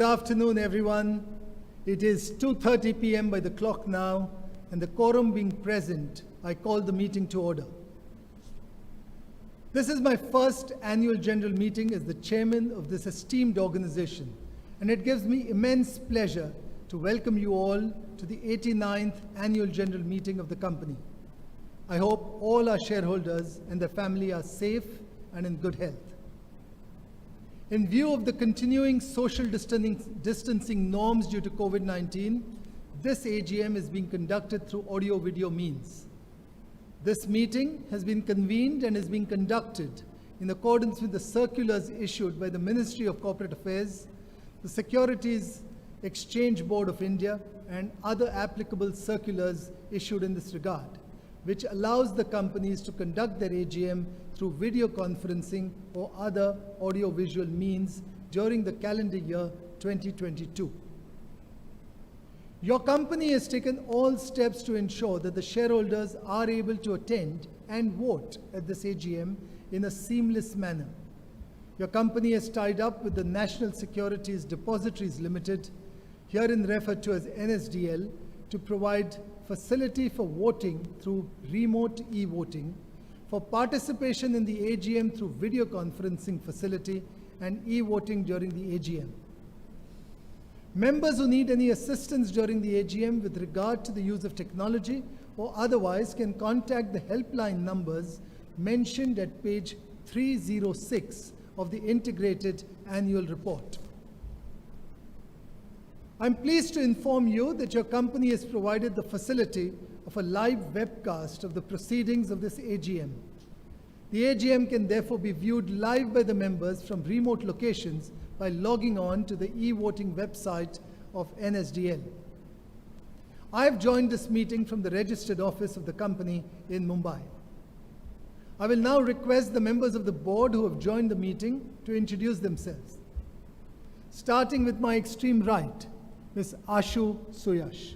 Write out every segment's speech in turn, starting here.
afternoon, everyone. It is 2:30 p.m. by the clock now, and the quorum being present, I call the meeting to order. This is my first annual general meeting as the chairman of this esteemed organization, and it gives me immense pleasure to welcome you all to the 89th annual general meeting of the company. I hope all our shareholders and their family are safe and in good health. In view of the continuing social distancing norms due to COVID-19, this AGM is being conducted through audio-video means. This meeting has been convened and is being conducted in accordance with the circulars issued by the Ministry of Corporate Affairs, the Securities Exchange Board of India, and other applicable circulars issued in this regard, which allows the companies to conduct their AGM through video conferencing or other audio-visual means during the calendar year 2022. Your company has taken all steps to ensure that the shareholders are able to attend and vote at this AGM in a seamless manner. Your company has tied up with the National Securities Depositories Limited, herein referred to as NSDL, to provide facility for voting through remote e-voting, for participation in the AGM through video conferencing facility, and e-voting during the AGM. Members who need any assistance during the AGM with regard to the use of technology or otherwise can contact the helpline numbers mentioned at page 306 of the integrated annual report. I'm pleased to inform you that your company has provided the facility of a live webcast of the proceedings of this AGM. The AGM can therefore be viewed live by the members from remote locations by logging on to the e-voting website of NSDL. I have joined this meeting from the registered office of the company in Mumbai. I will now request the members of the board who have joined the meeting to introduce themselves. Starting with my extreme right, Ms. Ashu Suyash.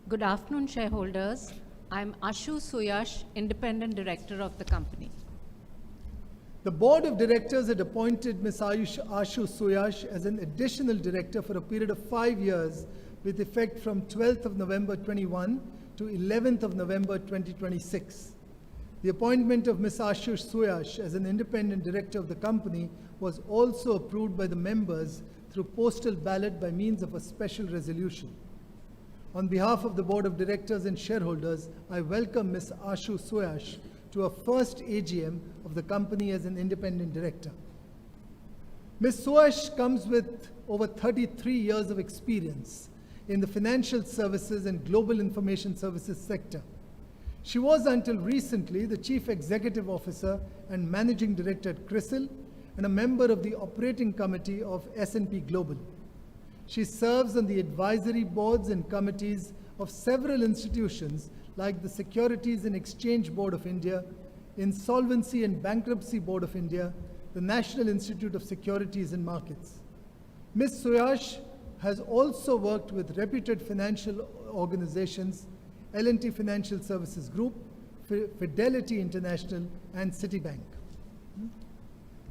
Good afternoon, shareholders. I'm Ashu Suyash, Independent Director of the company. The Board of Directors had appointed Ms. Ashu Suyash as an additional director for a period of 5 years with effect from 12th of November 21 to 11th of November 2026. The appointment of Ms. Ashu Suyash as an independent director of the company was also approved by the members through postal ballot by means of a special resolution. On behalf of the Board of Directors and shareholders, I welcome Ms. Ashu Suyash to her first AGM of the company as an independent director. Ms. Suyash comes with over 33 years of experience in the financial services and global information services sector. She was until recently the Chief Executive Officer and Managing Director at CRISIL and a member of the Operating Committee of S&P Global. She serves on the advisory boards and committees of several institutions like the Securities and Exchange Board of India, Insolvency and Bankruptcy Board of India, the National Institute of Securities and Markets. Ms. Suyash has also worked with reputed financial organizations, L&T Financial Services Group, Fidelity International, and Citibank.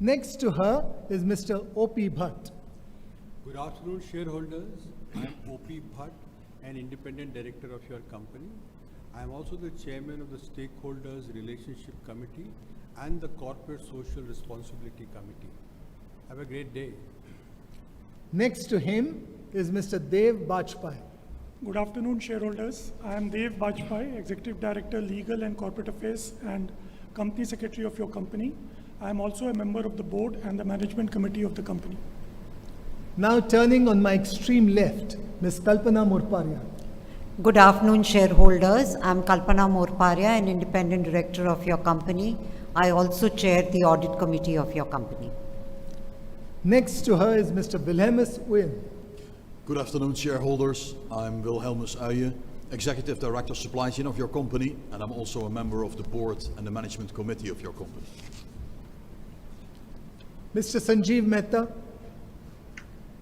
Next to her is Mr. O.P. Bhatt. Good afternoon, shareholders. I am O.P. Bhatt, an independent director of your company. I am also the chairman of the Stakeholders Relationship Committee and the Corporate Social Responsibility Committee. Have a great day. Next to him is Mr. Dev Bajpai. Good afternoon, shareholders. I am Dev Bajpai, Executive Director, Legal and Corporate Affairs and Company Secretary of your company. I am also a member of the board and the management committee of the company. Now turning on my extreme left, Ms. Kalpana Morparia. Good afternoon, shareholders. I'm Kalpana Morparia, an independent director of your company. I also chair the audit committee of your company. Next to her is Mr. Wilhelmus Uyen. Good afternoon, shareholders. I'm Wilhelmus Uyen, Executive Director Supply Chain of your company, and I'm also a member of the board and the management committee of your company. Mr. Sanjeev Mehta.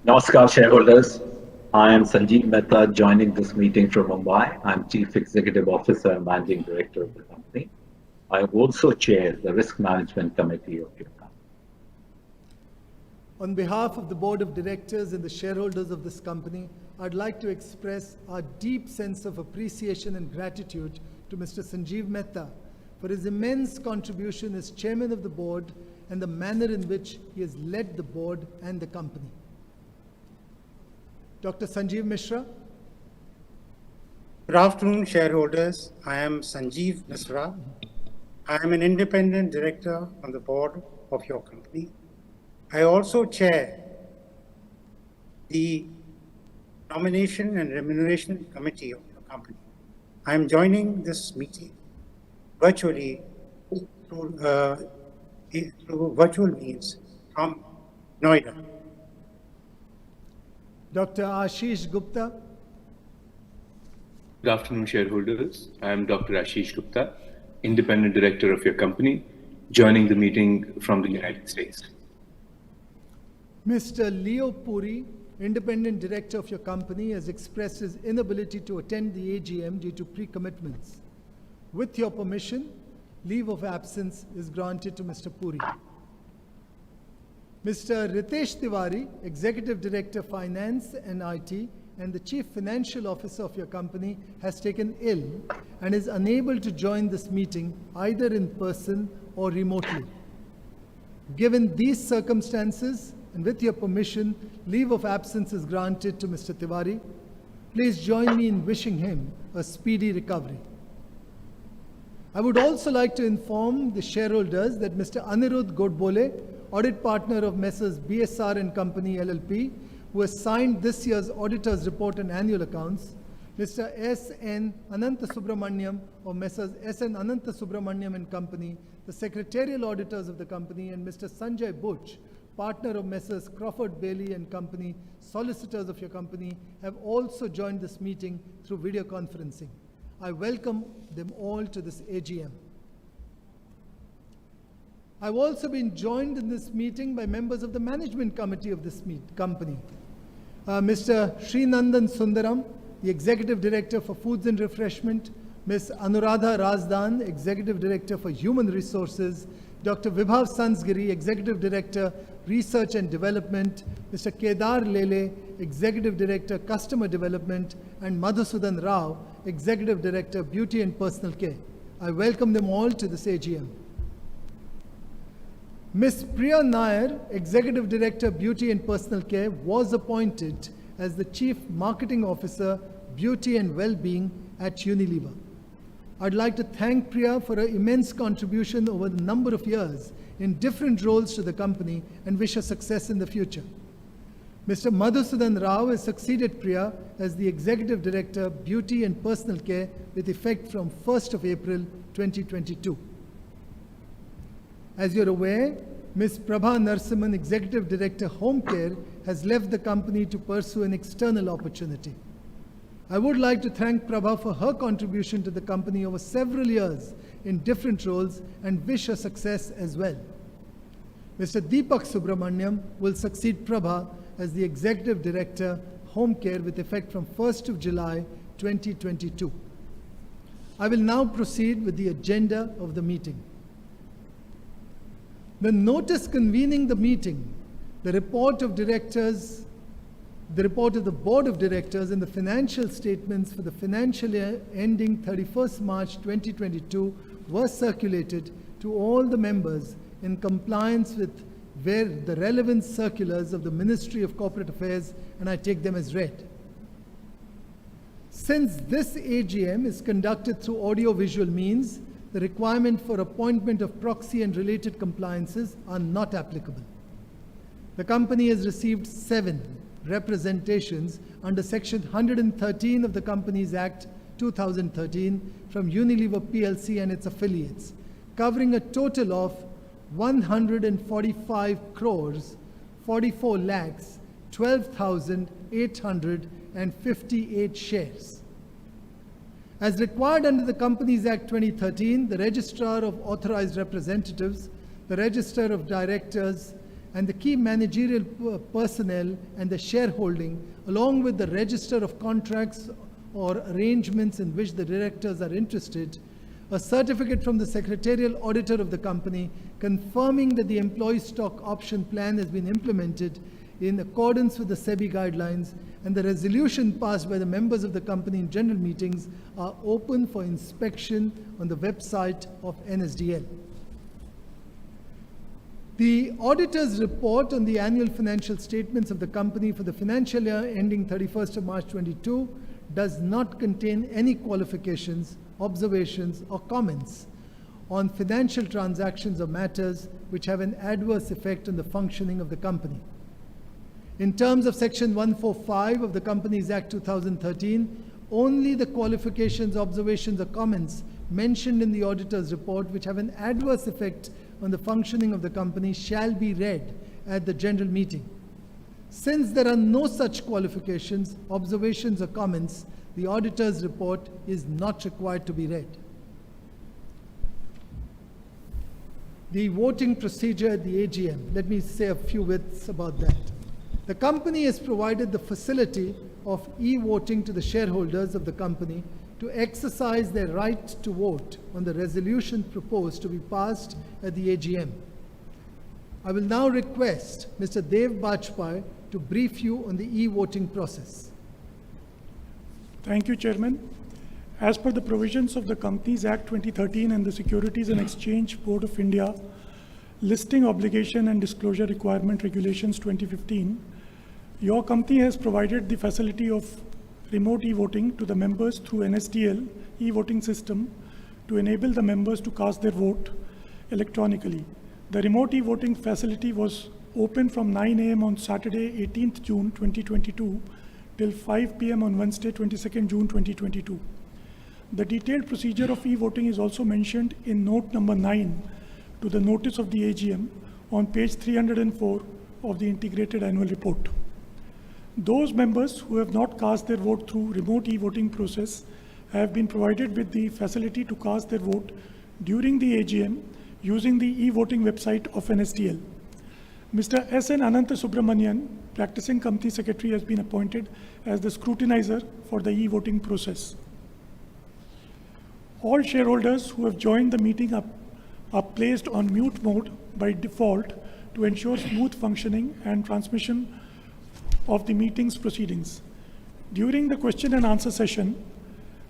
Namaskar, shareholders. I am Sanjeev Mehta, joining this meeting from Mumbai. I'm Chief Executive Officer and Managing Director of the company. I also chair the Risk Management Committee of your company. On behalf of the Board of Directors and the shareholders of this company, I'd like to express our deep sense of appreciation and gratitude to Mr. Sanjeev Mehta for his immense contribution as Chairman of the Board and the manner in which he has led the Board and the company. Dr. Sanjeev Mishra. Good afternoon, shareholders. I am Sanjeev Mishra. I am an independent director on the board of your company. I also chair the Nomination and Remuneration Committee of your company. I am joining this meeting virtually through virtual means from Noida. Dr. Ashish Gupta. Good afternoon, shareholders. I am Dr. Ashish Gupta, independent director of your company, joining the meeting from the United States. Mr. Leo Puri, independent director of your company, has expressed his inability to attend the AGM due to pre-commitments. With your permission, leave of absence is granted to Mr. Puri. Mr. Ritesh Tiwari, executive director finance and IT, and the chief financial officer of your company, has taken ill and is unable to join this meeting either in person or remotely. Given these circumstances, and with your permission, leave of absence is granted to Mr. Tiwari. Please join me in wishing him a speedy recovery. I would also like to inform the shareholders that Mr. Anirudh Godbole, audit partner of Messrs. BSR and Company LLP, who has signed this year's auditor's report and annual accounts, Mr. S.N. Ananta Subramaniam of Messrs. S.N. Ananta Subramaniam and Company, the secretarial auditors of the company, and Mr. Sanjay Butch, partner of Messrs. Crawford Bailey and Company, solicitors of your company, have also joined this meeting through video conferencing. I welcome them all to this AGM. I've also been joined in this meeting by members of the management committee of this company. Mr. Srinandan Sundaram, the Executive Director for Foods and Refreshment, Ms. Anuradha Razdan, Executive Director for Human Resources, Dr. Vibhav Sansgiri, Executive Director, Research and Development, Mr. Kedar Lele, Executive Director, Customer Development, and Madhusudan Rao, Executive Director, Beauty and Personal Care. I welcome them all to this AGM. Ms. Priya Nair, Executive Director, Beauty and Personal Care, was appointed as the Chief Marketing Officer, Beauty and Wellbeing at Unilever. I'd like to thank Priya for her immense contribution over the number of years in different roles to the company and wish her success in the future. Mr. Madhusudan Rao has succeeded Priya as the Executive Director, Beauty and Personal Care with effect from 1st of April 2022. As you're aware, Ms. Prabha Narasimhan, Executive Director, Home Care, has left the company to pursue an external opportunity. I would like to thank Prabha for her contribution to the company over several years in different roles and wish her success as well. Mr. Deepak Subramaniam will succeed Prabha as the Executive Director, Home Care with effect from 1st of July 2022. I will now proceed with the agenda of the meeting. The notice convening the meeting, the report of directors, the report of the Board of Directors and the financial statements for the financial year ending 31st March 2022 were circulated to all the members in compliance with the relevant circulars of the Ministry of Corporate Affairs, and I take them as read. Since this AGM is conducted through audio-visual means, the requirement for appointment of proxy and related compliances are not applicable. The company has received 7 representations under Section 113 of the Companies Act 2013 from Unilever PLC and its affiliates, covering a total of 145 crores 44 lakhs 12,858 shares. As required under the Companies Act 2013, the Registrar of Authorized Representatives, the Register of Directors, and the key managerial personnel and the shareholding, along with the Register of Contracts or arrangements in which the directors are interested, a certificate from the secretarial auditor of the company confirming that the employee stock option plan has been implemented in accordance with the SEBI guidelines, and the resolution passed by the members of the company in general meetings are open for inspection on the website of NSDL. The auditor's report on the annual financial statements of the company for the financial year ending 31st of March 22 does not contain any qualifications, observations, or comments on financial transactions or matters which have an adverse effect on the functioning of the company. In terms of Section 145 of the Companies Act 2013, only the qualifications, observations, or comments mentioned in the auditor's report which have an adverse effect on the functioning of the company shall be read at the general meeting. Since there are no such qualifications, observations, or comments, the auditor's report is not required to be read. The voting procedure at the AGM. Let me say a few words about that. The company has provided the facility of e-voting to the shareholders of the company to exercise their right to vote on the resolution proposed to be passed at the AGM. I will now request Mr. Dev Bajpai to brief you on the e-voting process. Thank you, Chairman. As per the provisions of the Companies Act 2013 and the Securities and Exchange Board of India Listing Obligation and Disclosure Requirement Regulations 2015, your company has provided the facility of remote e-voting to the members through NSDL e-voting system to enable the members to cast their vote electronically. The remote e-voting facility was open from 9 a.m. on Saturday, 18th June 2022 till 5 p.m. on Wednesday, 22nd June 2022. The detailed procedure of e-voting is also mentioned in note number 9 to the notice of the AGM on page 304 of the integrated annual report. Those members who have not cast their vote through remote e-voting process have been provided with the facility to cast their vote during the AGM using the e-voting website of NSDL. Mr. S.N. Ananta Subramanian, practicing company secretary, has been appointed as the scrutinizer for the e-voting process. All shareholders who have joined the meeting are placed on mute mode by default to ensure smooth functioning and transmission of the meeting's proceedings. During the question and answer session,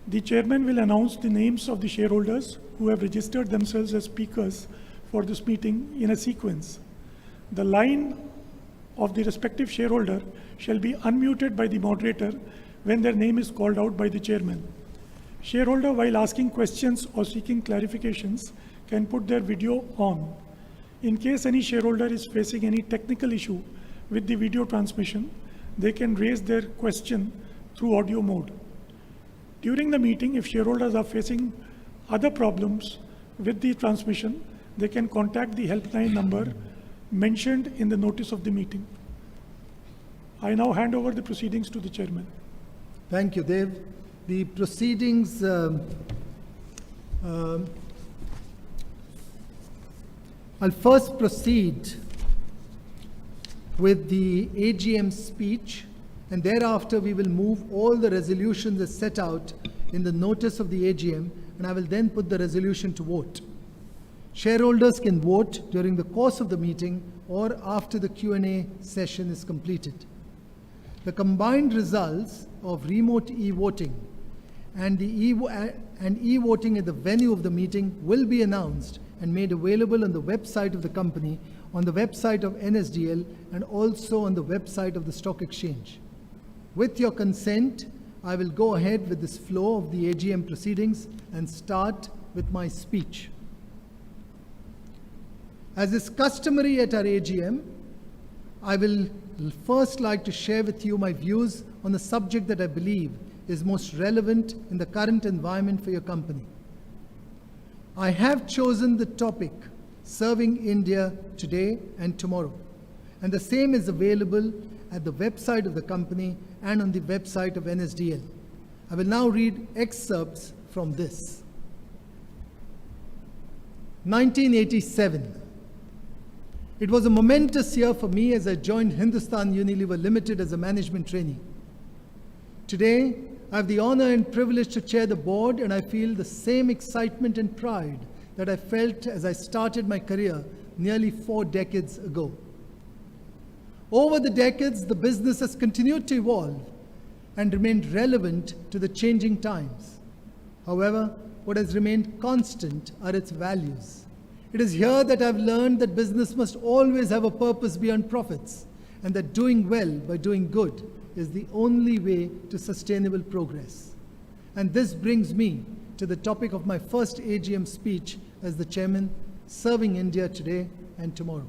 the chairman will announce the names of the shareholders who have registered themselves as speakers for this meeting in a sequence. The line of the respective shareholder shall be unmuted by the moderator when their name is called out by the chairman. Shareholder, while asking questions or seeking clarifications, can put their video on. In case any shareholder is facing any technical issue with the video transmission, they can raise their question through audio mode. During the meeting, if shareholders are facing other problems with the transmission, they can contact the helpline number mentioned in the notice of the meeting. I now hand over the proceedings to the chairman. Thank you, Dev. The proceedings I'll first proceed with the AGM speech, and thereafter we will move all the resolutions as set out in the notice of the AGM, and I will then put the resolution to vote. Shareholders can vote during the course of the meeting or after the Q&A session is completed. The combined results of remote e-voting and e-voting at the venue of the meeting will be announced and made available on the website of the company, on the website of NSDL, and also on the website of the stock exchange. With your consent, I will go ahead with this flow of the AGM proceedings and start with my speech. As is customary at our AGM, I will first like to share with you my views on the subject that I believe is most relevant in the current environment for your company. I have chosen the topic, Serving India Today and Tomorrow, and the same is available at the website of the company and on the website of NSDL. I will now read excerpts from this. 1987. It was a momentous year for me as I joined Hindustan Unilever Limited as a management trainee. Today, I have the honor and privilege to chair the board, and I feel the same excitement and pride that I felt as I started my career nearly 4 decades ago. Over the decades, the business has continued to evolve and remained relevant to the changing times. However, what has remained constant are its values. It is here that I've learned that business must always have a purpose beyond profits, and that doing well by doing good is the only way to sustainable progress. And this brings me to the topic of my first AGM speech as the chairman, serving India today and tomorrow.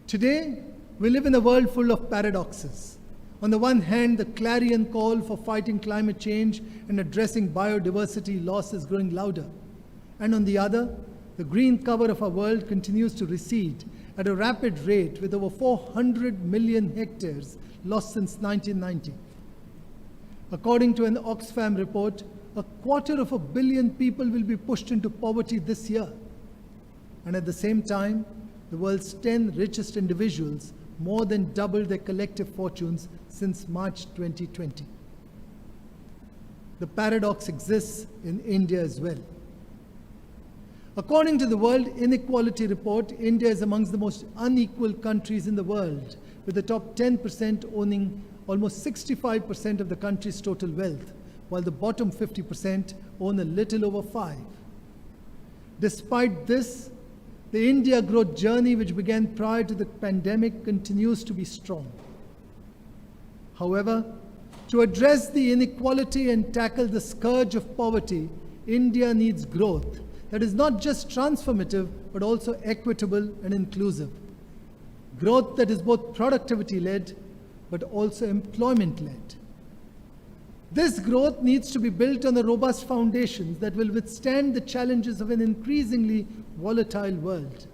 Today, we live in a world full of paradoxes. On the one hand, the clarion call for fighting climate change and addressing biodiversity loss is growing louder. And on the other, the green cover of our world continues to recede at a rapid rate, with over 400 million hectares lost since 1990. According to an Oxfam report, 250 million people will be pushed into poverty this year. And at the same time, the world's 10 richest individuals more than doubled their collective fortunes since March 2020. The paradox exists in India as well. According to the World Inequality Report, India is amongst the most unequal countries in the world, with the top 10% owning almost 65% of the country's total wealth, while the bottom 50% own a little over 5%. Despite this, the India growth journey, which began prior to the pandemic, continues to be strong. However, to address the inequality and tackle the scourge of poverty, India needs growth that is not just transformative, but also equitable and inclusive. Growth that is both productivity-led, but also employment-led. This growth needs to be built on a robust foundations that will withstand the challenges of an increasingly volatile world.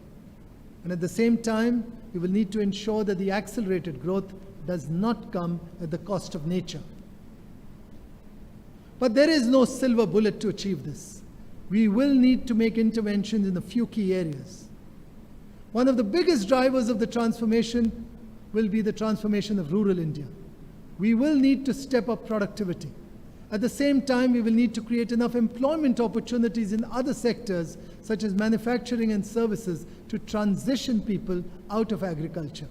And at the same time, we will need to ensure that the accelerated growth does not come at the cost of nature. But there is no silver bullet to achieve this. We will need to make interventions in a few key areas. One of the biggest drivers of the transformation will be the transformation of rural India. We will need to step up productivity. At the same time, we will need to create enough employment opportunities in other sectors, such as manufacturing and services, to transition people out of agriculture.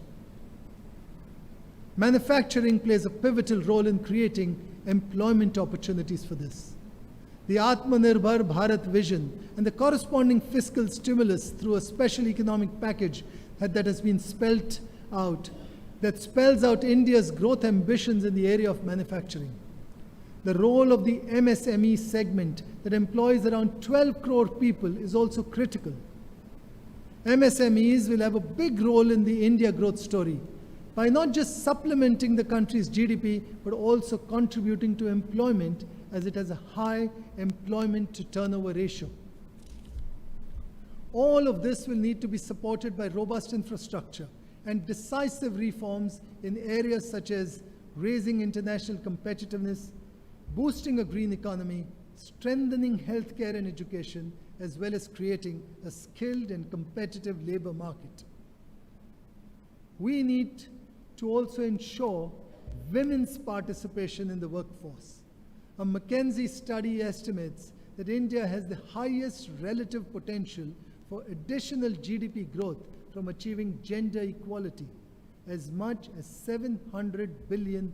Manufacturing plays a pivotal role in creating employment opportunities for this. The Atmanirbhar Bharat vision and the corresponding fiscal stimulus through a special economic package that has been spelled out, that spells out India's growth ambitions in the area of manufacturing. The role of the MSME segment that employs around 12 crore people is also critical. MSMEs will have a big role in the India growth story by not just supplementing the country's GDP, but also contributing to employment, as it has a high employment to turnover ratio. All of this will need to be supported by robust infrastructure and decisive reforms in areas such as raising international competitiveness, boosting a green economy, strengthening healthcare and education, as well as creating a skilled and competitive labor market. We need to also ensure women's participation in the workforce. A McKinsey study estimates that India has the highest relative potential for additional GDP growth from achieving gender equality, as much as $700 billion.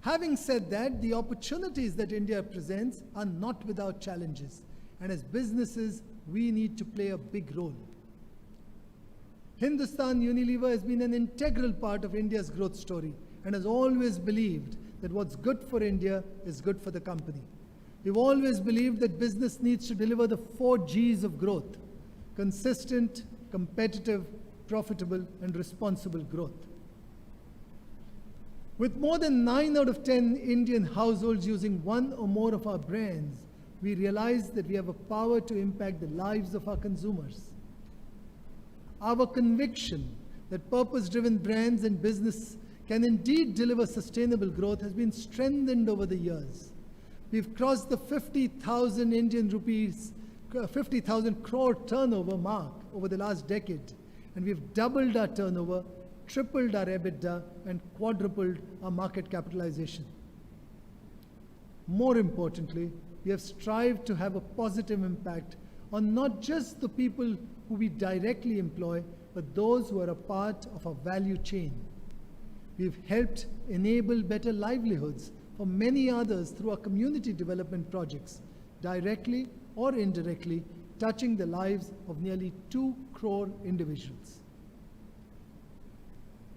Having said that, the opportunities that India presents are not without challenges, and as businesses, we need to play a big role. Hindustan Unilever has been an integral part of India's growth story and has always believed that what's good for India is good for the company. We've always believed that business needs to deliver the 4 Gs of growth: consistent, competitive, profitable, and responsible growth. With more than 9 out of 10 Indian households using one or more of our brands, we realize that we have a power to impact the lives of our consumers. Our conviction that purpose-driven brands and business can indeed deliver sustainable growth has been strengthened over the years. We've crossed the 50,000 Indian rupees, 50,000 crore turnover mark over the last decade, and we've doubled our turnover tripled our EBITDA, and quadrupled our market capitalization. More importantly, we have strived to have a positive impact on not just the people who we directly employ, but those who are a part of our value chain. We've helped enable better livelihoods for many others through our community development projects, directly or indirectly, touching the lives of nearly 2 crore individuals.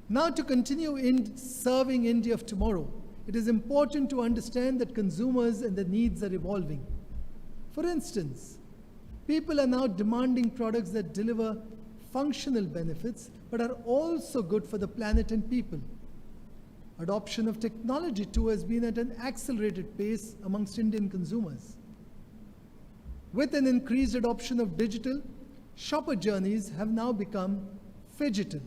Now, to continue in serving India of tomorrow, it is important to understand that consumers and their needs are evolving. For instance, people are now demanding products that deliver functional benefits but are also good for the planet and people. Adoption of technology too has been at an accelerated pace amongst Indian consumers. With an increased adoption of digital, shopper journeys have now become phygital.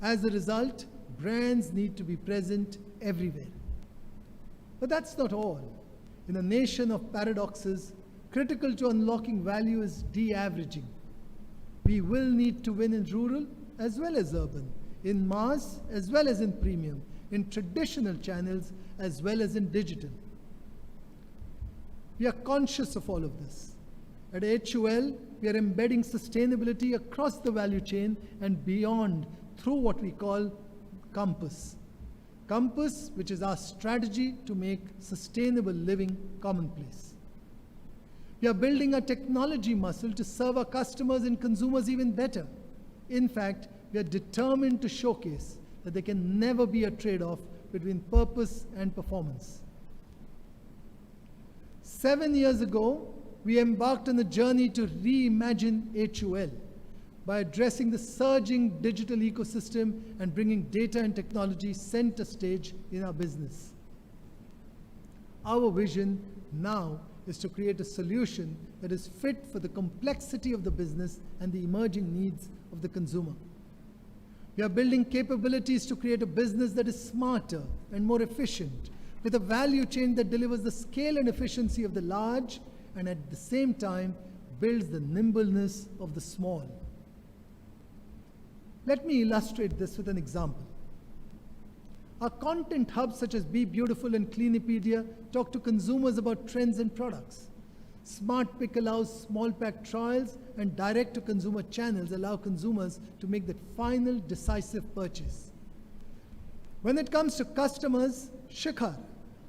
As a result, brands need to be present everywhere. But that's not all. In a nation of paradoxes, critical to unlocking value is de-averaging. We will need to win in rural as well as urban, in mass as well as in premium, in traditional channels as well as in digital. We are conscious of all of this. At HUL, we are embedding sustainability across the value chain and beyond through what we call Compass. Compass, which is our strategy to make sustainable living commonplace. We are building a technology muscle to serve our customers and consumers even better. In fact, we are determined to showcase that there can never be a trade-off between purpose and performance. 7 years ago, we embarked on a journey to reimagine HUL by addressing the surging digital ecosystem and bringing data and technology center stage in our business. Our vision now is to create a solution that is fit for the complexity of the business and the emerging needs of the consumer. We are building capabilities to create a business that is smarter and more efficient, with a value chain that delivers the scale and efficiency of the large and at the same time builds the nimbleness of the small. Let me illustrate this with an example. Our content hubs such as Be Beautiful and Cleanipedia talk to consumers about trends and products. Smart Pick allows small pack trials, and direct-to-consumer channels allow consumers to make that final decisive purchase. When it comes to customers, Shikhar,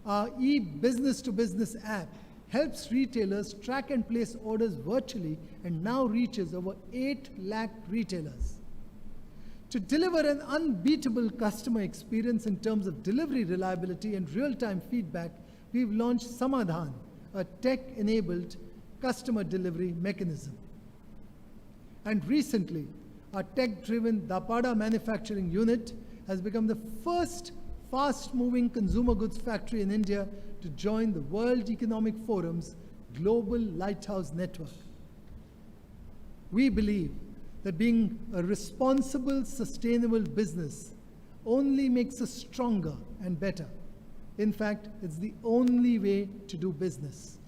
our e-business-to-business app, helps retailers track and place orders virtually and now reaches over 8 lakh retailers. To deliver an unbeatable customer experience in terms of delivery reliability and real-time feedback, we've launched Samadhan, a tech-enabled customer delivery mechanism. And recently, our tech-driven Dapada manufacturing unit has become the first fast-moving consumer goods factory in India to join the World Economic Forum's Global Lighthouse Network. We believe that being a responsible, sustainable business only makes us stronger and better. In fact, it's the only way to do business.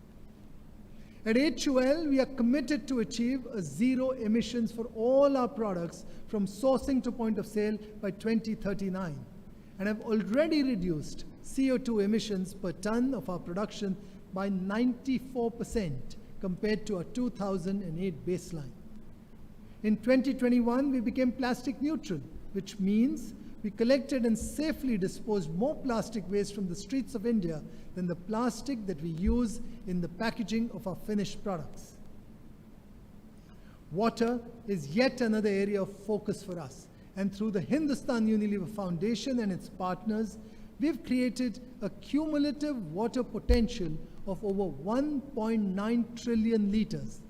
At HUL, we are committed to achieve a zero emissions for all our products from sourcing to point of sale by 2039, and have already reduced CO2 emissions per ton of our production by 94% compared to our 2008 baseline. In 2021, we became plastic neutral, which means we collected and safely disposed more plastic waste from the streets of India than the plastic that we use in the packaging of our finished products. Water is yet another area of focus for us, and through the Hindustan Unilever Foundation and its partners, we've created a cumulative water potential of over 1.9 trillion liters.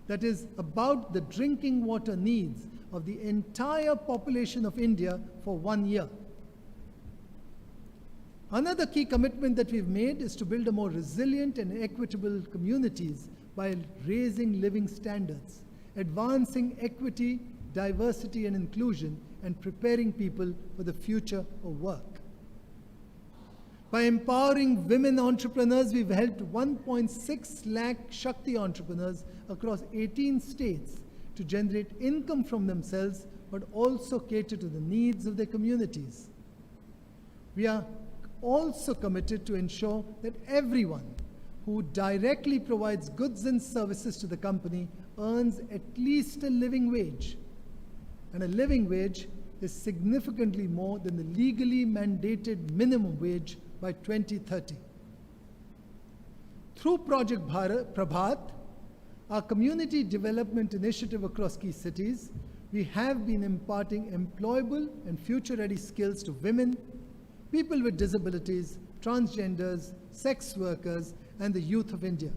That is about the drinking water needs of the entire population of India for 1 year. Another key commitment that we've made is to build a more resilient and equitable communities by raising living standards, advancing equity, diversity and inclusion, and preparing people for the future of work. By empowering women entrepreneurs, we've helped 1.6 lakh Shakti entrepreneurs across 18 states to generate income from themselves but also cater to the needs of their communities. We are also committed to ensure that everyone who directly provides goods and services to the company earns at least a living wage. And a living wage is significantly more than the legally mandated minimum wage by 2030. Through Project Prabhat, our community development initiative across key cities, we have been imparting employable and future-ready skills to women, people with disabilities, transgenders, sex workers, and the youth of India.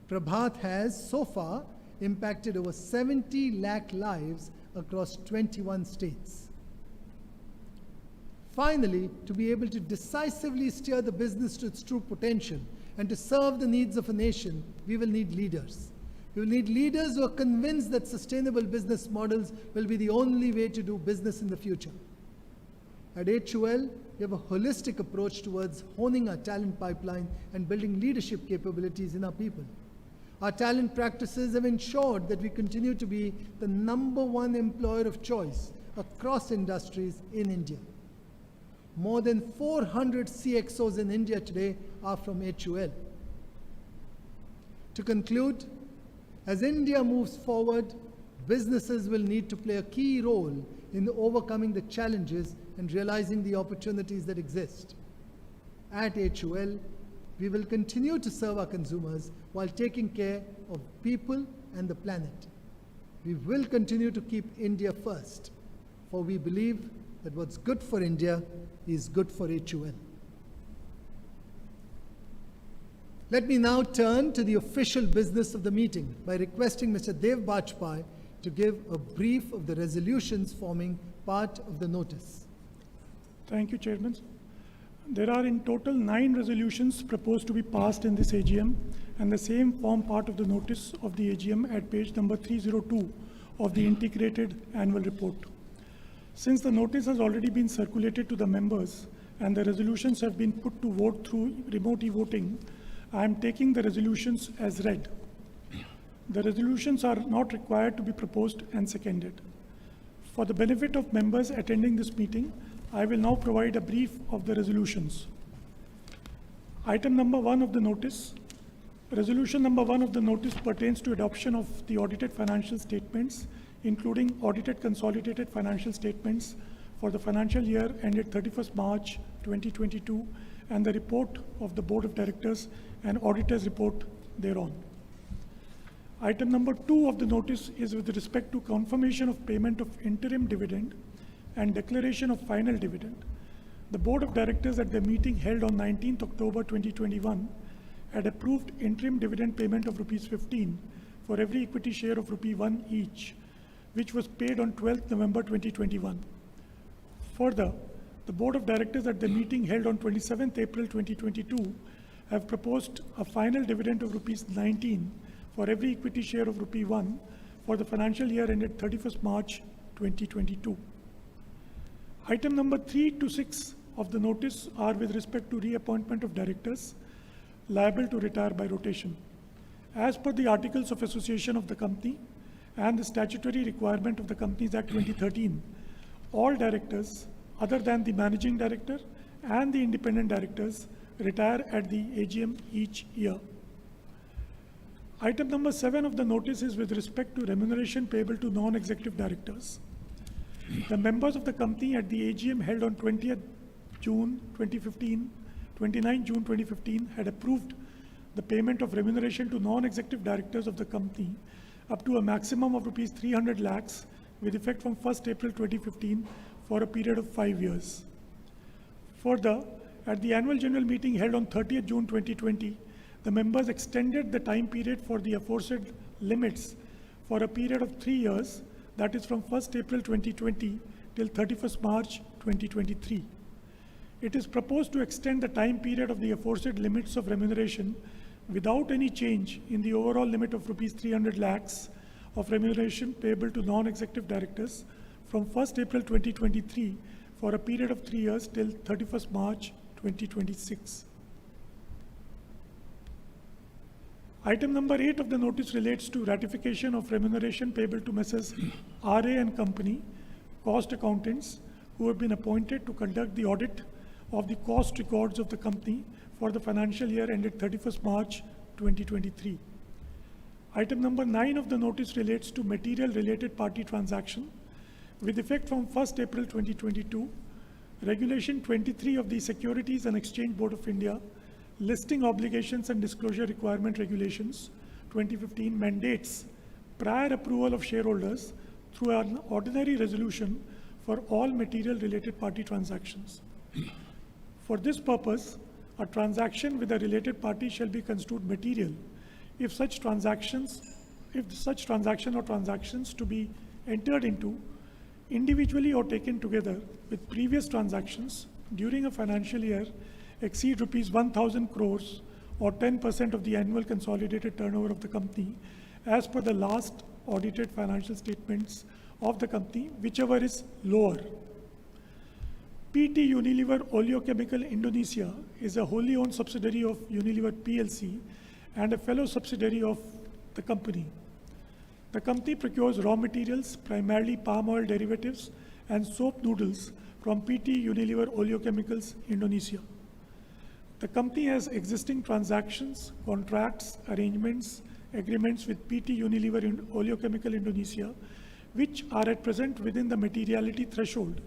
Prabhat has, so far, impacted over 70 lakh lives across 21 states. Finally, to be able to decisively steer the business to its true potential and to serve the needs of a nation, we will need leaders. We will need leaders who are convinced that sustainable business models will be the only way to do business in the future. At HUL, we have a holistic approach towards honing our talent pipeline and building leadership capabilities in our people. Our talent practices have ensured that we continue to be the #1 employer of choice across industries in India. More than 400 CXOs in India today are from HUL. To conclude, as India moves forward, businesses will need to play a key role in overcoming the challenges and realizing the opportunities that exist. At HUL, we will continue to serve our consumers while taking care of people and the planet. We will continue to keep India first, for we believe that what's good for India is good for HUL. Let me now turn to the official business of the meeting by requesting Mr. Dev Bajpai to give a brief of the resolutions forming part of the notice. Thank you, Chairman. There are in total 9 resolutions proposed to be passed in this AGM, and the same form part of the notice of the AGM at page number 302 of the integrated annual report. Since the notice has already been circulated to the members and the resolutions have been put to vote through remote e-voting, I am taking the resolutions as read. The resolutions are not required to be proposed and seconded. For the benefit of members attending this meeting, I will now provide a brief of the resolutions. Item number 1 of the notice. Resolution number 1 of the notice pertains to adoption of the audited financial statements, including audited consolidated financial statements for the financial year ended 31st March 2022, and the report of the Board of Directors and Auditor's report thereon. Item number 2 of the notice is with respect to confirmation of payment of interim dividend and declaration of final dividend. The Board of Directors at their meeting held on 19th October 2021 had approved interim dividend payment of Rs 15 for every equity share of Rupee 1 each, which was paid on 12th November 2021. Further, the Board of Directors at the meeting held on 27th April 2022 have proposed a final dividend of Rs 19 for every equity share of Rupee 1 for the financial year ended 31st March 2022. Item number 3 to 6 of the notice are with respect to reappointment of directors liable to retire by rotation. As per the Articles of Association of the company and the statutory requirement of the Companies Act 2013, all directors other than the managing director and the independent directors retire at the AGM each year. Item number 7 of the notice is with respect to remuneration payable to non-executive directors. The members of the company at the AGM held on 29 June 2015 had approved the payment of remuneration to non-executive directors of the company up to a maximum of Rs 300 lakhs with effect from 1st April 2015 for a period of 5 years. Further, at the annual general meeting held on 30th June 2020, the members extended the time period for the aforesaid limits for a period of 3 years, that is from 1st April 2020 till 31st March 2023. It is proposed to extend the time period of the aforesaid limits of remuneration without any change in the overall limit of Rs 300 lakhs of remuneration payable to non-executive directors from 1st April 2023 for a period of 3 years till 31st March 2026. Item number 8 of the notice relates to ratification of remuneration payable to Messrs. R.A. and Company, cost accountants, who have been appointed to conduct the audit of the cost records of the company for the financial year ended 31st March 2023. Item number 9 of the notice relates to material related party transaction. With effect from 1st April 2022, Regulation 23 of the Securities and Exchange Board of India, Listing Obligations and Disclosure Requirement Regulations 2015 mandates prior approval of shareholders through an ordinary resolution for all material related party transactions. For this purpose, a transaction with a related party shall be construed material if such transaction or transactions to be entered into individually or taken together with previous transactions during a financial year exceed rupees 1,000 crores or 10% of the annual consolidated turnover of the company as per the last audited financial statements of the company, whichever is lower. PT Unilever Oleochemical Indonesia is a wholly owned subsidiary of Unilever PLC and a fellow subsidiary of the company. The company procures raw materials, primarily palm oil derivatives and soap noodles from PT Unilever Oleochemicals Indonesia. The company has existing transactions, contracts, arrangements, agreements with PT Unilever Oleochemical Indonesia, which are at present within the materiality threshold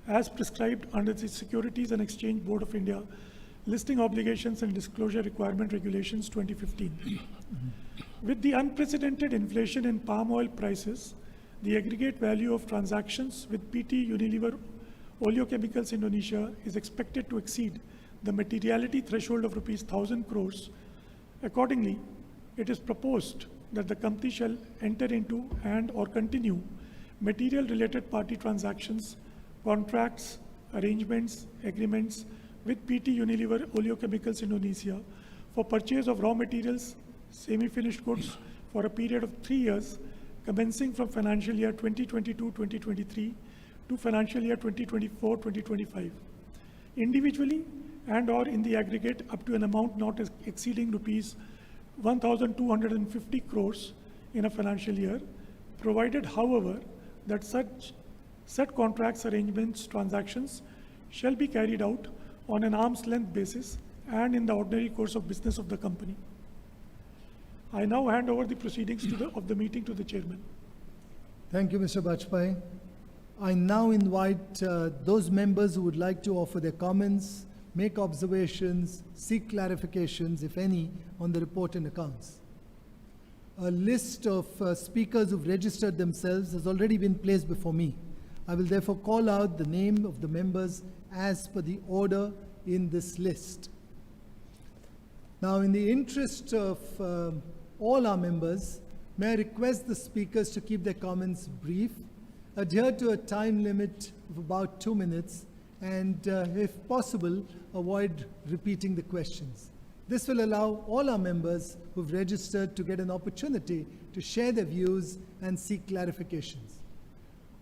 as prescribed under the Securities and Exchange Board of India, Listing Obligations and Disclosure Requirement Regulations 2015. With the unprecedented inflation in palm oil prices, the aggregate value of transactions with PT Unilever Oleochemicals Indonesia is expected to exceed the materiality threshold of rupees 1,000 crores. Accordingly, it is proposed that the company shall enter into and or continue material related party transactions, contracts, arrangements, agreements with PT Unilever Oleochemicals Indonesia for purchase of raw materials, semi-finished goods for a period of 3 years commencing from financial year 2022-2023 to financial year 2024-2025, individually and or in the aggregate up to an amount not exceeding rupees 1,250 crores in a financial year, provided, however, that such contracts, arrangements, transactions shall be carried out on an arm's length basis and in the ordinary course of business of the company. I now hand over the proceedings of the meeting to the chairman. Thank you, Mr. Bajpai. I now invite those members who would like to offer their comments, make observations, seek clarifications, if any, on the report and accounts. A list of speakers who've registered themselves has already been placed before me. I will therefore call out the name of the members as per the order in this list. Now, in the interest of all our members, may I request the speakers to keep their comments brief, adhere to a time limit of about 2 minutes, and if possible, avoid repeating the questions. This will allow all our members who've registered to get an opportunity to share their views and seek clarifications.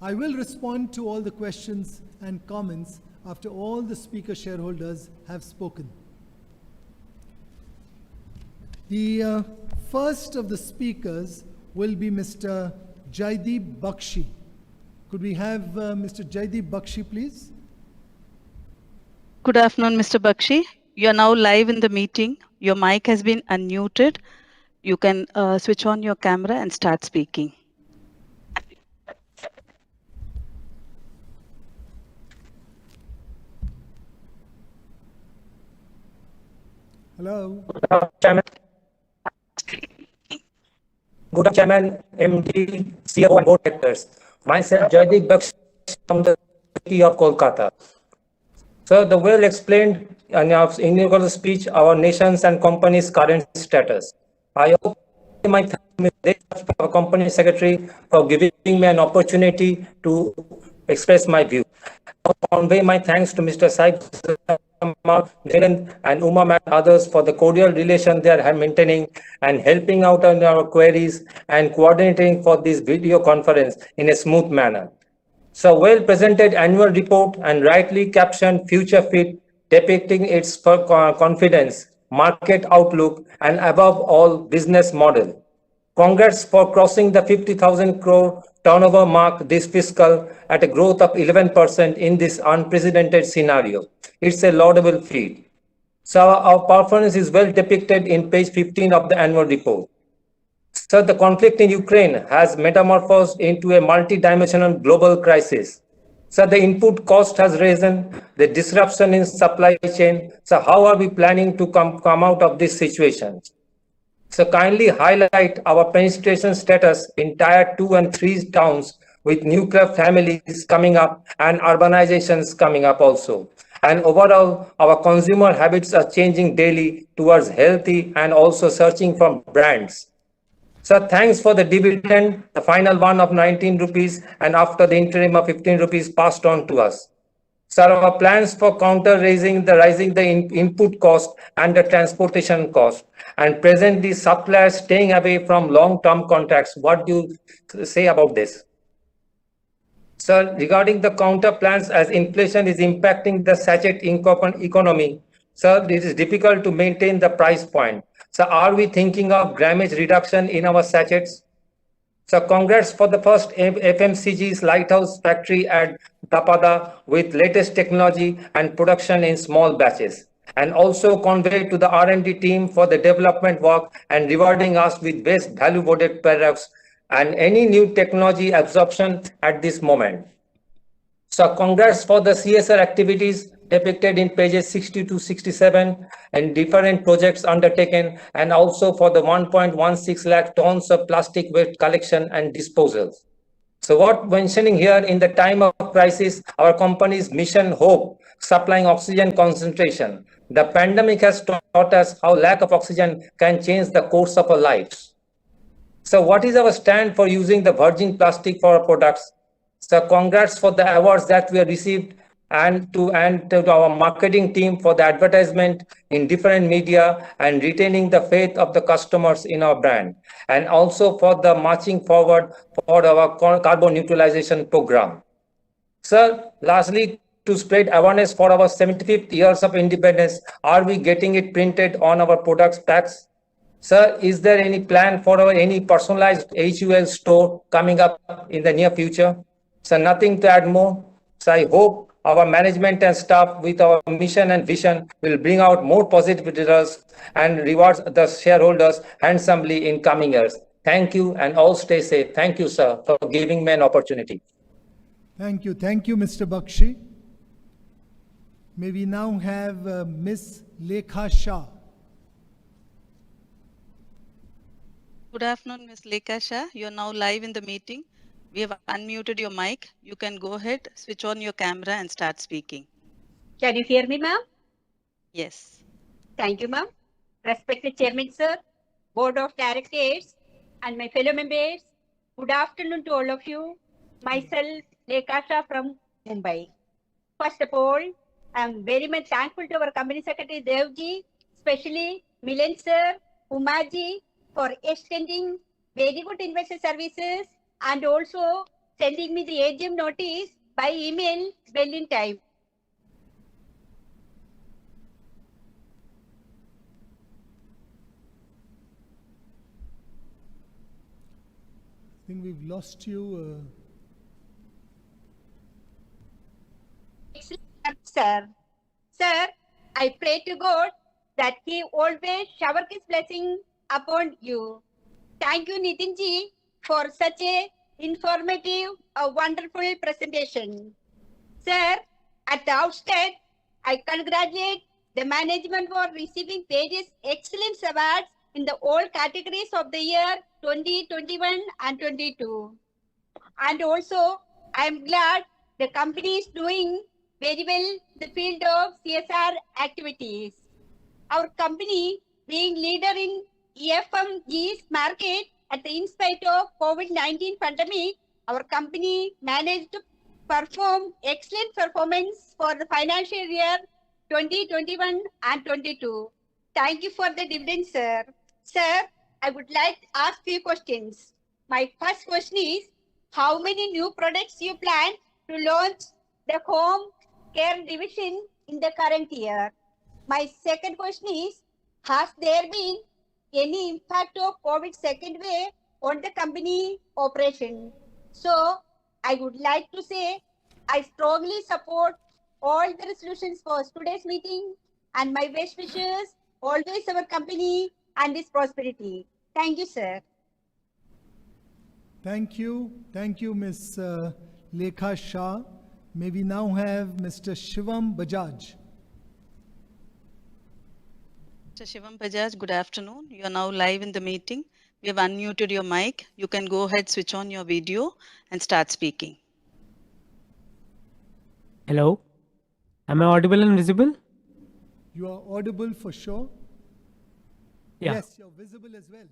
I will respond to all the questions and comments after all the speaker shareholders have spoken. The first of the speakers will be Mr. Jaideep Bakshi. Could we have Mr. Jaideep Bakshi, please? Good afternoon, Mr. Bakshi. You are now live in the meeting. Your mic has been unmuted. You can switch on your camera and start speaking. Hello. Good afternoon, MD, CEO and board directors. Myself, Jaideep Bakshi from the city of Kolkata. Sir, the well explained in your inaugural speech our nation's and company's current status. I hope my thanks to our company secretary for giving me an opportunity to express my view. I convey my thanks to Mr. Saib and Uma and others for the cordial relation they are maintaining and helping out on our queries and coordinating for this video conference in a smooth manner. So well presented annual report and rightly captioned future fit depicting its confidence market outlook, and above all, business model. Congrats for crossing the 50,000 crore turnover mark this fiscal at a growth of 11% in this unprecedented scenario. It's a laudable feat. So our performance is well depicted in page 15 of the annual report. So the conflict in Ukraine has metamorphosed into a multi-dimensional global crisis. So the input cost has risen, the disruption in supply chain. So how are we planning to come out of this situation? So kindly highlight our penetration status in tier 2 and 3 towns with nuclear families coming up and urbanizations coming up also. And overall, our consumer habits are changing daily towards healthy and also searching for brands. So thanks for the dividend, the final one of 19 rupees and after the interim of 15 rupees passed on to us. So our plans for counter rising the input cost and the transportation cost and presently suppliers staying away from long-term contracts. What do you say about this? So regarding the counter plans, as inflation is impacting the sachet economy, so it is difficult to maintain the price point. So are we thinking of grammage reduction in our sachets? So congrats for the first FMCG's lighthouse factory at Tapada with latest technology and production in small batches. And also convey to the R&D team for the development work and rewarding us with best value-added products and any new technology absorption at this moment. So congrats for the CSR activities depicted in pages 60 to 67 and different projects undertaken and also for the 1.16 lakh tons of plastic waste collection and disposal. So what mentioning here in the time of crisis, our company's mission hope, supplying oxygen concentration. The pandemic has taught us how lack of oxygen can change the course of our lives. So what is our stand for using the virgin plastic for our products? So congrats for the awards that we have received and to our marketing team for the advertisement in different media and retaining the faith of the customers in our brand. And also for the marching forward for our carbon neutralization program. Sir, lastly, to spread awareness for our 75th years of independence, are we getting it printed on our products packs? Sir, is there any plan for any personalized HUL store coming up in the near future? So nothing to add more. So I hope our management and staff with our mission and vision will bring out more positive results and rewards the shareholders handsomely in coming years. Thank you and all stay safe. Thank you, sir, for giving me an opportunity. Thank you, Mr. Bakshi. May we now have Ms. Lekha Shah. Good afternoon, Ms. Lekha Shah. You're now live in the meeting. We have unmuted your mic. You can go ahead, switch on your camera and start speaking. Can you hear me, ma'am? Yes. Thank you, ma'am. Respected Chairman, sir, Board of Directors, and my fellow members, good afternoon to all of you. Myself, Lekha Shah from Mumbai. First of all, I am very much thankful to our Company Secretary Devji, especially Milan sir, Umaji, for extending very good investor services and also sending me the AGM notice by email well in time. I think we've lost you. Excellent, sir. Sir, I pray to God that He always shower His blessing upon you. Thank you, Nitinji, for such a informative, wonderful presentation. Sir, at the outset, I congratulate the management for receiving various excellence awards in the all categories of the year 2021 and 22. And also, I am glad the company is doing very well in the field of CSR activities. Our company, being leader in FMG's market in spite of COVID-19 pandemic, our company managed to perform excellent performance for the financial year 2021 and 22. Thank you for the dividend, sir. Sir, I would like to ask few questions. My first question is, how many new products you plan to launch the home care division in the current year? My second question is, Has there been any impact of COVID second wave on the company operation? So I would like to say I strongly support all the resolutions for today's meeting and my best wishes always our company and its prosperity. Thank you, sir. Thank you. Thank you, Ms. Lekha Shah. May we now have Mr. Shivam Bajaj. Mr. Shivam Bajaj, good afternoon. You are now live in the meeting. We have unmuted your mic. You can go ahead, switch on your video and start speaking. Hello. Am I audible and visible? You are audible for sure. Yeah. Yes, you're visible as well.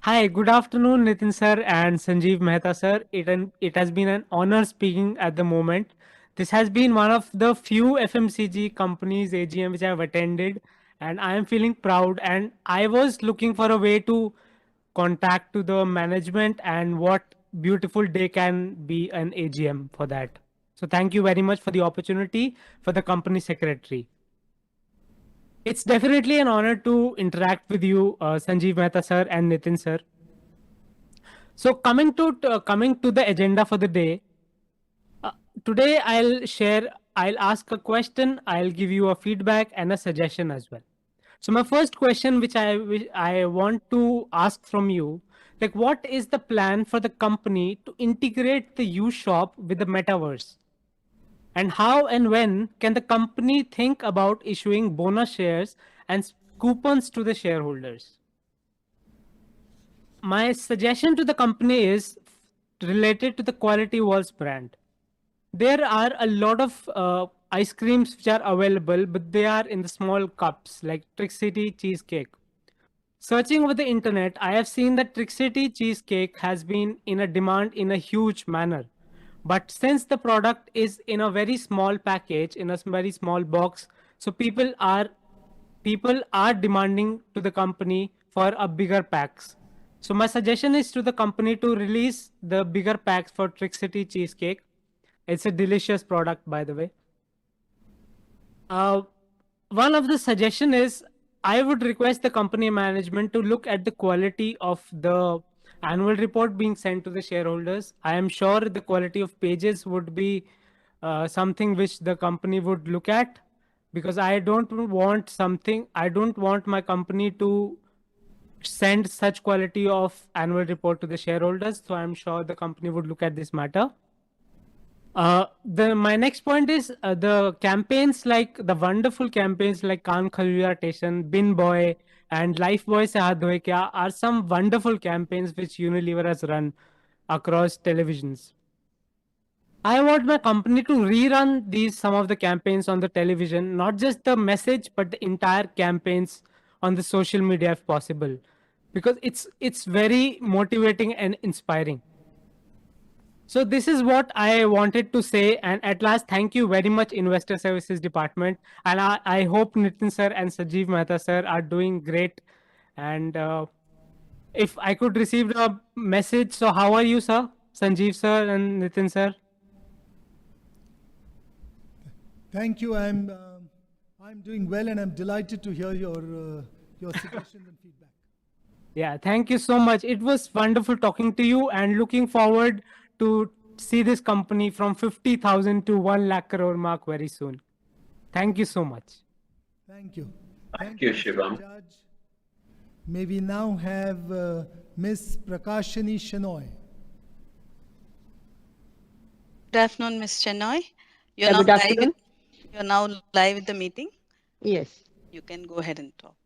Hi, good afternoon, Nitin sir and Sanjeev Mehta sir. It has been an honor speaking at the moment. This has been one of the few FMCG companies AGM which I have attended, and I am feeling proud. And I was looking for a way to contact to the management, and what beautiful day can be an AGM for that. So thank you very much for the opportunity for the company secretary. It's definitely an honor to interact with you, Sanjeev Mehta sir and Nitin sir. So coming to the agenda for the day, today I'll ask a question, I'll give you a feedback and a suggestion as well. So my first question, which I want to ask from you, like what is the plan for the company to integrate the U-Shop with the metaverse? And how and when can the company think about issuing bonus shares and coupons to the shareholders? My suggestion to the company is related to the Quality Walls brand. There are a lot of ice creams which are available, but they are in the small cups like Trick City cheesecake. Searching over the internet, I have seen that Trick City cheesecake has been in a demand in a huge manner. But since the product is in a very small package, in a very small box, so people are demanding to the company for a bigger packs. So my suggestion is to the company to release the bigger packs for Trick City cheesecake. It's a delicious product, by the way. One of the suggestion is I would request the company management to look at the quality of the annual report being sent to the shareholders. I am sure the quality of pages would be something which the company would look at, because I don't want my company to send such quality of annual report to the shareholders. So I'm sure the company would look at this matter. My next point is the campaigns, like the wonderful campaigns like Kaan Khajuya Station, Bin Boy, and Life Boy Se Haath Dhoye Kya are some wonderful campaigns which Unilever has run across televisions. I want my company to rerun some of the campaigns on the television, not just the message, but the entire campaigns on the social media if possible, because it's very motivating and inspiring. So this is what I wanted to say, and at last, thank you very much, Investor Services Department, and I hope Nitin sir and Sanjeev Mehta sir are doing great. And if I could receive a message, so how are you, sir, Sanjeev sir and Nitin sir? Thank you. I'm doing well, and I'm delighted to hear your suggestions and feedback. Yeah, thank you so much. It was wonderful talking to you, and looking forward to see this company from 50,000 to 1 lakh crore mark very soon. Thank you so much. Thank you. Thank you, Mr. Shivam. Judge. May we now have Ms. Prakashini Shenoy. Good afternoon, Ms. Chenoy. Good afternoon. You're now live with the meeting. Yes. You can go ahead and talk.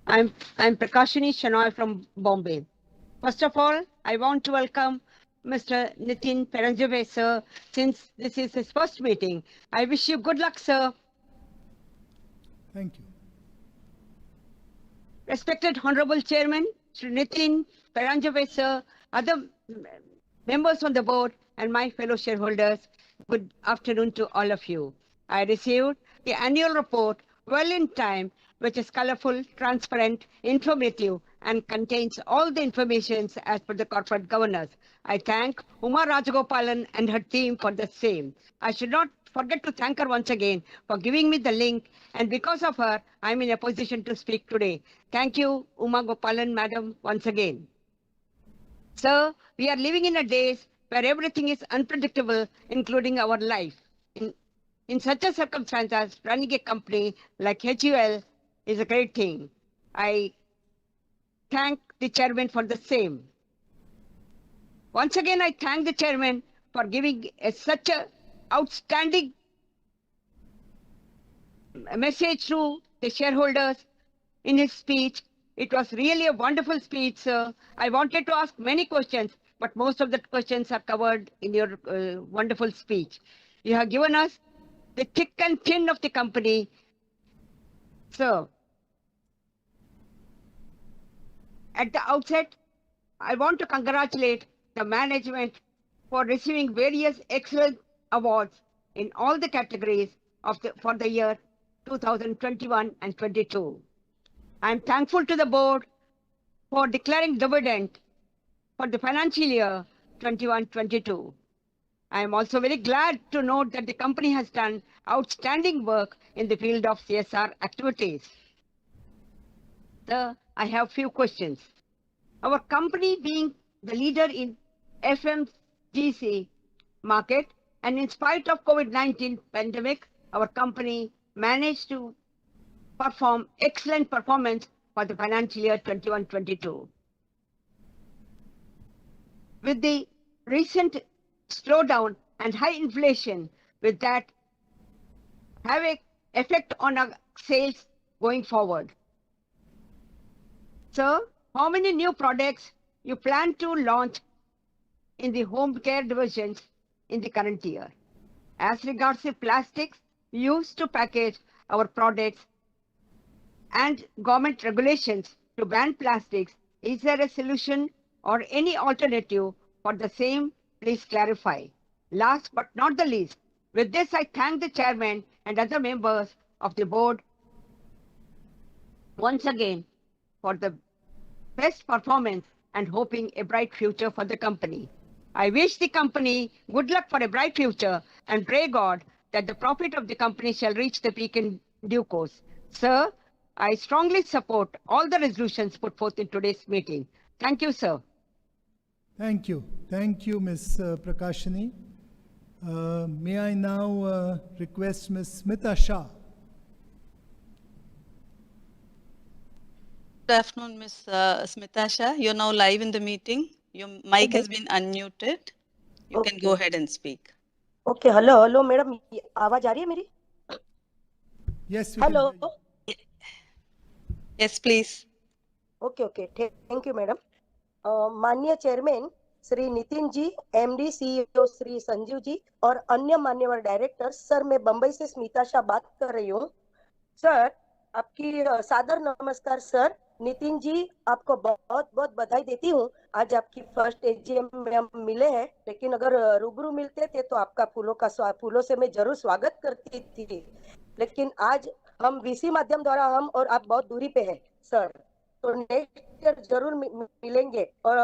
I'm Prakashini Shenoy from Bombay. First of all, I want to welcome Mr. Nitin Peranjave, sir, since this is his first meeting. I wish you good luck, sir. Thank you. Respected Honorable Chairman, Sri Nitin Peranjave, sir, other members on the board, and my fellow shareholders, good afternoon to all of you. I received the annual report well in time, which is colorful, transparent, informative, and contains all the information as per the corporate governance. I thank Uma Rajagopalan and her team for the same. I should not forget to thank her once again for giving me the link, and because of her, I'm in a position to speak today. Thank you, Uma Gopalan, madam, once again. Sir, we are living in a days where everything is unpredictable, including our life. In such a circumstances, running a company like HUL is a great thing. I thank the chairman for the same. Once again, I thank the chairman for giving such a outstanding message to the shareholders in his speech. It was really a wonderful speech, sir. I wanted to ask many questions, but most of the questions are covered in your wonderful speech. You have given us the thick and thin of the company. So, at the outset, I want to congratulate the management for receiving various excellent awards in all the categories for the year 2021 and 22. I am thankful to the board for declaring dividend for the financial year 21-22. I am also very glad to note that the company has done outstanding work in the field of CSR activities. Sir, I have few questions. Our company being the leader in FMCG market, and in spite of COVID-19 pandemic, our company managed to perform excellent performance for the financial year 21-22. With the recent slowdown and high inflation, with that have an effect on our sales going forward. Sir, how many new products you plan to launch in the home care divisions in the current year? As regards the plastics used to package our products and government regulations to ban plastics, is there a solution or any alternative for the same? Please clarify. Last but not the least, with this I thank the chairman and other members of the board once again for the best performance and hoping a bright future for the company. I wish the company good luck for a bright future and pray God that the profit of the company shall reach the peak in due course. Sir, I strongly support all the resolutions put forth in today's meeting. Thank you, sir. Thank you. Thank you, Ms. Prakashini. May I now request Ms. Smita Shah. Good afternoon, Ms. Smita Shah. You're now live in the meeting. Your mic has been unmuted. You can go ahead and speak. Okay, hello, madam. आवाज आ रही है मेरी? Yes. Hello. Yes, please. Okay. Thank you, madam. माननीय chairman Shri Nitin ji, MD CEO Shri Sanjeev ji और अन्य मान्यवर director, sir मैं बंबई से स्मिता शाह बात कर रही हूँ. सर, आपकी सादर नमस्कार सर. नितिन जी, आपको बहुत बहुत बधाई देती हूँ. आज आपकी फर्स्ट एजीएम में हम मिले हैं, लेकिन अगर रूबरू मिलते थे तो आपका फूलों से मैं जरूर स्वागत करती थी. लेकिन आज हम वीसी माध्यम द्वारा हम और आप बहुत दूरी पे हैं सर, तो नेक्स्ट ईयर जरूर मिलेंगे. और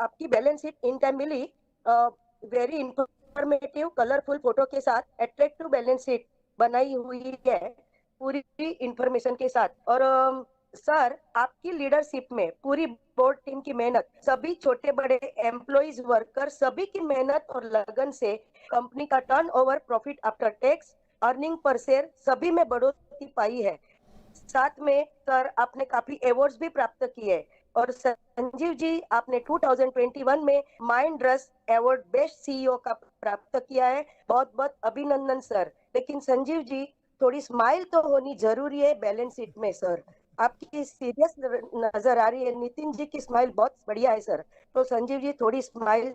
आपकी बैलेंस शीट इन टाइम मिली, वेरी इंफॉर्मेटिव कलरफुल फोटो के साथ अट्रैक्टिव बैलेंस शीट बनाई हुई है पूरी इंफॉर्मेशन के साथ. और सर, आपकी लीडरशिप में पूरी बोर्ड टीम की मेहनत, सभी छोटे बड़े एम्प्लॉइज वर्कर सभी की मेहनत और लगन से कंपनी का turnover, profit after tax, earning per share सभी में बढ़ोतरी पाई है. साथ में सर आपने काफी अवार्ड्स भी प्राप्त किए. और संजीव जी, आपने 2021 में माइंड रस अवार्ड बेस्ट सीईओ का प्राप्त किया है. बहुत बहुत अभिनंदन सर. लेकिन संजीव जी, थोड़ी स्माइल तो होनी जरूरी है बैलेंस शीट में सर. आपकी सीरियस नजर आ रही है. नितिन जी की स्माइल बहुत बढ़िया है सर, तो संजीव जी थोड़ी स्माइल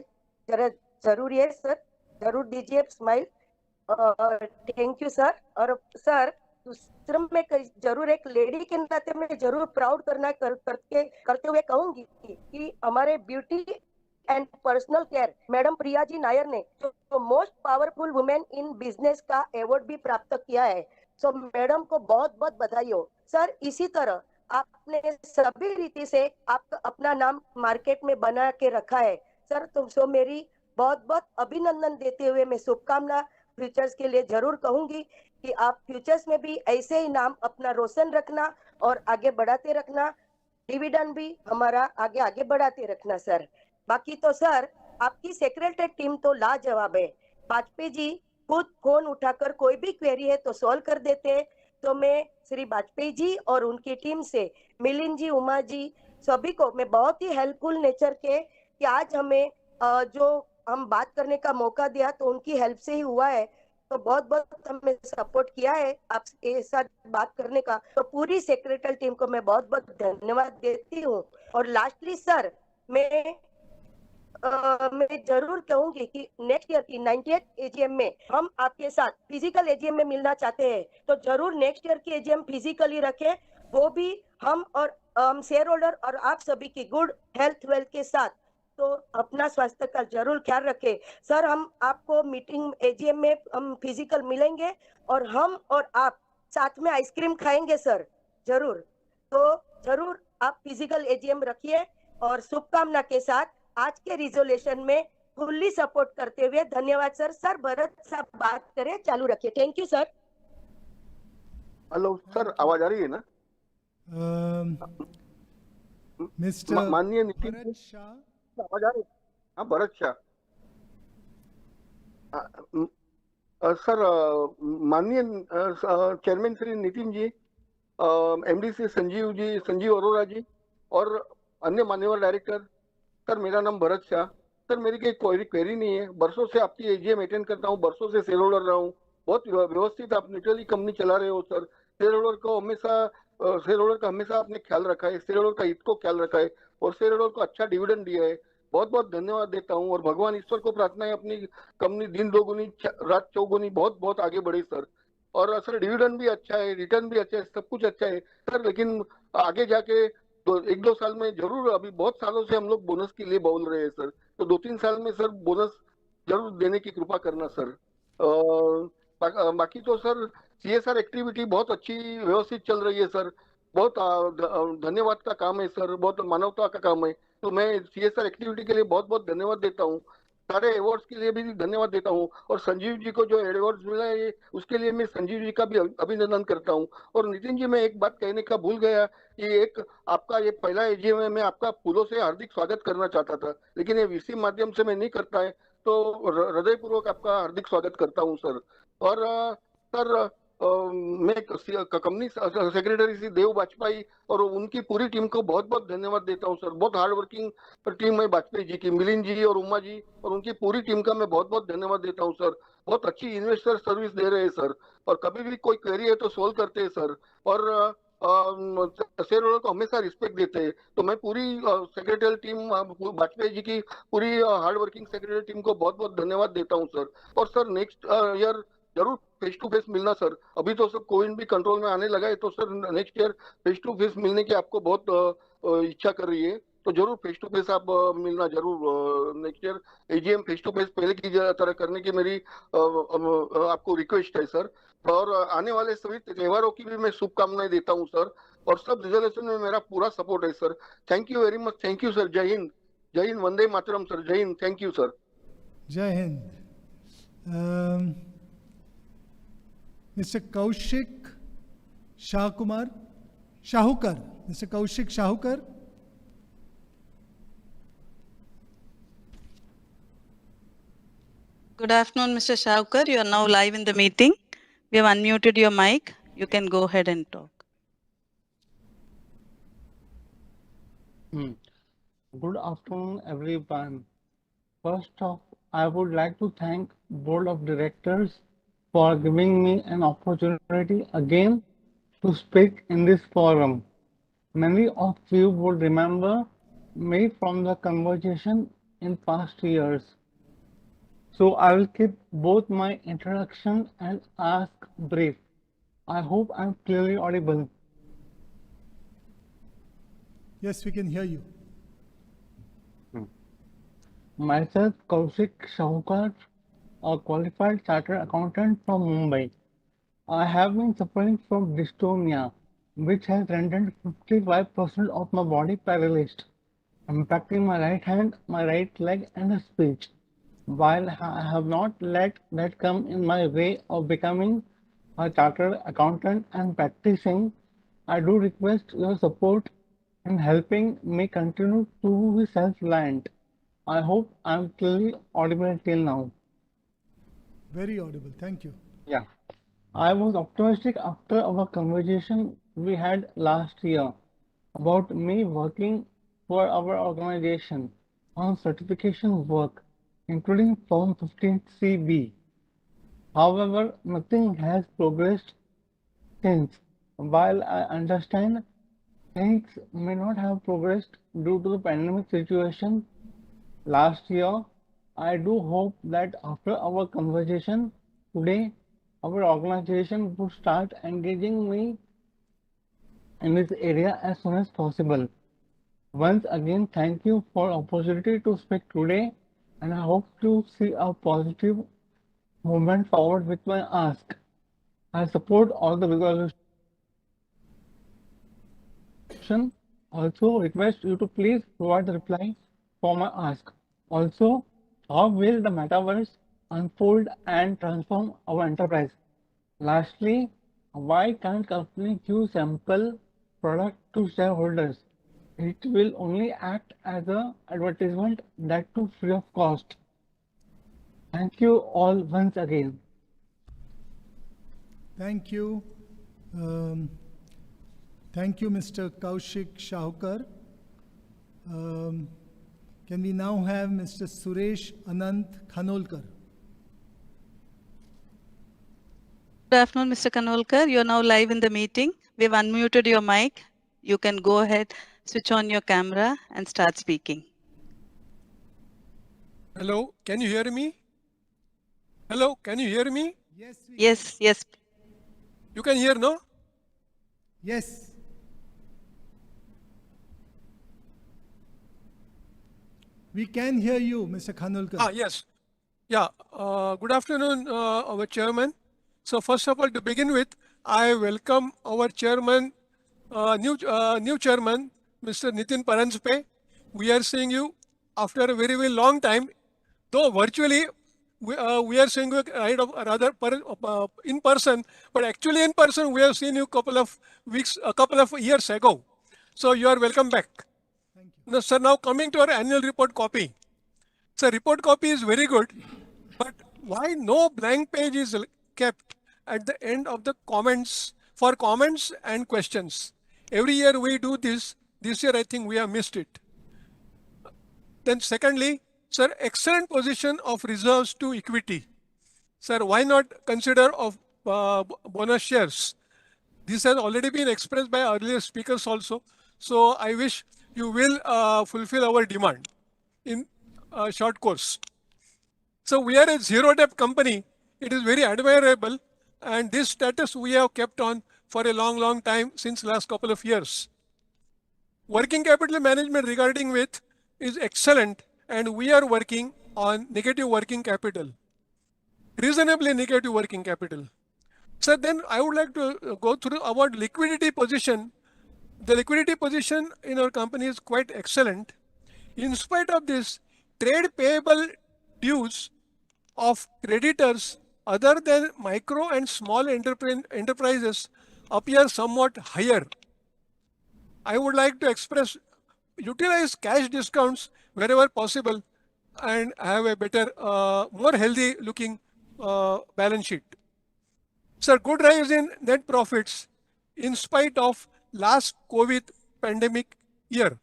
जरा जरूरी है सर, जरूर दीजिए स्माइल. Thank you sir. और सर, दूसरा मैं जरूर एक लेडी के नाते में जरूर प्राउड करते हुए कहूंगी कि हमारे beauty and personal care madam Priya G Nair ने जो most powerful women in business का अवार्ड भी प्राप्त किया है. सो मैडम को बहुत बहुत बधाई हो सर. इसी तरह आपने सभी रीति से आप अपना नाम मार्केट में बना के रखा है सर. तो सो मेरी बहुत बहुत अभिनंदन देते हुए मैं शुभकामना फ्यूचर्स के लिए जरूर कहूंगी कि आप फ्यूचर्स में भी ऐसे ही नाम अपना रोशन रखना और आगे बढ़ाते रखना, डिविडेंड भी हमारा आगे आगे बढ़ाते रखना सर। बाकी तो सर आपकी सेक्रेटरी टीम तो लाजवाब है। वाजपेयी जी खुद फोन उठाकर कोई भी क्वेरी है तो सॉल्व कर देते हैं। तो मैं श्री वाजपेयी जी और उनकी टीम से मिलिंद जी, उमा जी, सभी को मैं बहुत ही हेल्पफुल नेचर के कि आज हमें जो हम बात करने का मौका दिया तो उनकी हेल्प से ही हुआ है। तो बहुत बहुत हमें सपोर्ट किया है आपके साथ बात करने का, तो पूरी सेक्रेटरी टीम को मैं बहुत बहुत धन्यवाद देती हूँ। और लास्टली सर मैं जरूर कहूंगी कि नेक्स्ट ईयर की 98th एजीएम में हम आपके साथ फिजिकल एजीएम में मिलना चाहते हैं, तो जरूर नेक्स्ट ईयर की एजीएम फिजिकली रखें, वो भी हम और शेयर होल्डर और आप सभी की गुड हेल्थ वेल्थ के साथ। तो अपना स्वास्थ्य का जरूर ख्याल रखें सर। हम आपको मीटिंग एजीएम में हम फिजिकल मिलेंगे और हम और आप साथ में आइसक्रीम खाएंगे सर, जरूर। तो जरूर आप फिजिकल एजीएम रखिए और शुभकामना के साथ आज के रिजोल्यूशन में फुल्ली सपोर्ट करते हुए धन्यवाद सर। सर भरत साहब बात करें, चालू रखिए। Thank you sir. Hello sir, आवाज आ रही है ना? मिस्टर माननीय नितिन भरत शाह, आवाज आ रही है? हाँ, भरत शाह। सर, माननीय चेयरमैन श्री नितिन जी, एमडी श्री संजीव अरोड़ा जी और अन्य मान्यवर डायरेक्टर, सर मेरा नाम भरत शाह। सर मेरी कोई क्वेरी नहीं है, बरसों से आपकी एजीएम अटेंड करता हूँ, बरसों से शेयर होल्डर रहा हूँ, बहुत व्यवस्थित आप न्यूट्रली कंपनी चला रहे हो सर। शेयर होल्डर का हमेशा आपने ख्याल रखा है, शेयर होल्डर का हित को ख्याल रखा है और शेयर होल्डर को अच्छा डिविडेंड दिया है। बहुत बहुत धन्यवाद देता हूँ और भगवान ईश्वर को प्रार्थना है अपनी कंपनी दिन दोगुनी रात चौगुनी बहुत बहुत आगे बढ़े सर। और सर डिविडेंड भी अच्छा है, रिटर्न भी अच्छा है, सब कुछ अच्छा है सर। लेकिन आगे जाके तो 1-2 साल में जरूर, अभी बहुत सालों से हम लोग बोनस के लिए बोल रहे हैं सर, तो 2-3 साल में सर बोनस जरूर देने की कृपा करना सर। बाकी तो सर सीएसआर एक्टिविटी बहुत अच्छी व्यवस्थित चल रही है सर। बहुत धन्यवाद का काम है सर, बहुत मानवता का काम है। तो मैं सीएसआर एक्टिविटी के लिए बहुत बहुत धन्यवाद देता हूँ। सारे अवार्ड्स के लिए भी धन्यवाद देता हूँ और संजीव जी को जो अवार्ड्स मिला है उसके लिए मैं संजीव जी का भी अभिनंदन करता हूँ। और नितिन जी, मैं एक बात कहने का भूल गया कि एक आपका ये पहला एजीएम है, मैं आपका फूलों से हार्दिक स्वागत करना चाहता था, लेकिन ये वीसी माध्यम से मैं नहीं करता है, तो हृदयपूर्वक आपका हार्दिक स्वागत करता हूँ सर। और सर मैं कंपनी सेक्रेटरी श्री देव वाजपेयी और उनकी पूरी टीम को बहुत बहुत धन्यवाद देता हूँ सर। बहुत हार्ड वर्किंग टीम है वाजपेयी जी की, मिलिंद जी और उमा जी और उनकी पूरी टीम का मैं बहुत बहुत धन्यवाद देता हूँ सर। बहुत अच्छी इन्वेस्टर सर्विस दे रहे हैं सर और कभी भी कोई क्वेरी है तो सोल्व करते हैं सर। और शेयर होल्डर को हमेशा रिस्पेक्ट देते हैं। तो मैं पूरी सेक्रेटरी टीम वाजपेयी जी की पूरी हार्ड वर्किंग सेक्रेटरी टीम को बहुत बहुत धन्यवाद देता हूँ सर। और सर नेक्स्ट ईयर जरूर फेस टू फेस मिलना सर। अभी तो सब कोविड भी कंट्रोल में आने लगा है, तो sir next year face to face मिलने की आपको बहुत इच्छा कर रही है, तो जरूर फेस टू फेस आप मिलना जरूर next year. AGM face to face पहले की तरह करने की मेरी आपको रिक्वेस्ट है सर। और आने वाले सभी त्योहारों की भी मैं शुभकामनाएं देता हूं सर। और सब रिजोल्यूशन में मेरा पूरा सपोर्ट है sir. Thank you very much. Thank you sir. जय हिंद, जय हिंद, वंदे मातरम सर। जय हिंद। Thank you sir. जय Hind. Mister Kaushik Shahukar, mister Kaushik Shahukar. Good afternoon, Mr. Shavkar. You are now live in the meeting. We have unmuted your mic. You can go ahead and talk. Good afternoon, everyone. First off, I would like to thank Board of Directors for giving me an opportunity again to speak in this forum. Many of you would remember me from the conversation in past years. So I will keep both my introduction and ask brief. I hope I'm clearly audible. Yes, we can hear you. Myself, Kaushik Shahukar, a qualified chartered accountant from Mumbai. I have been suffering from dystonia, which has rendered 55% of my body paralyzed, impacting my right hand, my right leg, and the speech. While I have not let that come in my way of becoming a chartered accountant and practicing, I do request your support in helping me continue to be self-reliant. I hope I'm clearly audible till now. Very audible. Thank you. Yeah. I was optimistic after our conversation we had last year about me working for our organization on certification work, including Form 15CB. However, nothing has progressed since. While I understand things may not have progressed due to the pandemic situation last year, I do hope that after our conversation today, our organization would start engaging me in this area as soon as possible. Once again, thank you for opportunity to speak today, and I hope to see a positive movement forward with my ask. I support all the resolution. Also, request you to please provide the reply for my ask. Also, how will the metaverse unfold and transform our enterprise? Lastly, why can't company give sample product to shareholders? It will only act as a advertisement, that too free of cost. Thank you all once again. Thank you. Thank you, Mr. Kaushik Shahukar. Can we now have Mr. Suresh Anant Khanolkar? Good afternoon, Mr. Kanolkar. You're now live in the meeting. We've unmuted your mic. You can go ahead, switch on your camera and start speaking. Hello, can you hear me? Hello, can you hear me? Yes, yes. You can hear, no? Yes. We can hear you, Mr. Khanolkar. Yes. Yeah. Good afternoon, our chairman. So first of all, to begin with, I welcome our chairman, new chairman, Mr. Nitin Paranspe. We are seeing you after a very, very long time, though virtually we are seeing you in person, but actually in person we have seen you a couple of years ago. So you are welcome back. Thank you. Sir, now coming to our annual report copy. So report copy is very good, but why no blank page is kept at the end of the comments for comments and questions? Every year we do this. This year I think we have missed it. Then secondly, sir, excellent position of reserves to equity. Sir, why not consider of bonus shares? This has already been expressed by earlier speakers also. So I wish you will fulfill our demand in a short course. So we are a zero debt company. It is very admirable, and this status we have kept on for a long, long time since last couple of years. Working capital management regarding with is excellent, and we are working on negative working capital, reasonably negative working capital. So then I would like to go through our liquidity position. The liquidity position in our company is quite excellent. In spite of this, trade payable dues of creditors other than micro and small enterprises appear somewhat higher. I would like to utilize cash discounts wherever possible and have a better, more healthy looking balance sheet. Sir, good rise in net profits in spite of last COVID pandemic year.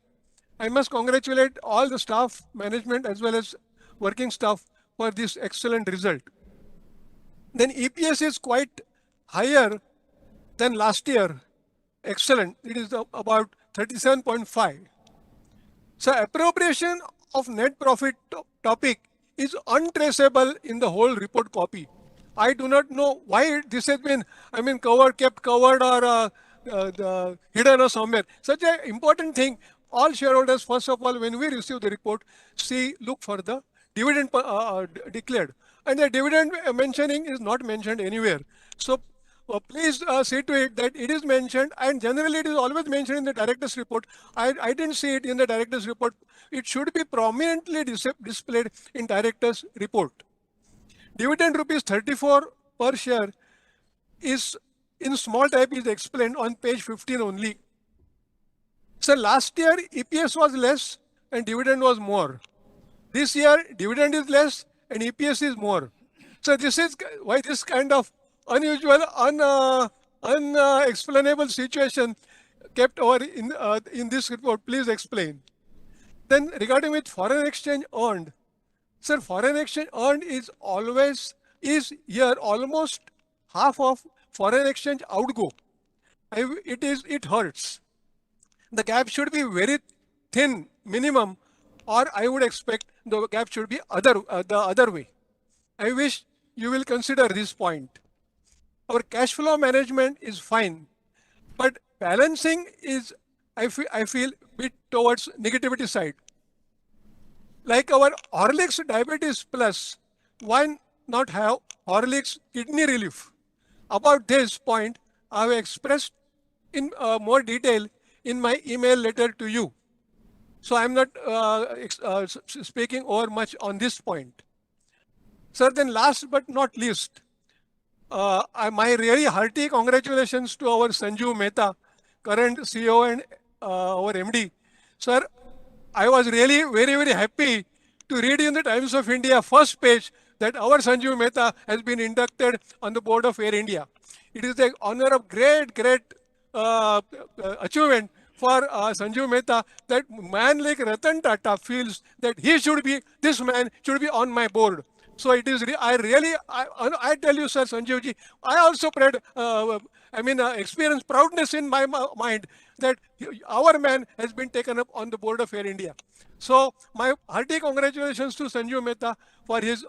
I must congratulate all the staff, management as well as working staff for this excellent result. Then EPS is quite higher than last year. Excellent. It is about 37.5. So appropriation of net profit topic is untraceable in the whole report copy. I do not know why this has been, kept covered or hidden or somewhere. Such an important thing. All shareholders, first of all, when we receive the report, look for the dividend declared. And the dividend mentioning is not mentioned anywhere. So please see to it that it is mentioned, and generally it is always mentioned in the director's report. I didn't see it in the director's report. It should be prominently displayed in director's report. Dividend rupees 34 per share is in small type is explained on page 15 only. So last year EPS was less and dividend was more. This year dividend is less and EPS is more. So this is why this kind of unusual, unexplainable situation kept over in this report. Please explain. Then regarding with foreign exchange earned, sir, foreign exchange earned is here almost half of foreign exchange outgo. It hurts. The gap should be very thin minimum, or I would expect the gap should be the other way. I wish you will consider this point. Our cash flow management is fine, but balancing is, I feel bit towards negativity side. Like our Horlicks Diabetes Plus, why not have Horlicks Kidney Relief? About this point, I have expressed in more detail in my email letter to you. So I am not speaking over much on this point. Sir, then last but not least, my really hearty congratulations to our Sanjeev Mehta, current CEO and our MD. Sir, I was really very happy to read in the Times of India first page that our Sanjeev Mehta has been inducted on the board of Air India. It is the honor of great achievement for Sanjeev Mehta that man like Ratan Tata feels that this man should be on my board. So it is, I tell you, sir, Sanjeev ji, I also experience proudness in my mind that our man has been taken up on the board of Air India. So my hearty congratulations to Sanjeev Mehta for his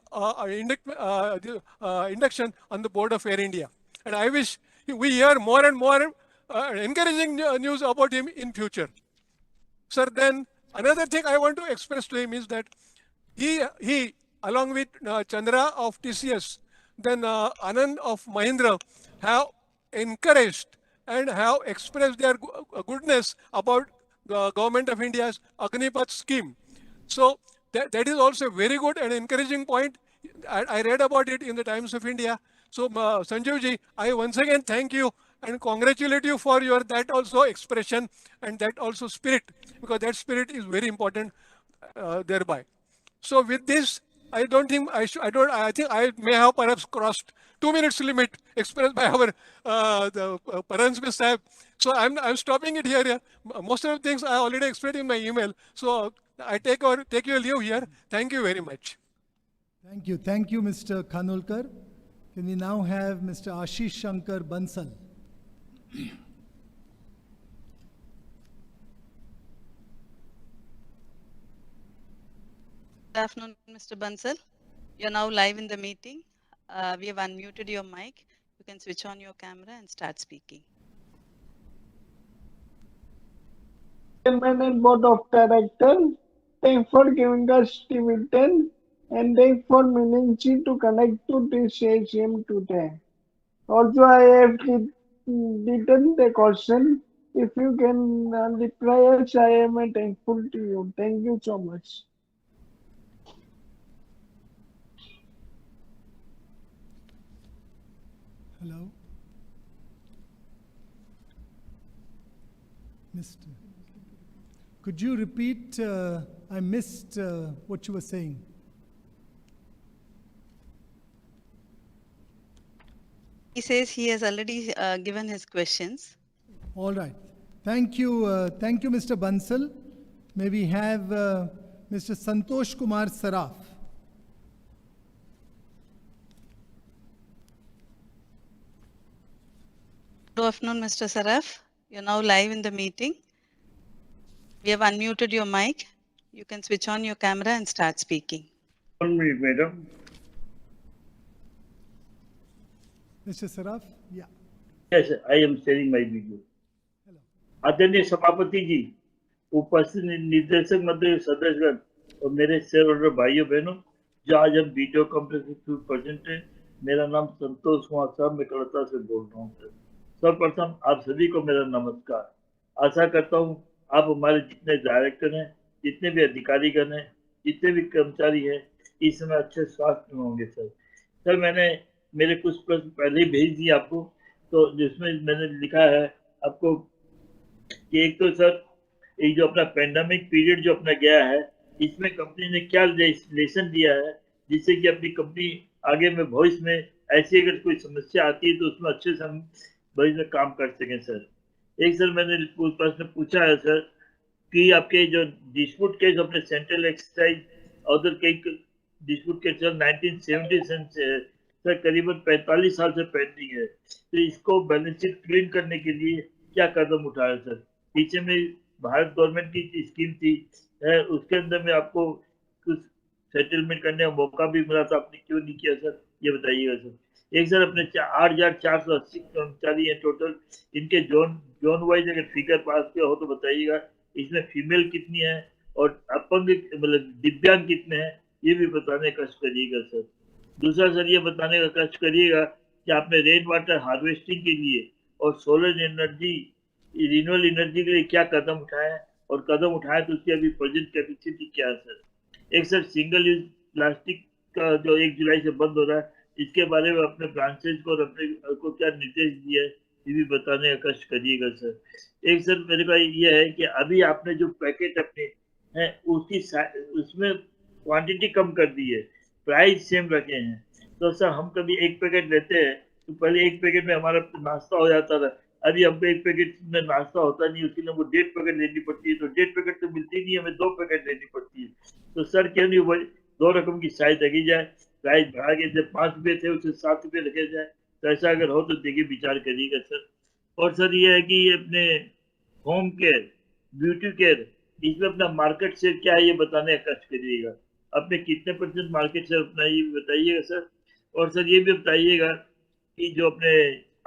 induction on the board of Air India. And I wish we hear more and more encouraging news about him in future. Sir, then another thing I want to express to him is that he along with Chandra of TCS, then Anand of Mahindra have encouraged and have expressed their goodness about the Government of India's Agnipath scheme. So that is also a very good and encouraging point. I read about it in the Times of India. So Sanjeev ji, I once again thank you and congratulate you for your that also expression and that also spirit, because that spirit is very important thereby. So with this, I don't think I think I may have perhaps crossed 2 minutes limit expressed by our Paransmith Sahib. So I'm stopping it here. Most of the things I already explained in my email. So I take your leave here. Thank you very much. Thank you, Mr. Khanolkar. Can we now have Mr. Ashish Shankar Bansal? Good afternoon, Mr. Bansal. You're now live in the meeting. We have unmuted your mic. You can switch on your camera and start speaking. Chairman and Board of Directors, thanks for giving us dividend and thanks for managing to connect to this AGM today. Also, I have written the question. If you can reply us, I am thankful to you. Thank you so much. Hello? Mr. Could you repeat? I missed what you were saying. He says he has already given his questions. All right. Thank you, Mr. Bansal. May we have Mr. Santosh Kumar Saraf. Good afternoon, Mr. Saraf. You're now live in the meeting. We have unmuted your mic. You can switch on your camera and start speaking. 1 minute, madam. Mr. Saraf? Yeah. Yes, I am sharing my video. आदरणीय सभापति जी, उपस्थित निर्देशक मंडल सदस्यगण और मेरे share holder भाइयों बहनों, जो आज हम वीडियो कॉन्फ्रेंसिंग थ्रू प्रेजेंट है, मेरा नाम संतोष कुमार साहब, मैं कलकत्ता से बोल रहा हूँ सर। सर्वप्रथम आप सभी को मेरा नमस्कार। आशा करता हूँ आप हमारे जितने डायरेक्टर हैं, जितने भी अधिकारीगण हैं, जितने भी कर्मचारी हैं, इस समय अच्छे स्वास्थ्य में होंगे सर। सर मेरे कुछ प्रश्न पहले ही भेज दिए आपको, तो जिसमें मैंने लिखा है आपको कि एक तो सर ये जो अपना पेंडेमिक पीरियड जो अपना गया है, इसमें कंपनी ने क्या लेसन दिया है जिससे कि अपनी कंपनी आगे में भविष्य में ऐसी अगर कोई समस्या आती है तो उसमें अच्छे से हम भविष्य में काम कर सकें सर। एक सर मैंने प्रश्न पूछा है सर कि आपके जो डिस्प्यूट केस अपने सेंट्रल एक्साइज अदर कई डिस्प्यूट केस सर 1970 से सर करीबन 45 साल से पेंडिंग है, तो इसको बैलेंस शीट क्लीन करने के लिए क्या कदम उठाया सर? पीछे में भारत गवर्नमेंट की स्कीम थी है, उसके अंदर में आपको कुछ सेटलमेंट करने का मौका भी मिला था, आपने क्यों नहीं किया सर, ये बताइएगा सर। एक सर अपने 8,480 कर्मचारी है टोटल, इनके जोन वाइज अगर फिगर पास किया हो तो बताइएगा, इसमें फीमेल कितनी है और अपंग मतलब दिव्यांग कितने हैं, ये भी बताने का कष्ट करिएगा सर। दूसरा सर ये बताने का कष्ट करिएगा कि आपने रेन वाटर हार्वेस्टिंग के लिए और सोलर एनर्जी रिन्यूएबल एनर्जी के लिए क्या कदम उठाए और कदम उठाए तो उसकी अभी प्रेजेंट कैपेसिटी क्या है सर। एक सर सिंगल यूज प्लास्टिक का जो 1 जुलाई से बंद हो रहा है, इसके बारे में अपने ब्रांचेज को और अपने को क्या निर्देश दिया है, ये भी बताने का कष्ट करिएगा सर। एक सर मेरे का ये है कि अभी आपने जो पैकेट अपने हैं उसकी उसमें क्वांटिटी कम कर दी है, प्राइस सेम रखे हैं, तो सर हम कभी एक पैकेट लेते हैं तो पहले एक पैकेट में हमारा नाश्ता हो जाता था, अभी हमको एक पैकेट में नाश्ता होता नहीं, उसके लिए वो 1.5 पैकेट लेनी पड़ती है, तो 1.5 पैकेट तो मिलती नहीं, हमें 2 पैकेट लेनी पड़ती है। तो सर क्यों नहीं वो 2 रकम की साइज रखी जाए, प्राइस बढ़ा के जब 5 रुपये थे उसे 7 रुपये रखे जाए, तो ऐसा अगर हो तो देखिए विचार करिएगा सर। और सर ये है कि अपने होम केयर ब्यूटी केयर इसमें अपना मार्केट शेयर क्या है ये बताने का कष्ट करिएगा, अपने कितने % मार्केट शेयर अपना ये भी बताइएगा सर। और सर ये भी बताइएगा कि जो अपने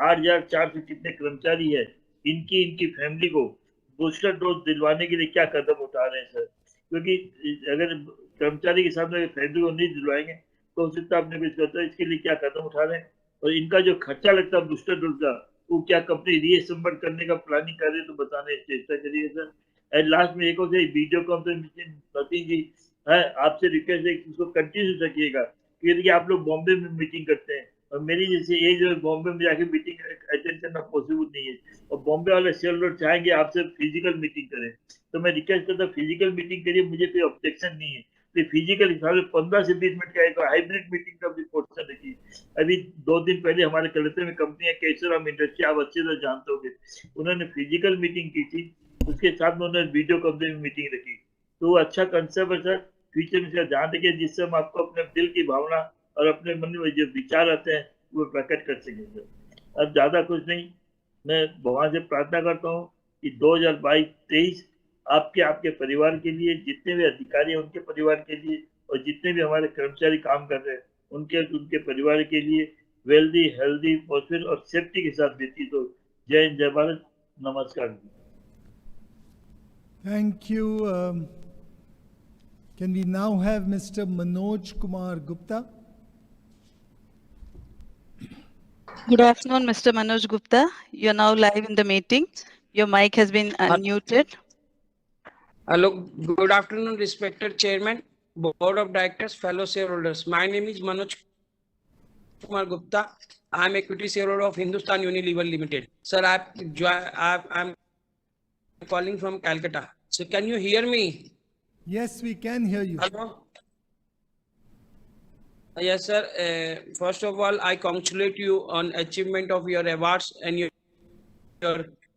8,400 कितने कर्मचारी है, इनकी फैमिली को बूस्टर डोज दिलवाने के लिए क्या कदम उठा रहे हैं सर, क्योंकि अगर कर्मचारी के सामने फैमिली को नहीं दिलवाएंगे तो हो सकता है आपने कुछ करता है, इसके लिए क्या कदम उठा रहे हैं और इनका जो खर्चा लगता है बूस्टर डोज का वो क्या कंपनी रीअसेंबल करने का प्लानिंग कर रही है तो बताने की चेष्टा करिए सर। एंड लास्ट में एक और वीडियो कॉन्फ्रेंसिंग नतीन जी है, आपसे रिक्वेस्ट है कि उसको कंटिन्यू रखिएगा, क्योंकि आप लोग बॉम्बे में मीटिंग करते हैं और मेरी जैसे एज में बॉम्बे में जाके मीटिंग अटेंड करना पॉसिबल नहीं है, और बॉम्बे वाले शेयर होल्डर चाहेंगे आपसे फिजिकल मीटिंग करें, तो मैं रिक्वेस्ट करता हूँ फिजिकल मीटिंग करिए, मुझे कोई ऑब्जेक्शन नहीं है, तो फिजिकल हिसाब से 15 से 20 मिनट का एक हाइब्रिड मीटिंग का भी पोर्शन रखिए। अभी 2 दिन पहले हमारे कलकत्ते में कंपनी है केशराम इंडस्ट्री, आप अच्छे से जानते होंगे, उन्होंने फिजिकल मीटिंग की थी, उसके साथ में उन्होंने वीडियो कॉन्फ्रेंसिंग मीटिंग रखी, तो वो अच्छा कंसेप्ट है सर, फ्यूचर में इसका ध्यान रखिए जिससे हम आपको अपने दिल की भावना और अपने मन में जो विचार आते हैं वो प्रकट कर सकें सर। अब ज़्यादा कुछ नहीं, मैं भगवान से प्रार्थना करता हूँ कि 2022-23 आपके परिवार के लिए, जितने भी अधिकारी हैं उनके परिवार के लिए और जितने भी हमारे कर्मचारी काम कर रहे हैं उनके परिवार के लिए वेल्दी हेल्दी पॉसिबल और सेफ्टी के साथ व्यतीत हो। जय हिंद, जय भारत, नमस्कार। Thank you. Can we now have Mr. Manoj Kumar Gupta? Good afternoon, Mr. Manoj Gupta. You are now live in the meeting. Your mic has been unmuted. Hello, good afternoon, respected Chairman, Board of Directors, fellow shareholders. My name is Manoj Kumar Gupta. I am equity shareholder of Hindustan Unilever Limited. Sir, I am calling from Calcutta. So can you hear me? Yes, we can hear you. Hello. Yes, sir. First of all, I congratulate you on achievement of your awards and your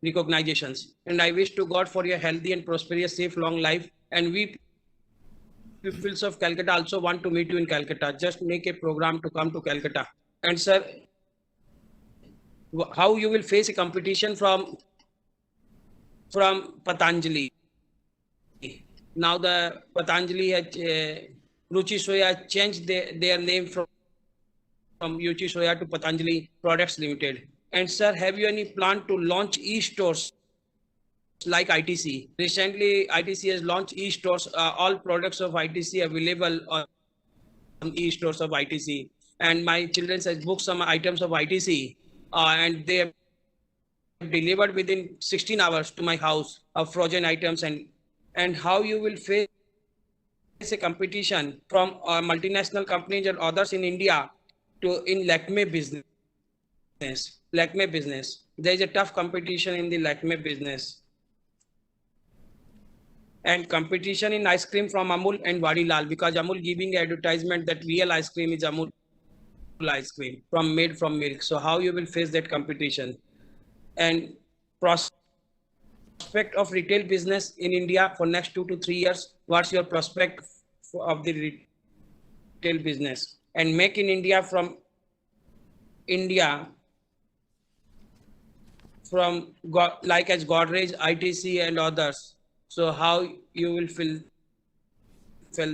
recognitions. And I wish to God for your healthy and prosperous, safe, long life. And we peoples of Calcutta also want to meet you in Calcutta. Just make a program to come to Calcutta. And sir, how you will face a competition from Patanjali. Now the Patanjali has Ruchi Soya changed their name from Ruchi Soya to Patanjali Products Limited. And sir, have you any plan to launch e-stores like ITC? Recently, ITC has launched e-stores. All products of ITC available on e-stores of ITC. and my children has booked some items of ITC, and they have delivered within 16 hours to my house of frozen items, and how you will face a competition from multinational companies and others in India to in Lakme business. Lakme business. There is a tough competition in the Lakme business. And competition in ice cream from Amul and Vadilal, because Amul giving advertisement that real ice cream is Amul ice cream made from milk. So how you will face that competition? And prospect of retail business in India for next 2 to 3 years. What's your prospect of the retail business? And make in India from like as Godrej, ITC and others. So how you will feel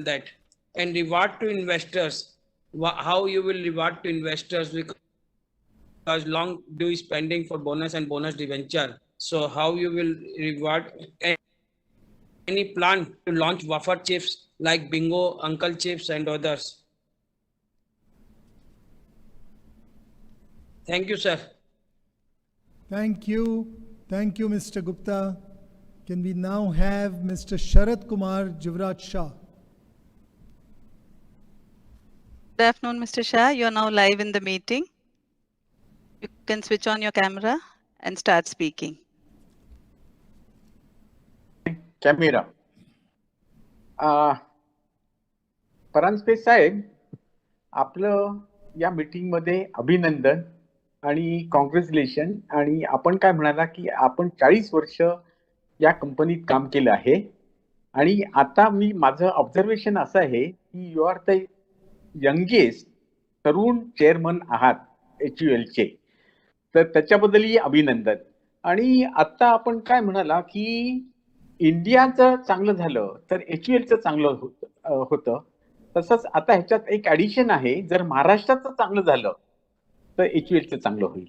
that? And reward to investors. How you will reward to investors, because long due spending for bonus and bonus debenture. So how you will reward? Any plan to launch wafer chips like Bingo, Uncle Chips and others? Thank you, sir. Thank you. Thank you, Mr. Gupta. Can we now have Mr. Sharat Kumar Jivraj Shah? Good afternoon, Mr. Shah. You are now live in the meeting. You can switch on your camera and start speaking. Camera. Paranjpe साहेब, आपलं या मीटिंगमध्ये अभिनंदन आणि congratulation. आणि आपण काय म्हणाला की आपण 40 वर्ष या कंपनीत काम केलं आहे आणि आता माझं ऑब्झर्वेशन असं आहे की यू आर द यंगेस्ट तरुण चेअरमन आहात HUL चे, तर त्याच्याबद्दलही अभिनंदन. आणि आता आपण काय म्हणाला की इंडियाचं चांगलं झालं तर HULचं चांगलं होतं. तसंच आता ह्याच्यात एक ऍडिशन आहे, जर महाराष्ट्राचं चांगलं झालं तर HULचं चांगलं होईल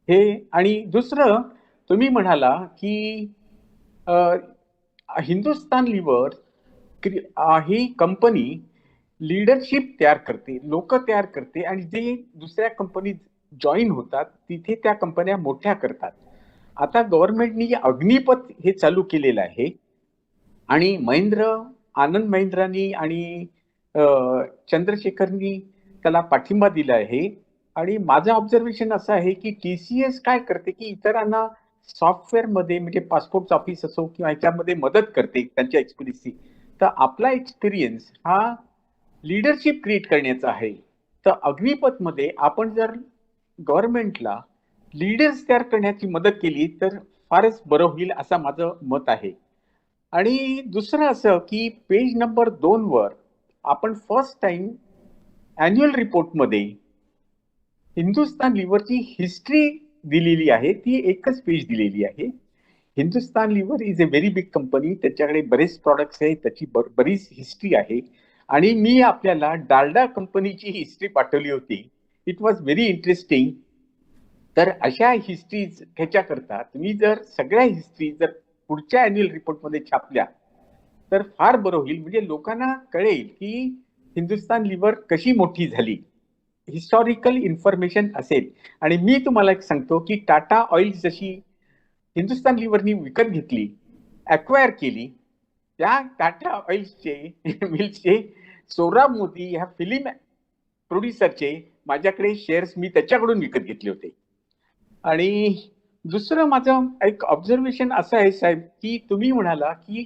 हे. आणि दुसरं तुम्ही म्हणाला की हिंदुस्तान लिव्हर ही कंपनी लीडरशिप तयार करते, लोक तयार करते आणि जे दुसऱ्या कंपनीत जॉईन होतात तिथे त्या कंपन्या मोठ्या करतात. आता गव्हर्नमेंटनी अग्निपथ हे चालू केलेलं आहे आणि आनंद महिंद्रानी आणि चंद्रशेखरनी त्याला पाठिंबा दिला आहे. आणि माझं ऑब्झर्वेशन असं आहे की TCS काय करते की इतरांना सॉफ्टवेअर मध्ये म्हणजे पासपोर्ट ऑफिस असो किंवा ह्याच्यामध्ये मदत करते त्यांच्या एक्सपिरियन्सची. तर आपला एक्सपिरियन्स हा लीडरशिप क्रिएट करण्याचा आहे. तर अग्निपथ मध्ये आपण जर गव्हर्नमेंटला लीडर्स तयार करण्याची मदत केली तर फारच बरं होईल असं माझं मत आहे. आणि दुसरं असं की पेज नंबर 2 वर आपण फर्स्ट टाइम अॅन्युअल रिपोर्टमध्ये हिंदुस्तान लिव्हरची हिस्ट्री दिलेली आहे, ती एकच पेज दिलेली आहे. Hindustan lever is a very big company, त्याच्याकडे बरेच प्रॉडक्ट्स आहेत, त्याची बरीच हिस्ट्री आहे. आणि मी आपल्याला डालडा कंपनीची हिस्ट्री पाठवली होती, इट वॉज व्हेरी इंटरेस्टिंग. तर अशा हिस्ट्रीज ह्याच्याकरता तुम्ही जर सगळ्या हिस्ट्री जर पुढच्या अॅन्युअल रिपोर्टमध्ये छापल्या तर फार बरं होईल, म्हणजे लोकांना कळेल की हिंदुस्तान लिव्हर कशी मोठी झाली, हिस्टॉरिकल इन्फॉर्मेशन असेल. आणि मी तुम्हाला एक सांगतो की टाटा ऑइल जशी हिंदुस्तान लिव्हरनी विकत घेतली, अक्वायर केली, त्या टाटा ऑइलचे मिल्सचे सोहराब मोदी ह्या फिल्म प्रोड्युसरचे माझ्याकडे शेअर्स मी त्याच्याकडून विकत घेतले होते. आणि दुसरं माझं एक ऑब्झर्वेशन असं आहे साहेब की तुम्ही म्हणाला की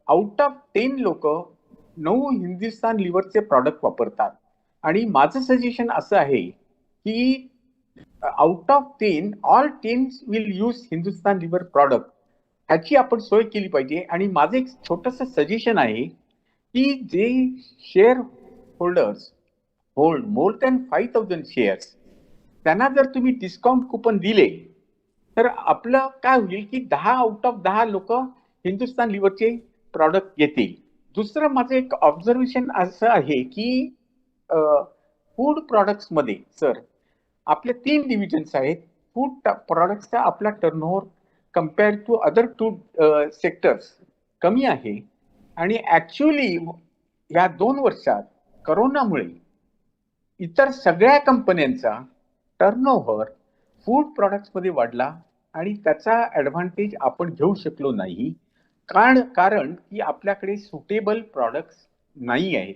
आउट ऑफ 10 लोक 9 हिंदुस्तान लिव्हरचे प्रॉडक्ट वापरतात. आणि माझं सजेशन असं आहे की out of 10 all 10 will use Hindustan lever product, ह्याची आपण सोय केली पाहिजे. आणि माझं एक छोटंसं सजेशन आहे की जे share holders hold more than 5,000 shares त्यांना जर तुम्ही डिस्काउंट कुपन दिले तर आपलं काय होईल की 10 आउट ऑफ 10 लोक हिंदुस्तान लिव्हरचे प्रॉडक्ट घेतील. दुसरं माझं एक ऑब्झर्वेशन असं आहे की फूड प्रोडक्ट्स मध्ये सर आपले 3 डिव्हिजन्स आहेत. फूड प्रोडक्ट्सचा आपला turnover compare to other 2 sectors कमी आहे. आणि ऍक्च्युअली या 2 वर्षात करोनामुळे इतर सगळ्या कंपन्यांचा टर्नओव्हर फूड प्रॉडक्ट्समध्ये वाढला आणि त्याचा ऍडव्हान्टेज आपण घेऊ शकलो नाही, कारण की आपल्याकडे सुटेबल प्रॉडक्ट्स नाही आहेत.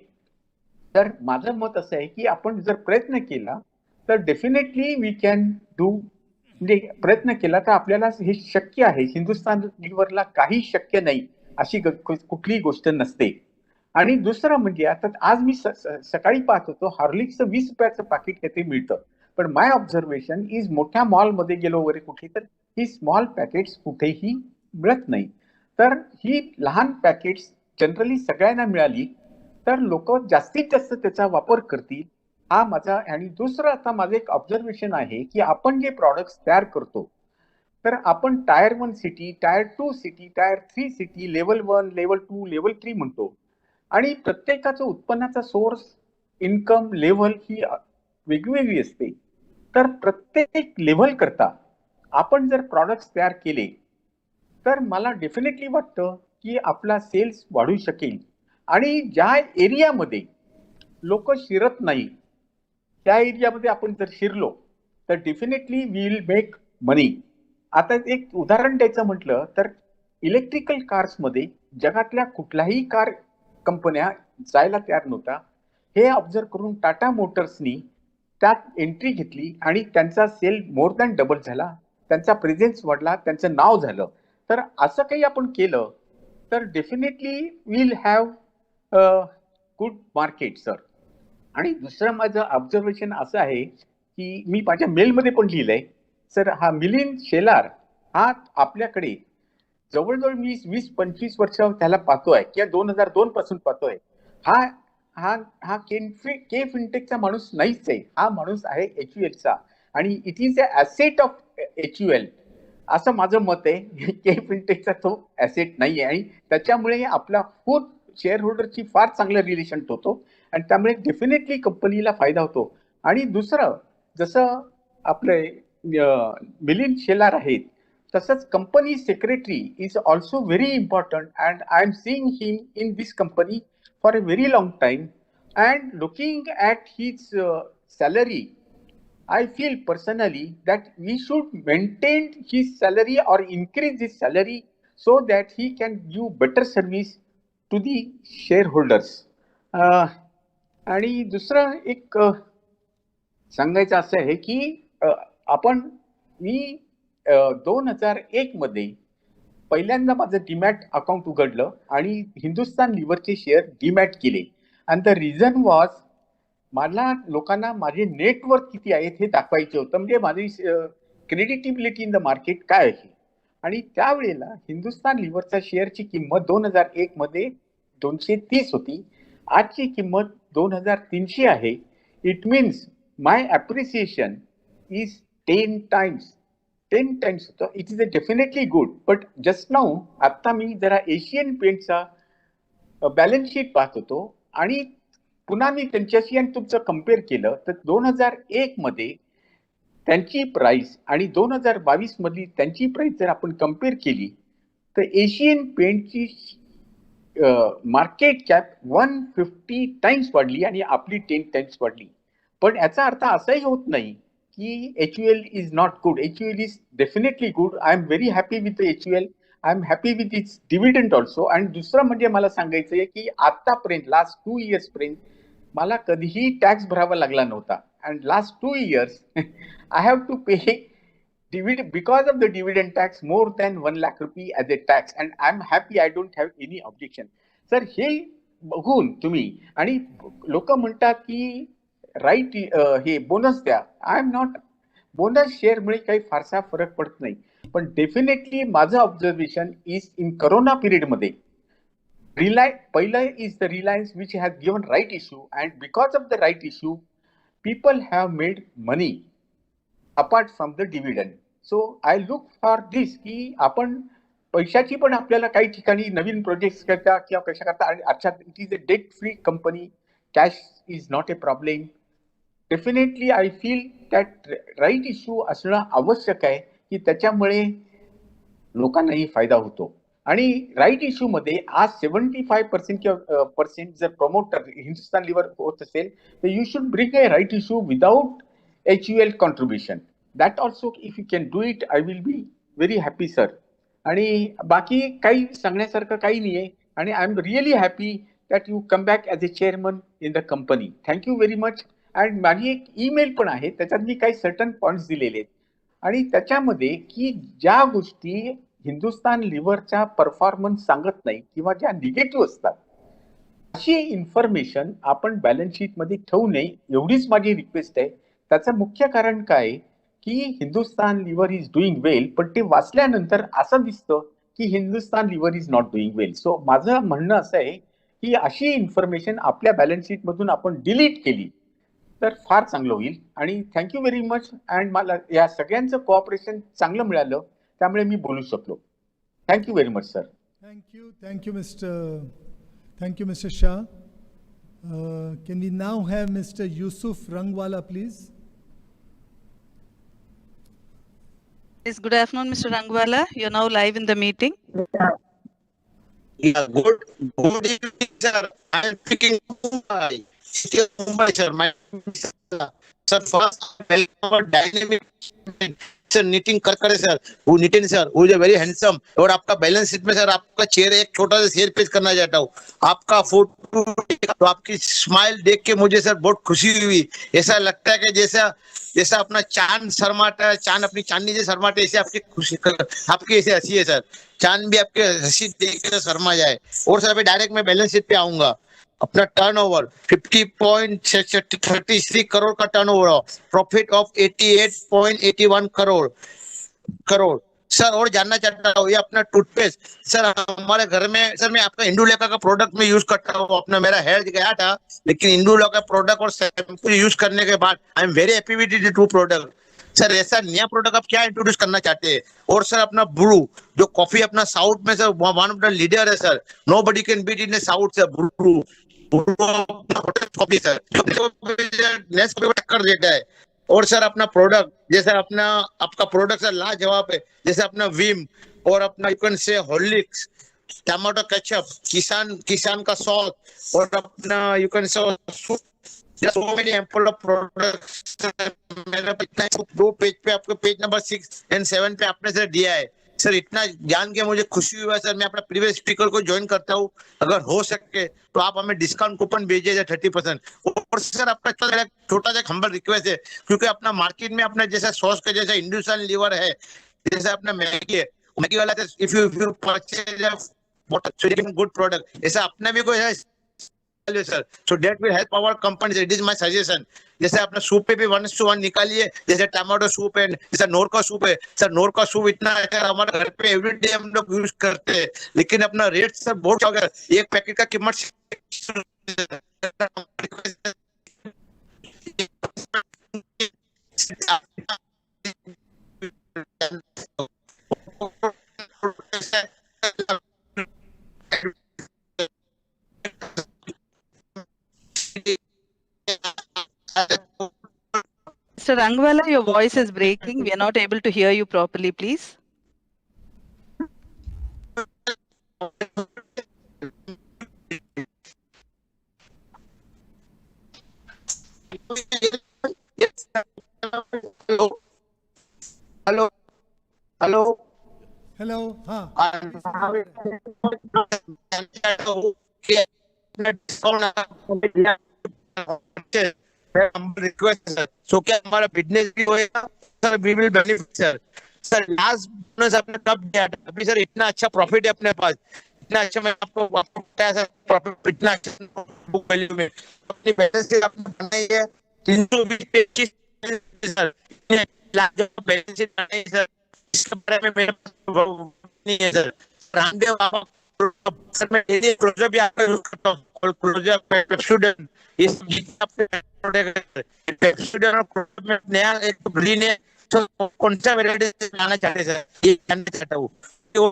तर माझं मत असं आहे की आपण जर प्रयत्न केला तर डेफिनेटली वी कॅन डू, म्हणजे प्रयत्न केला तर आपल्याला हे शक्य आहे. हिंदुस्थान लिव्हरला काही शक्य नाही अशी कुठलीही गोष्ट नसते. आणि दुसरं म्हणजे आता आज मी सकाळी पाहत होतो हॉर्लिक्सचं 20 रुपयाचं पाकिट काहीतरी मिळतं, पण माय ऑब्झर्वेशन इज मोठ्या मॉलमध्ये गेलो वगैरे कुठे तर ही स्मॉल पॅकेट्स कुठेही मिळत नाही. तर ही लहान पॅकेट्स जनरली सगळ्यांना मिळाली तर लोक जास्तीत जास्त त्याचा वापर करतील, हा माझा. आणि दुसरं आता माझं एक ऑब्झर्वेशन आहे की आपण जे प्रॉडक्ट्स तयार करतो तर आपण tyre 1 city, tyre 2 city, tyre 3 city, level 1, level 2, level 3 म्हणतो. आणि प्रत्येकाचं उत्पन्नाचा सोर्स, इन्कम लेव्हल ही वेगवेगळी असते. तर प्रत्येक लेव्हल करता आपण जर प्रॉडक्ट्स तयार केले तर मला डेफिनेटली वाटतं की आपला सेल्स वाढू शकेल. आणि ज्या एरियामध्ये लोक शिरत नाही त्या एरियामध्ये आपण जर शिरलो तर definitely we will make money. आता एक उदाहरण द्यायचं म्हटलं तर इलेक्ट्रिकल कार्समध्ये जगातल्या कुठल्याही कार कंपन्या जायला तयार नव्हता. हे ऑब्झर्व करून टाटा मोटर्सनी त्यात एंट्री घेतली आणि त्यांचा सेल मोर दॅन डबल झाला, त्यांचा प्रेझेन्स वाढला, त्यांचं नाव झालं. तर असं काही आपण केलं तर definitely will have good market sir. आणि दुसरं माझं ऑब्झर्वेशन असं आहे की मी माझ्या मेलमध्ये पण लिहिलंय सर, हा मिलिंद शेलार हा आपल्याकडे जवळजवळ मी 20-25 वर्ष त्याला पाहतोय किंवा 2002 पासून पाहतोय. हा हा हा के फिनटेकचा माणूस नाहीच आहे, हा माणूस आहे HULचा आणि it is a asset of HUL असं माझं मत आहे. के फिनटेकचा तो ऍसेट नाही आहे आणि त्याच्यामुळे आपला फूड शेअर होल्डरची फार चांगलं रिलेशन होतो आणि त्यामुळे डेफिनेटली कंपनीला फायदा होतो. आणि दुसरं जसं आपले मिलिंद शेलार आहेत तसंच company secretary is also very important and I am seeing him in this company for a very long time and looking at his salary I feel personally that we should maintain his salary or increase his salary so that he can give better service to the shareholders. आणि दुसरं एक सांगायचं असं आहे की मी 2001 मध्ये पहिल्यांदा माझं डीमॅट अकाउंट उघडलं आणि हिंदुस्तान लिव्हरचे शेअर डीमॅट केले. अँड द रिझन वॉज मला लोकांना माझे नेटवर्थ किती आहेत हे दाखवायचे होतं, म्हणजे माझी क्रेडिटिबिलिटी इन द मार्केट काय आहे. आणि त्यावेळेला हिंदुस्तान लिव्हरच्या शेअरची किंमत 2001 मध्ये 230 होती, आजची किंमत 2300 आहे. It means my appreciation is 10 times होतं. It is a definitely good. But just now आता मी जरा एशियन पेंटचा बॅलन्स शीट पाहत होतो आणि पुन्हा मी त्यांच्याशी आणि तुमचं कम्पेअर केलं तर 2001 मध्ये त्यांची प्राइस आणि 2022 मधली त्यांची प्राइस जर आपण कम्पेअर केली तर एशियन पेंटची मार्केट कॅप 150 टाइम्स वाढली आणि आपली 10 टाइम्स वाढली. पण याचा अर्थ असाही होत नाही की HUL is not good. HUL is definitely good. I am very happy with HUL. I am happy with its dividend also. आणि दुसरं म्हणजे मला सांगायचं आहे की आतापर्यंत लास्ट 2 इयर्स पर्यंत मला कधीही टॅक्स भरावा लागला नव्हता. And last 2 years I have to pay dividend because of the dividend tax more than 1 lakh rupee as a tax, and I'm happy. I don't have any objection. Sir हे बघून तुम्ही आणि लोक म्हणतात की राईट हे बोनस द्या. I am not, bonus शेअरमुळे काही फारसा फरक पडत नाही. पण डेफिनेटली माझं observation is in corona period मध्ये पहिलं is the Reliance which has given right issue and because of the right issue people have made money apart from the dividend. So I look for this की आपण पैशाची पण आपल्याला काही ठिकाणी नवीन project करता किंवा कशा करता. आणि अर्थात it is a debt free company. Cash is not a problem. Definitely I feel that right issue असणं आवश्यक आहे की त्याच्यामुळे लोकांनाही फायदा होतो. आणि राईट इश्यू मध्ये आज 75% किंवा पर्सेंट जर प्रमोटर हिंदुस्तान लिव्हर होत असेल तर you should bring a right issue without HUL contribution. That also if you can do it I will be very happy sir. आणि बाकी काही सांगण्यासारखं काही नाहीये आणि I am really happy that you come back as a chairman in the company. Thank you very much. And माझी एक email पण आहे त्याच्यात मी काही सर्टन पॉइंट्स दिलेले आहेत आणि त्याच्यामध्ये की ज्या गोष्टी हिंदुस्तान लिव्हरचा परफॉर्मन्स सांगत नाही किंवा ज्या निगेटिव्ह असतात अशी इन्फॉर्मेशन आपण बॅलन्स शीट मध्ये ठेवू नये एवढीच माझी रिक्वेस्ट आहे. त्याचं मुख्य कारण काय की Hindustan lever is doing well पण ते वाचल्यानंतर असं दिसतं की Hindustan lever is not doing well. So माझं म्हणणं असं आहे की अशी इन्फॉर्मेशन आपल्या बॅलन्स शीट मधून आपण डिलीट केली तर फार चांगलं होईल. आणि थँक्यू व्हेरी मच. अँड मला या सगळ्यांचं कोऑपरेशन चांगलं मिळालं त्यामुळे मी बोलू शकलो. Thank you very much sir. Thank you, Mr. Shah. Can we now have Mr. Yusuf Rangwala, please? Yes, good afternoon, Mr. Rangwala. You're now live in the meeting. Yeah, good evening, sir. I am speaking to Mumbai, city of Mumbai, sir. My sir, first welcome our dynamic sir Nitin Karkare sir, वो Nitin sir, वो is very handsome. और आपका balance sheet में sir आपका चेहरा एक छोटा सा शेयर पेश करना चाहता हूँ. आपका फोटो तो आपकी स्माइल देख के मुझे सर बहुत खुशी हुई. ऐसा लगता है कि जैसा अपना चांद शर्माता है, चांद अपनी चांदनी से शर्माते, ऐसे आपकी खुशी आपकी ऐसे हंसी है सर. चांद भी आपके हंसी देख के शर्मा जाए. और सर अभी डायरेक्ट मैं बैलेंस शीट पे आऊंगा. अपना टर्नओवर 50.33 करोड़ का turnover, profit of 88.81 crore sir. और जानना चाहता हूँ ये अपना टूथपेस्ट सर हमारे घर में सर मैं आपका इंडुलेका का प्रोडक्ट में यूज करता हूँ. अपना मेरा हेयर गया था लेकिन इंडुलेका का प्रोडक्ट और शैम्पू यूज करने के बाद I am very happy with the two product. Sir ऐसा नया प्रोडक्ट आप क्या इंट्रोड्यूस करना चाहते हैं? और सर अपना ब्रू जो कॉफी अपना साउथ में sir one of the leader है sir. Nobody can beat in south sir. Bru coffee sir टक्कर देता है. और सर अपना प्रोडक्ट जैसे अपना आपका प्रोडक्ट सर लाजवाब है. जैसे अपना विम और अपना you can say Horlicks, tomato ketchup, किसान का सॉस और अपना you can say so many ample of products. मेरा इतना दो पेज पे आपको पेज नंबर 6 और 7 पे आपने सर दिया है. सर इतना जान के मुझे खुशी हुआ सर. मैं अपना प्रीवियस स्पीकर को ज्वाइन करता हूँ. अगर हो सके तो आप हमें डिस्काउंट कूपन भेजिए 30%. और सर आपका छोटा सा हम्बल रिक्वेस्ट है क्योंकि अपना मार्केट में अपना जैसा सॉस का जैसा हिंदुस्तान लीवर है, जैसा अपना मैगी है, मैगी वाला if you purchase good product, ऐसा अपना भी कोई है sir. So that will help our company. It is my suggestion. जैसे अपना सूप पे भी 1:1 निकालिए. जैसे टमाटो सूप है, जैसा नोर का सूप है सर. नोर का सूप इतना अच्छा हमारे घर पे एवरीडे हम लोग यूज करते हैं लेकिन अपना रेट सर बहुत हो गया. एक पैकेट का कीमत Mr. Rangwala, your voice is breaking. We are not able to hear you properly, please. Hello. हाँ. Request sir. सो क्या हमारा बिजनेस भी होएगा sir. We will benefit sir. Sir last bonus आपने कब दिया था? अभी सर इतना अच्छा प्रॉफिट है अपने पास. इतना अच्छा मैं आपको बताया सर. प्रॉफिट इतना अच्छा बुक वैल्यू में अपनी बैलेंस शीट आपने बनाई है 320 सर. बैलेंस शीट बनाई सर. इसके बारे में मेरे पास नहीं है सर. रामदेव सर मैं डेली क्लोजर भी आपका यूज करता हूँ. क्लोजर पेप्सोडेंट ये सब जितने आपके पेप्सोडेंट और क्लोजर में नया एक ग्रीन है तो कौन सा वेराइटी लाना चाहते सर ये जानना चाहता हूँ. तो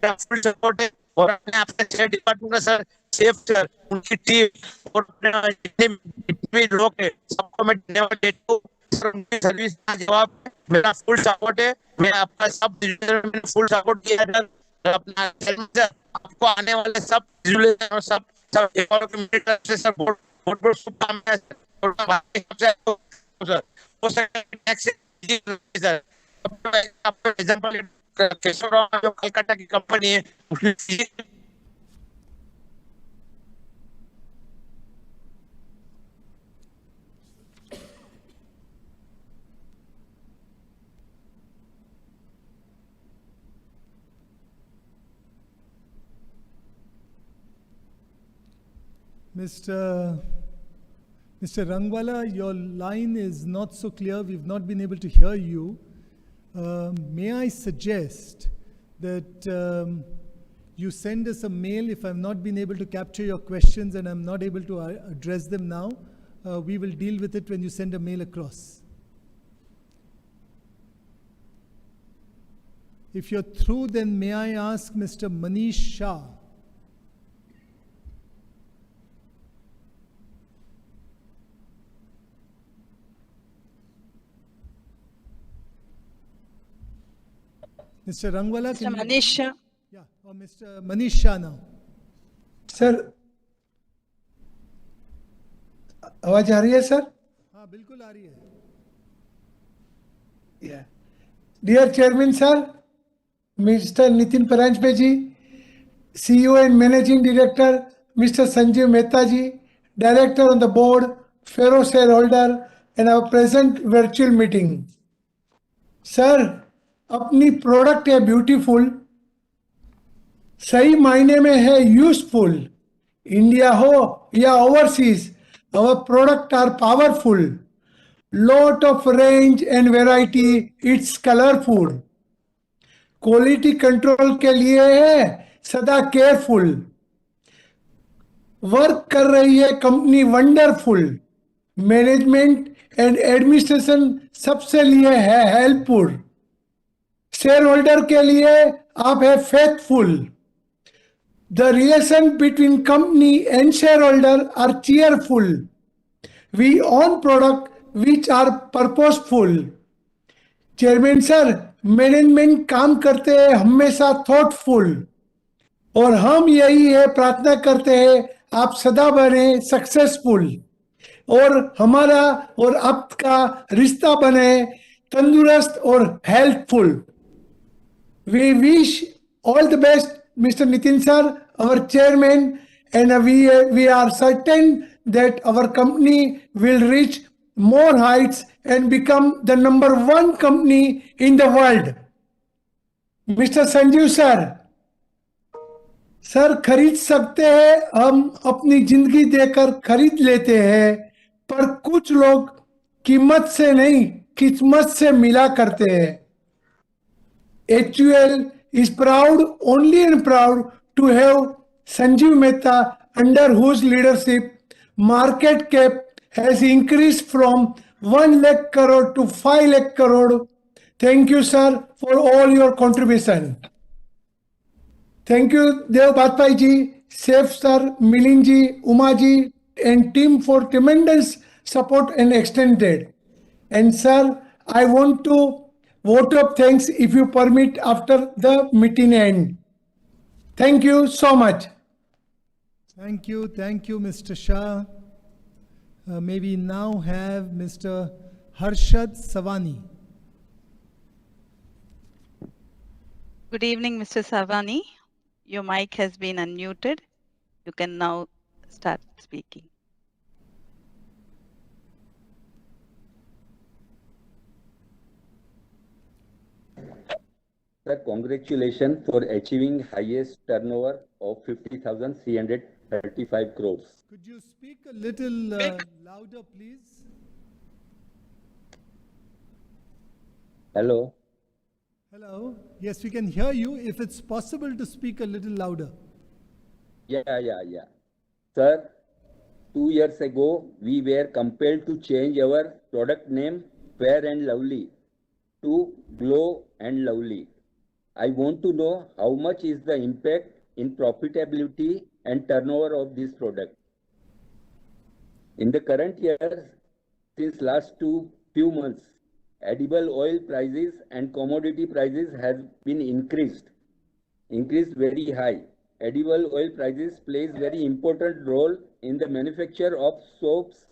फुल सपोर्ट है. और अपने आपका शेयर डिपार्टमेंट का सर सेफ सर उनकी टीम और अपने जितने लोग है सबको मैं धन्यवाद देता हूँ सर. उनकी सर्विस का जवाब मेरा फुल सपोर्ट है. मैं आपका सब फुल सपोर्ट किया सर. अपना आपको आने वाले सब resolution और सब सब मेरी तरफ से सब बहुत बहुत बहुत शुभकामनाएं सर। और बाकी सबसे सर हो सकता है नेक्स्ट सर आपको एग्जांपल केशव जो कलकत्ता की कंपनी है उसमें Mr. Rangwala, your line is not so clear. We've not been able to hear you. May I suggest that you send us a mail if I've not been able to capture your questions and I'm not able to address them now. We will deal with it when you send a mail across. If you're through, then may I ask Mr. Manish Shah? Mr. Rangwala, Mr. Manish Shah. Yeah, or Mr. Manish Shah now. Sir आवाज आ रही है sir? हाँ बिल्कुल आ रही है. Yeah. Dear Chairman sir, Mr. Nitin Paranjpe ji, CEO and Managing Director, Mr. Sanjeev Mehta ji, Director on the board, fellow shareholder, and our present virtual meeting. Sir, अपनी product है beautiful, सही मायने में है यूजफुल. इंडिया हो या overseas, our product are powerful. Lot of range and variety, it's colorful. Quality control के लिए है सदा केयरफुल. वर्क कर रही है company wonderful. Management and administration सबसे लिए है हेल्पफुल. शेयर होल्डर के लिए आप है faithful. The relation between company and shareholder are cheerful. We on product which are purposeful. Chairman sir, management काम करते हैं हमेशा थॉटफुल, और हम यही है प्रार्थना करते हैं आप सदा बने सक्सेसफुल, और हमारा और आपका रिश्ता बने तंदुरुस्त और helpful. We wish all the best, Mr. Nitin sir, our chairman, and we are certain that our company will reach more heights and become the #1 company in the world. Mr. Sanjeev sir, sir खरीद सकते हैं, हम अपनी जिंदगी देकर खरीद लेते हैं, पर कुछ लोग कीमत से नहीं किस्मत से मिला करते हैं. HUL is proud, only and proud, to have Sanjeev Mehta, under whose leadership market cap has increased from 1 lakh crore to 5 lakh crore. Thank you, sir, for all your contribution. Thank you, Dev Bhatpai ji, Saif sir, Milin ji, Uma ji, and team for tremendous support and extended. And sir, I want to vote of thanks if you permit after the meeting end. Thank you so much. Thank you, Mr. Shah. May we now have Mr. Harshad Savani. Good evening, Mr. Savani. Your mic has been unmuted. You can now start speaking. Sir, congratulations for achieving highest turnover of 50,335 crores. Could you speak a little louder, please? Hello. Hello. Yes, we can hear you. If it's possible to speak a little louder. Yeah. Sir, 2 years ago, we were compelled to change our product name Fair and Lovely to Glow and Lovely. I want to know how much is the impact in profitability and turnover of this product. In the current year, since last few months, edible oil prices and commodity prices has been increased. increased very high. Edible oil prices plays very important role in the manufacture of soaps.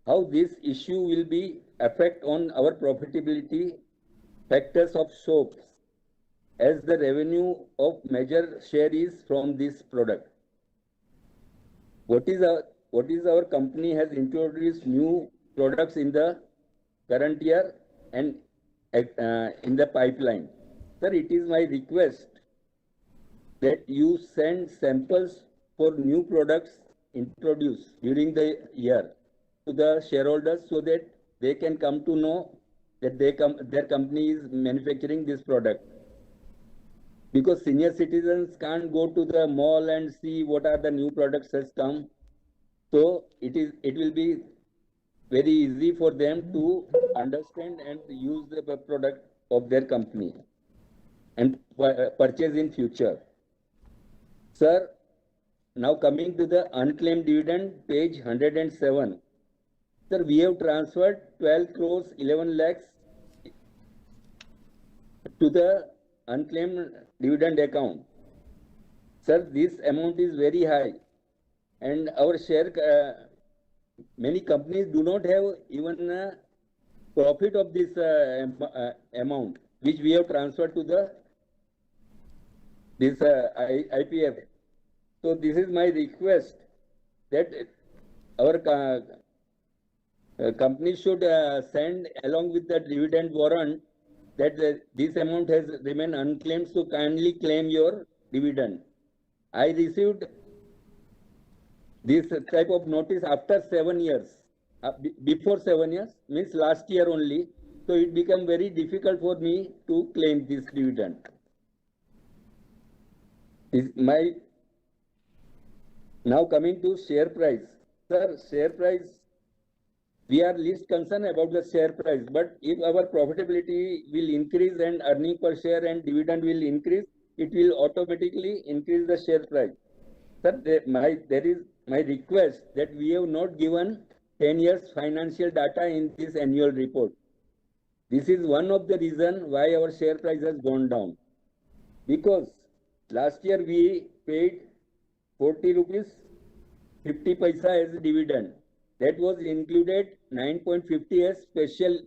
How this issue will be affect on our profitability factors of soaps, as the revenue of major share is from this product. What is our company has introduced new products in the current year and in the pipeline. Sir, it is my request that you send samples for new products introduced during the year to the shareholders so that they can come to know that their company is manufacturing this product. Because senior citizens can't go to the mall and see what are the new products has come. So it will be very easy for them to understand and use the product of their company and purchase in future. Sir, now coming to the unclaimed dividend, page 107. Sir, we have transferred 12 crores 11 lakhs to the unclaimed dividend account. Sir, this amount is very high, and our share, many companies do not have even a profit of this amount, which we have transferred to this IPF. So this is my request that our company should send along with the dividend warrant that this amount has remained unclaimed, so kindly claim your dividend. I received this type of notice after 7 years, before 7 years, means last year only. So it became very difficult for me to claim this dividend. Now coming to share price. Sir, share price, we are least concerned about the share price, but if our profitability will increase and earning per share and dividend will increase, it will automatically increase the share price. Sir, there is my request that we have not given 10 years financial data in this annual report. This is one of the reasons why our share price has gone down. Because last year we paid 40 rupees 50 paisa as a dividend. That was included 9.50 as special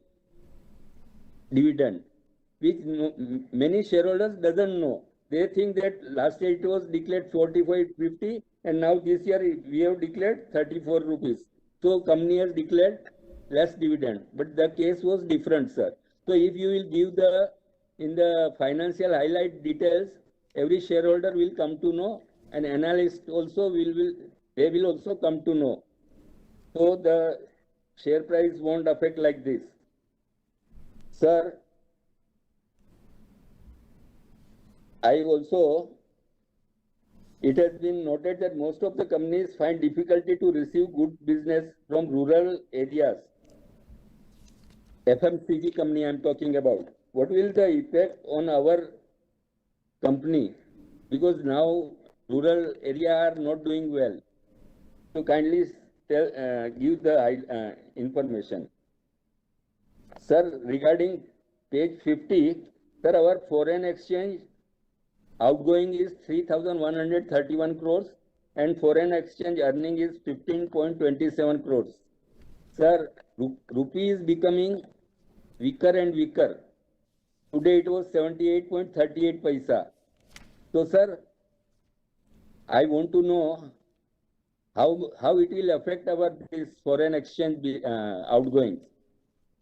dividend, which many shareholders doesn't know. They think that last year it was declared 45.50 and now this year we have declared 34 rupees. So company has declared less dividend, but the case was different, sir. So if you will give in the financial highlight details, every shareholder will come to know, and analyst also they will also come to know. So the share price won't affect like this. Sir, it has been noted that most of the companies find difficulty to receive good business from rural areas. FMCG company I am talking about. What will the effect on our company? Because now rural area are not doing well. So kindly give the information. Sir, regarding page 50, sir, our foreign exchange outgoing is 3,131 crores and foreign exchange earning is 15.27 crores. Sir, rupee is becoming weaker and weaker. Today it was 78.38 paisa. So, sir, I want to know how it will affect this foreign exchange outgoing.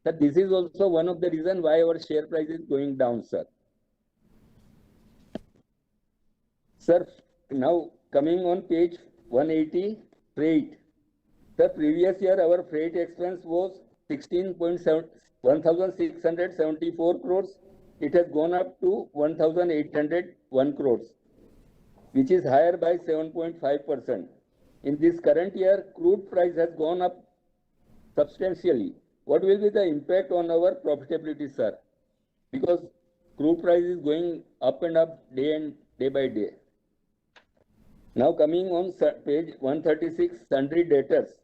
Sir, this is also one of the reasons why our share price is going down, sir. Sir, now coming on page 180, freight. The previous year our freight expense was 1,674 crores. It has gone up to 1,801 crores, which is higher by 7.5%. In this current year, crude price has gone up substantially. What will be the impact on our profitability, sir? Because crude price is going up and up day by day. Now coming on page 136, sundry debtors.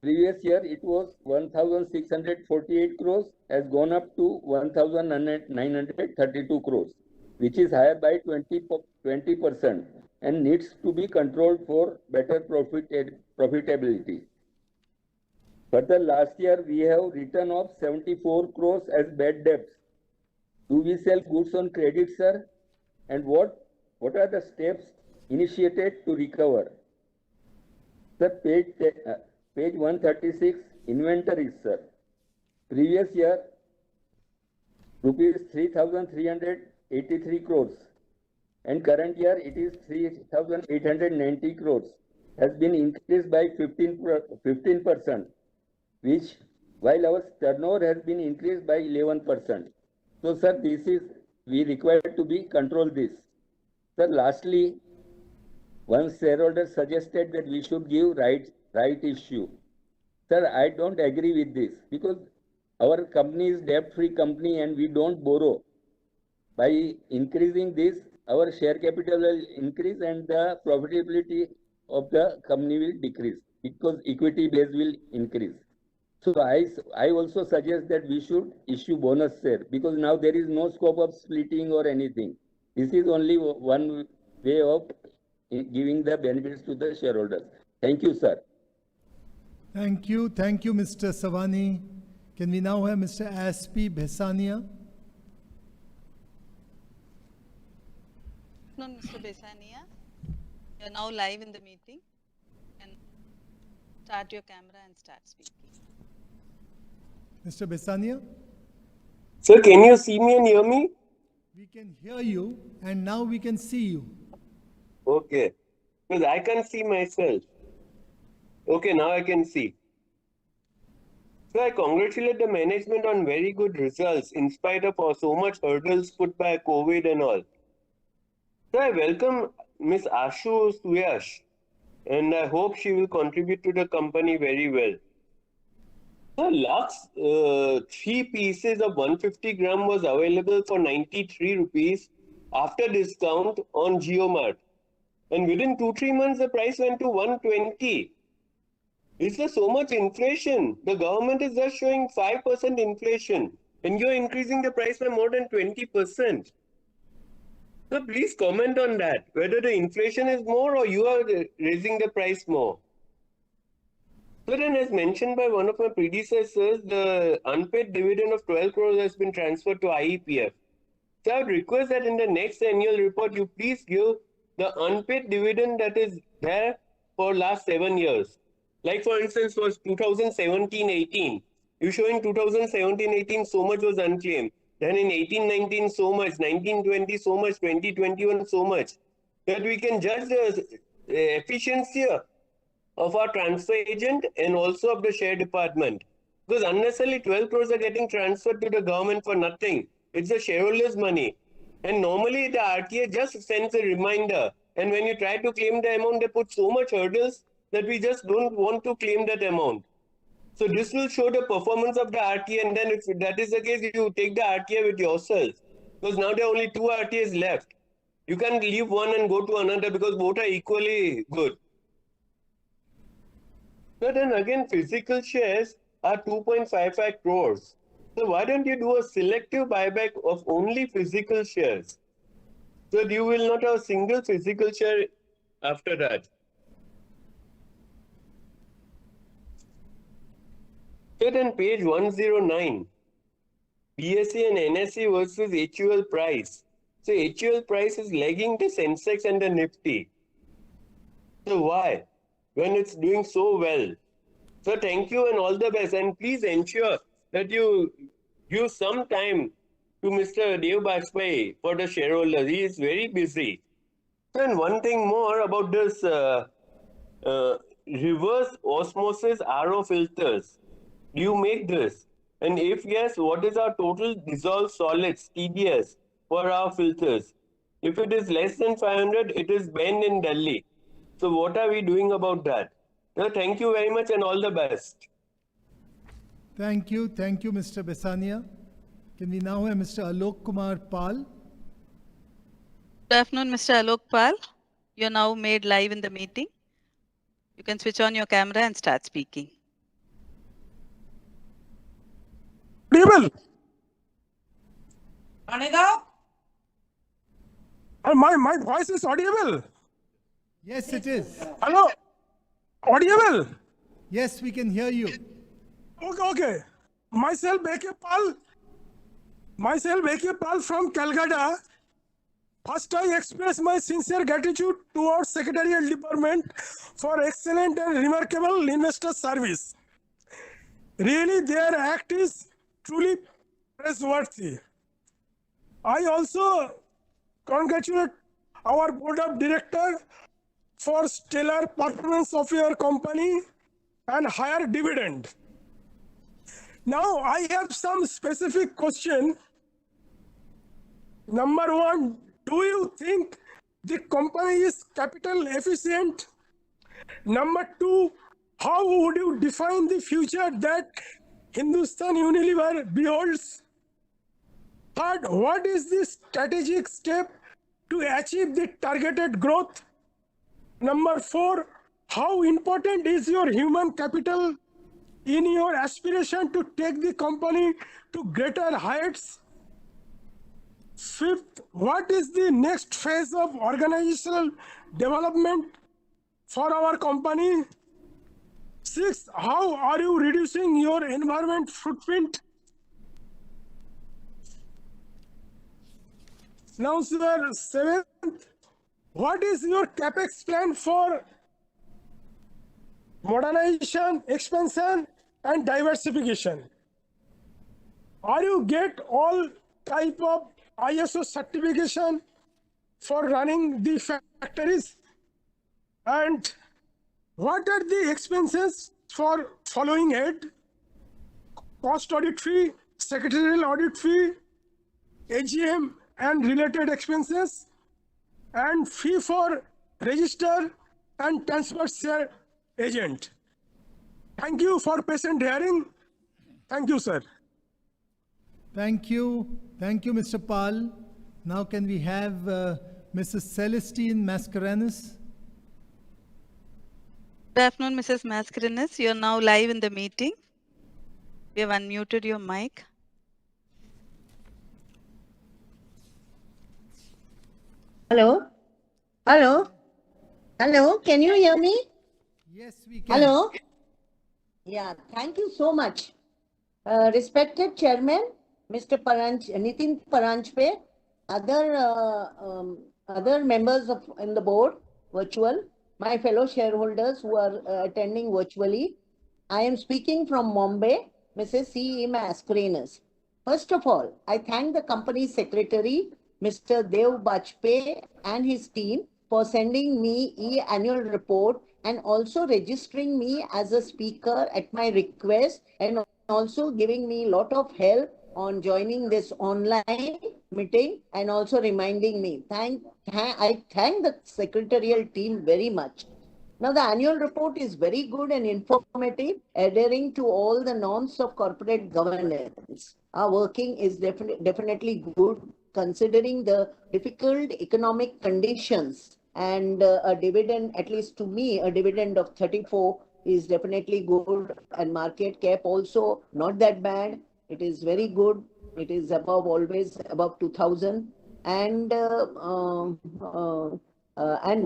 Previous year it was 1,648 crores, has gone up to 1,932 crores, which is higher by 20% and needs to be controlled for better profitability. Further, last year we have written off 74 crores as bad debts. Do we sell goods on credit, sir? And what are the steps initiated to recover? Sir, page 136, inventories, sir. Previous year, rupees 3,383 crores. And current year, it is 3,890 crores. Has been increased by 15%, which while our turnover has been increased by 11%. So, sir, we require to be control this. Sir, lastly, one shareholder suggested that we should give right issue. Sir, I don't agree with this because our company is debt-free company and we don't borrow. By increasing this, our share capital will increase and the profitability of the company will decrease because equity base will increase. So I also suggest that we should issue bonus share because now there is no scope of splitting or anything. This is only one way of giving the benefits to the shareholders. Thank you, sir. Thank you, Mr. Savani. Can we now have Mr. Aspi Bhesania? No, Mr. Besania, you're now live in the meeting. And start your camera and start speaking. Mr. Besania? Sir, can you see me and hear me? We can hear you and now we can see you. Okay. Because I can't see myself. Okay, now I can see. So I congratulate the management on very good results in spite of so much hurdles put by COVID and all. So I welcome Ms. Ashu Suyash and I hope she will contribute to the company very well. So last 3 pieces of 150 gram was available for 93 rupees after discount on JioMart. And within 2-3 months, the price went to 120. Is there so much inflation? The government is just showing 5% inflation and you're increasing the price by more than 20%. So please comment on that, whether the inflation is more or you are raising the price more. So then, as mentioned by one of my predecessors, the unpaid dividend of 12 crores has been transferred to IEPF. So I would request that in the next annual report, you please give the unpaid dividend that is there for last 7 years. Like for instance, for 2017-18, you're showing 2017-18 so much was unclaimed. Then in 18-19 so much, 19-20 so much, 20-21 so much. That we can judge the efficiency of our transfer agent and also of the share department. Because unnecessarily 12 crores are getting transferred to the government for nothing. It's the shareholders' money. And normally the RTA just sends a reminder. And when you try to claim the amount, they put so much hurdles that we just don't want to claim that amount. So this will show the performance of the RTA. And then if that is the case, you take the RTA with yourself. Because now there are only 2 RTAs left. You can't leave one and go to another because both are equally good. But then again, physical shares are 2.55 crores. So why don't you do a selective buyback of only physical shares? So you will not have a single physical share after that. So then page 109, BSE and NSE versus HUL price. So HUL price is lagging the Sensex and the Nifty. So why? When it's doing so well. So thank you and all the best. And please ensure that you give some time to Mr. Dev Bajpai for the shareholders. He is very busy. And one thing more about this reverse osmosis RO filters. Do you make this? And if yes, what is our total dissolved solids, TDS, for our filters? If it is less than 500, it is banned in Delhi. So what are we doing about that? So thank you very much and all the best. Thank you, Mr. Besania. Can we now have Mr. Alok Kumar Pal? Good afternoon, Mr. Alok Pal. You're now made live in the meeting. You can switch on your camera and start speaking. Good evening. My voice is audible. Yes, it is. Hello? Audible? Yes, we can hear you. Okay. Myself, Beke Pal from Calcutta. First, I express my sincere gratitude towards Secretarial Department for excellent and remarkable investor service. Really, their act is truly praiseworthy. I also congratulate our board of directors for stellar performance of your company and higher dividend. Now, I have some specific question. Number one, do you think the company is capital efficient? Number two, how would you define the future that Hindustan Unilever beholds? Third, what is the strategic step to achieve the targeted growth? Number four, how important is your human capital in your aspiration to take the company to greater heights? Fifth, what is the next phase of organizational development for our company? Sixth, how are you reducing your environment footprint? Now, sir, seventh, what is your capex plan for modernization, expansion, and diversification? Are you get all type of ISO certification for running the factories? And what are the expenses for following aid? Cost audit fee, secretarial audit fee, AGM and related expenses, and fee for register and transfer share agent. Thank you for patient hearing. Thank you, sir. Thank you. Thank you, Mr. Pal. Now can we have Mrs. Celestine Mascarenhas? Good afternoon, Mrs. Mascarenhas. You are now live in the meeting. You have unmuted your mic. Hello? Hello? Hello? Can you hear me? Yes, we can. Hello? Yeah, thank you so much. Respected Chairman, Mr. Nitin Paranjpe, other members of in the board, virtual, my fellow shareholders who are attending virtually. I am speaking from Mumbai, Mrs. C. Mascarenhas. First of all, I thank the company secretary, Mr. Dev Bajpai and his team for sending me e-annual report and also registering me as a speaker at my request and also giving me a lot of help on joining this online meeting and also reminding me. I thank the secretarial team very much. Now, the annual report is very good and informative, adhering to all the norms of corporate governance. Our working is definitely good, considering the difficult economic conditions, and a dividend, at least to me, a dividend of 34 is definitely good, and market cap also not that bad. It is very good. It is always above 2000. And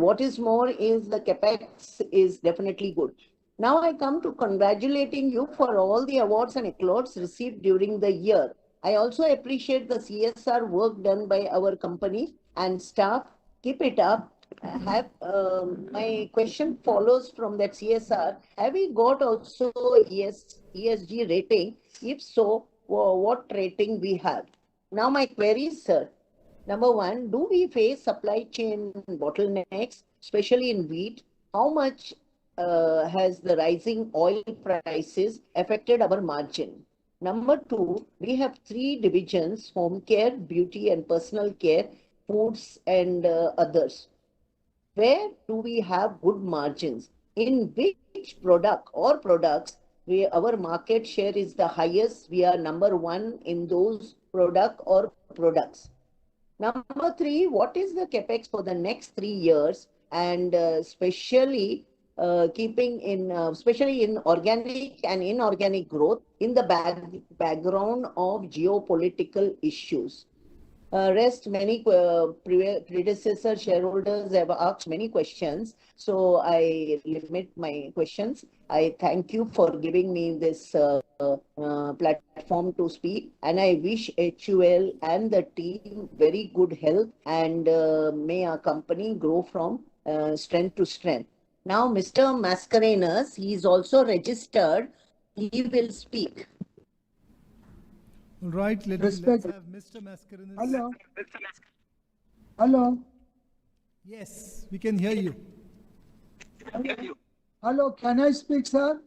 what is more is the capex is definitely good. Now I come to congratulating you for all the awards and accolades received during the year. I also appreciate the CSR work done by our company and staff. Keep it up. My question follows from that CSR. Have we got also ESG rating? If so, what rating we have? Now my queries, sir. Number one, do we face supply chain bottlenecks, especially in wheat? How much has the rising oil prices affected our margin? Number two, we have three divisions: home care, beauty and personal care, foods and others. Where do we have good margins? In which product or products our market share is the highest? We are number one in those product or products. Number three, what is the capex for the next 3 years, and especially especially in organic and inorganic growth in the background of geopolitical issues? rest many predecessor shareholders have asked many questions, so I limit my questions. I thank you for giving me this platform to speak, and I wish HUL and the team very good health, and may our company grow from strength to strength. Now, Mr. Mascarenhas, he is also registered. He will speak. All right, let's have Mr. Mascarenhas. Hello. Hello. Yes, we can hear you. Hello, can I speak, sir?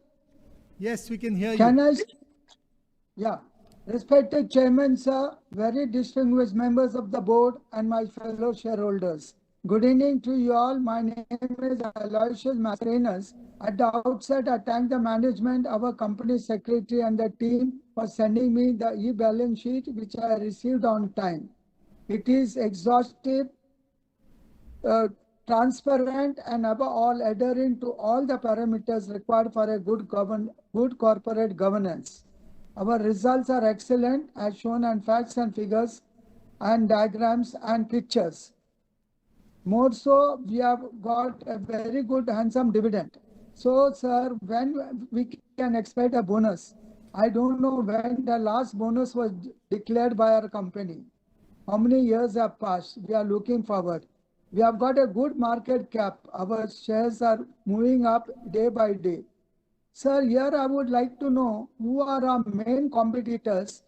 Yes, we can hear Can you. I? Yeah. Respected Chairman, sir, very distinguished members of the board, and my fellow shareholders. Good evening to you all. My name is Aloysius Mascarenhas. At the outset, I thank the management, our company secretary, and the team for sending me the e-balance sheet, which I received on time. It is exhaustive, transparent, and above all adhering to all the parameters required for a good corporate governance. Our results are excellent, as shown on facts and figures and diagrams and pictures. More so, we have got a very good handsome dividend. So, sir, when we can expect a bonus? I don't know when the last bonus was declared by our company. How many years have passed? We are looking forward. We have got a good market cap. Our shares are moving up day by day. Sir, here I would like to know who are our main competitors,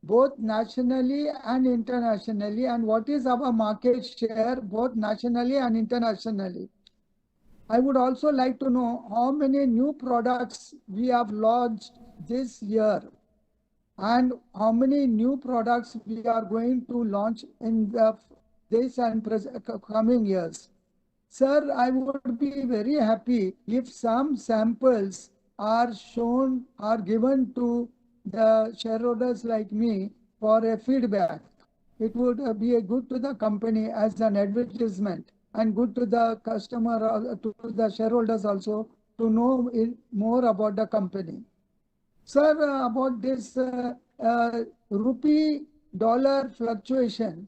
both nationally and internationally, and what is our market share, both nationally and internationally. I would also like to know how many new products we have launched this year, and how many new products we are going to launch in this and coming years. Sir, I would be very happy if some samples are shown, are given to the shareholders like me for a feedback. It would be a good to the company as an advertisement, and good to the customer, to the shareholders also, to know more about the company. Sir, about this rupee dollar fluctuation,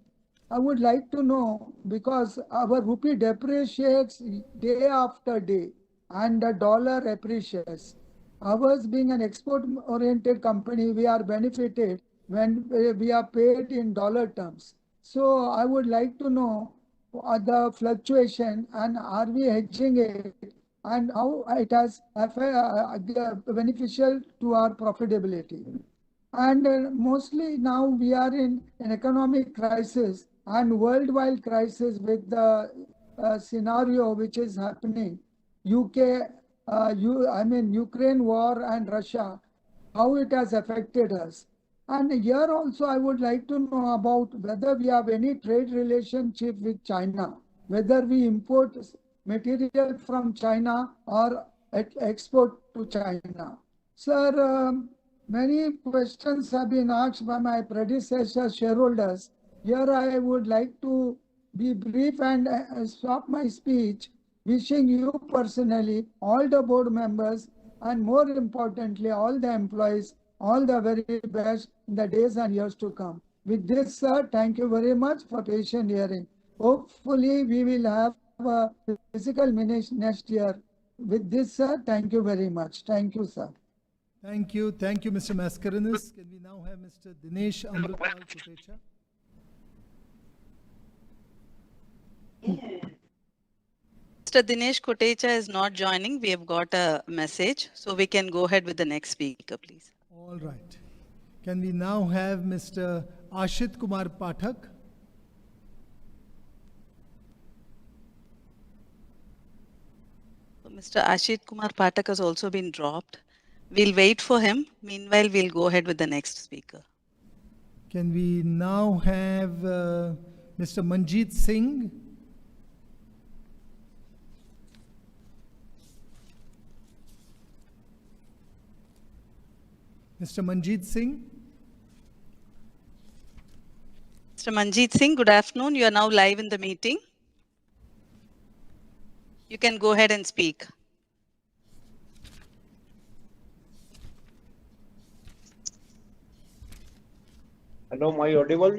I would like to know, because our rupee depreciates day after day and the dollar appreciates. Ours being an export-oriented company, we are benefited when we are paid in dollar terms. So I would like to know the fluctuation, and are we hedging it, and how it has beneficial to our profitability. And mostly now we are in an economic crisis and worldwide crisis with the scenario which is happening. Ukraine war and Russia, how it has affected us. And here also I would like to know about whether we have any trade relationship with China, whether we import material from China or export to China. Sir, many questions have been asked by my predecessor shareholders. Here I would like to be brief and stop my speech, wishing you personally, all the board members, and more importantly, all the employees, all the very best in the days and years to come. With this, sir, thank you very much for patient hearing. Hopefully, we will have a physical meeting next year. With this, sir, thank you very much. Thank you, sir. Thank you, Mr. Mascarenhas. Can we now have Mr. Dinesh Amrital Kotecha? Mr. Dinesh Kotecha is not joining. We have got a message, so we can go ahead with the next speaker, please. All right. Can we now have Mr. Ashit Kumar Pathak? So Mr. Ashit Kumar Pathak has also been dropped. We'll wait for him. Meanwhile, we'll go ahead with the next speaker. Can we now have Mr. Manjeet Singh? Mr. Manjeet Singh? Mr. Manjeet Singh, good afternoon. You are now live in the meeting. You can go ahead and speak. Hello, am I audible?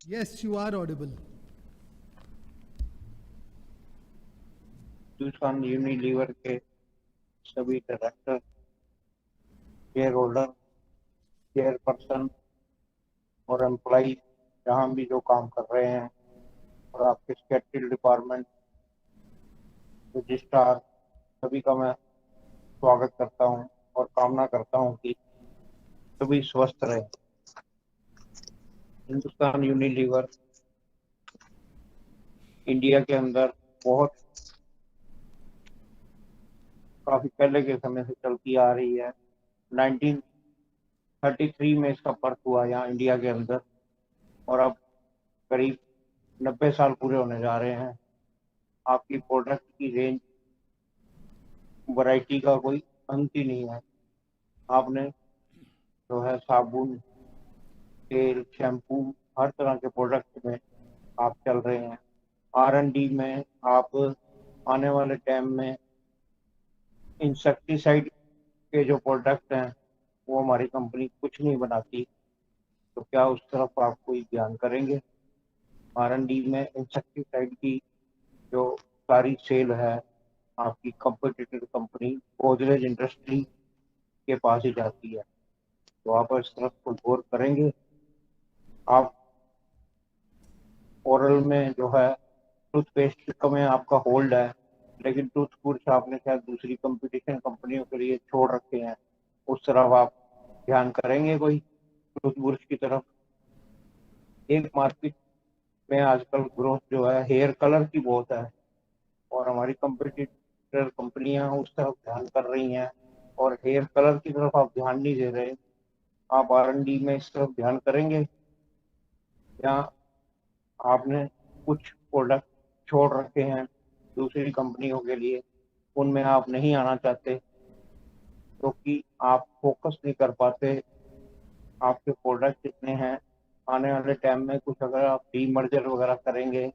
Yes, you are audible. Hindustan Unilever के सभी director, share holder, chairperson और employee जहाँ भी जो काम कर रहे हैं, और आपके स्केटिल डिपार्टमेंट, रजिस्ट्रार, सभी का मैं स्वागत करता हूँ और कामना करता हूँ कि सभी स्वस्थ रहे। हिंदुस्तान यूनिलीवर इंडिया के अंदर बहुत काफी पहले के समय से चलती आ रही है। 1933 में इसका बर्थ हुआ यहाँ इंडिया के अंदर, और अब करीब 90 साल पूरे होने जा रहे हैं। आपकी प्रोडक्ट की रेंज, वैरायटी का कोई अंत ही नहीं है। आपने जो है साबुन, तेल, शैम्पू, हर तरह के प्रोडक्ट में आप चल रहे हैं। R&D में आप आने वाले टाइम में इंसेक्टिसाइड के जो प्रोडक्ट हैं वो हमारी कंपनी कुछ नहीं बनाती, तो क्या उस तरफ आप कोई ध्यान करेंगे? R&D में इंसेक्टिसाइड की जो सारी सेल है आपकी कंपटीटर कंपनी गोदरेज इंडस्ट्री के पास ही जाती है, तो आप इस तरफ को गौर करेंगे? आप ओरल में जो है टूथपेस्ट का में आपका होल्ड है, लेकिन टूथब्रश आपने शायद दूसरी कंपटीशन कंपनियों के लिए छोड़ रखे हैं, उस तरफ आप ध्यान करेंगे कोई टूथब्रश की तरफ? एक मार्केट में आजकल ग्रोथ जो है हेयर कलर की बहुत है, और हमारी कंपटीटर कंपनियां उस तरफ ध्यान कर रही हैं, और हेयर कलर की तरफ आप ध्यान नहीं दे रहे। आप R&D में इस तरफ ध्यान करेंगे, या आपने कुछ प्रोडक्ट छोड़ रखे हैं दूसरी कंपनियों के लिए, उनमें आप नहीं आना चाहते क्योंकि आप फोकस नहीं कर पाते? आपके प्रोडक्ट जितने हैं, आने वाले टाइम में कुछ अगर आप डीमर्जर वगैरह करेंगे,